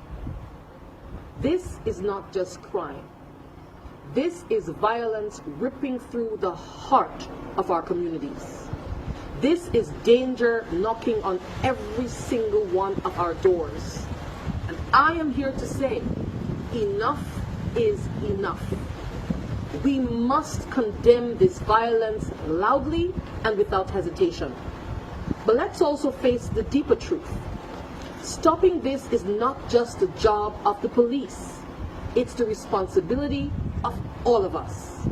This is not just crime. This is violence ripping through the heart of our communities. This is danger knocking on every single one of our doors. And I am here to say, enough is enough. We must condemn this violence loudly and without hesitation. But let's also face the deeper truth. Stopping this is not just the job of the police. It's the responsibility of all of us.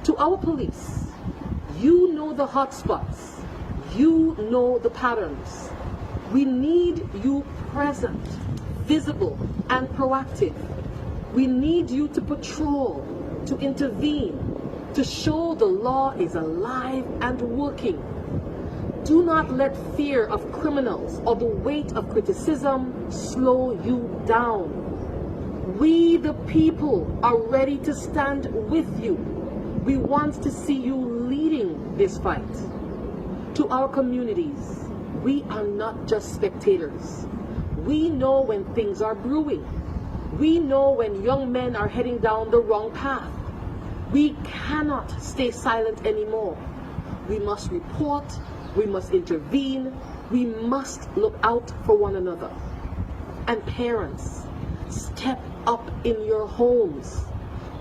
To our police, you know the hotspots. You know the patterns. We need you present, visible, and proactive. We need you to patrol, to intervene, to show the law is alive and working. Do not let fear of criminals or the weight of criticism slow you down. We, the people, are ready to stand with you. We want to see you leading this fight. To our communities, we are not just spectators. We know when things are brewing. We know when young men are heading down the wrong path. We cannot stay silent anymore. We must report. We must intervene. We must look out for one another. And parents, step up in your homes.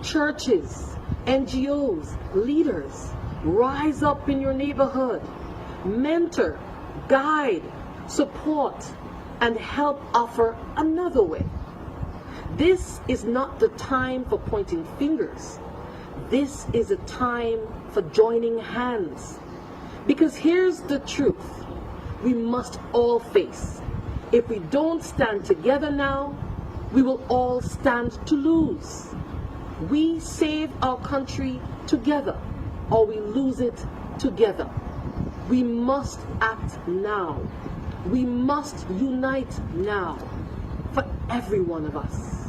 Churches, NGOs, leaders, rise up in your neighborhood. Mentor, guide, support, and help offer another way. This is not the time for pointing fingers. This is a time for joining hands. Because here's the truth we must all face. If we don't stand together now, we will all stand to lose. We save our country together, or we lose it together. We must act now. We must unite now for every one of us.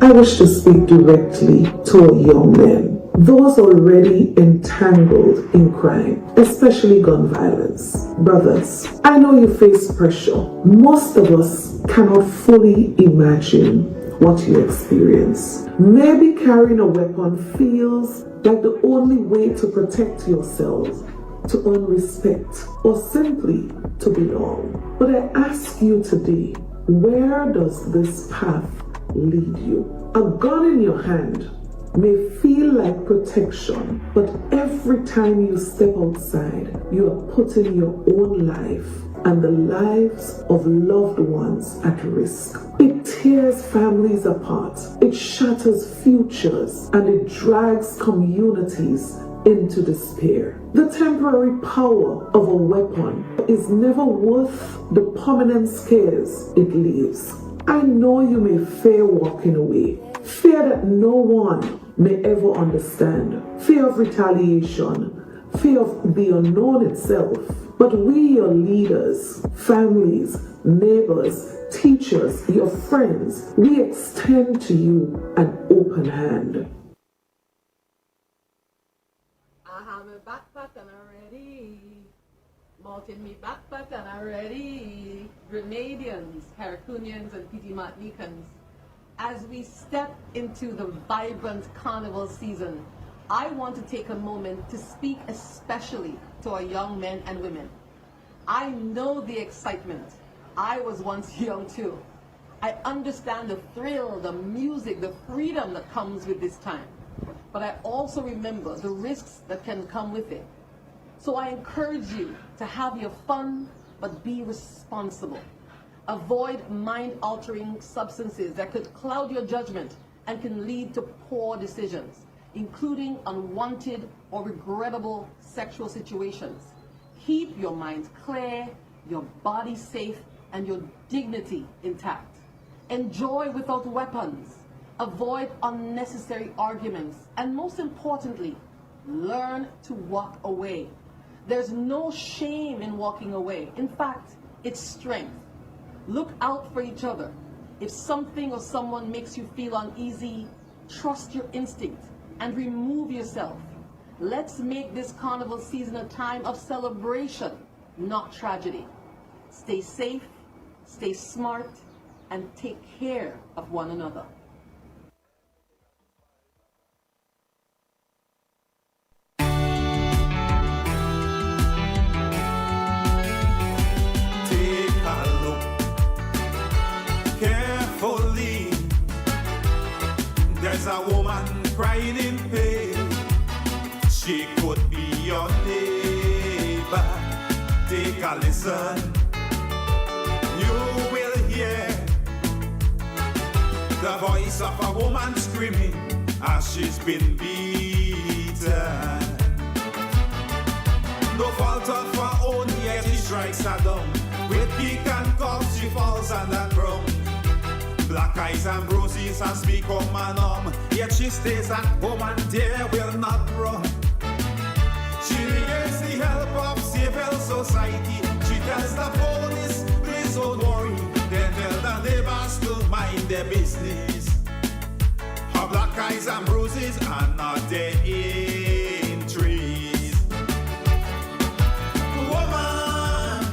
I wish to speak directly to our young men, those already entangled in crime, especially gun violence. Brothers, I know you face pressure. Most of us cannot fully imagine what you experience. Maybe carrying a weapon feels like the only way to protect yourselves, to earn respect, or simply to belong. But I ask you today, where does this path lead you? A gun in your hand may feel like protection, but every time you step outside, you are putting your own life and the lives of loved ones at risk. It tears families apart, it shatters futures, and it drags communities into despair. The temporary power of a weapon is never worth the permanent scars it leaves. I know you may fear walking away, fear that no one may ever understand, fear of retaliation, fear of the unknown itself. But we, your leaders, families, neighbors, teachers, your friends, we extend to you an open hand. I have a backpack and I'm ready. Malt in me backpack and I'm ready. Grenadians, Carriacouians, and Petit Martinicans. As we step into the vibrant carnival season, I want to take a moment to speak especially to our young men and women. I know the excitement. I was once young too. I understand the thrill, the music, the freedom that comes with this time. But I also remember the risks that can come with it. So I encourage you to have your fun, but be responsible. Avoid mind-altering substances that could cloud your judgment and can lead to poor decisions, including unwanted or regrettable sexual situations. Keep your mind clear, your body safe, and your dignity intact. Enjoy without weapons. Avoid unnecessary arguments. And most importantly, learn to walk away. There's no shame in walking away. In fact, it's strength. Look out for each other. If something or someone makes you feel uneasy, trust your instinct and remove yourself. Let's make this carnival season a time of celebration, not tragedy. Stay safe, stay smart, and take care of one another. Take a look carefully. There's a woman crying in pain. She could be your neighbor. Take a listen. You will hear the voice of a woman screaming as she's been beaten. No fault of her own, yet he strikes her down. With kick and cuffs, she falls on the ground. Black eyes and bruises has become a norm, yet she stays at home and there will not run. She needs the help of civil society. She tells the police, please don't worry. Then tell the neighbors to mind their business. Her black eyes and bruises are not dead injuries. Woman,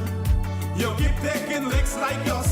you keep taking licks like you're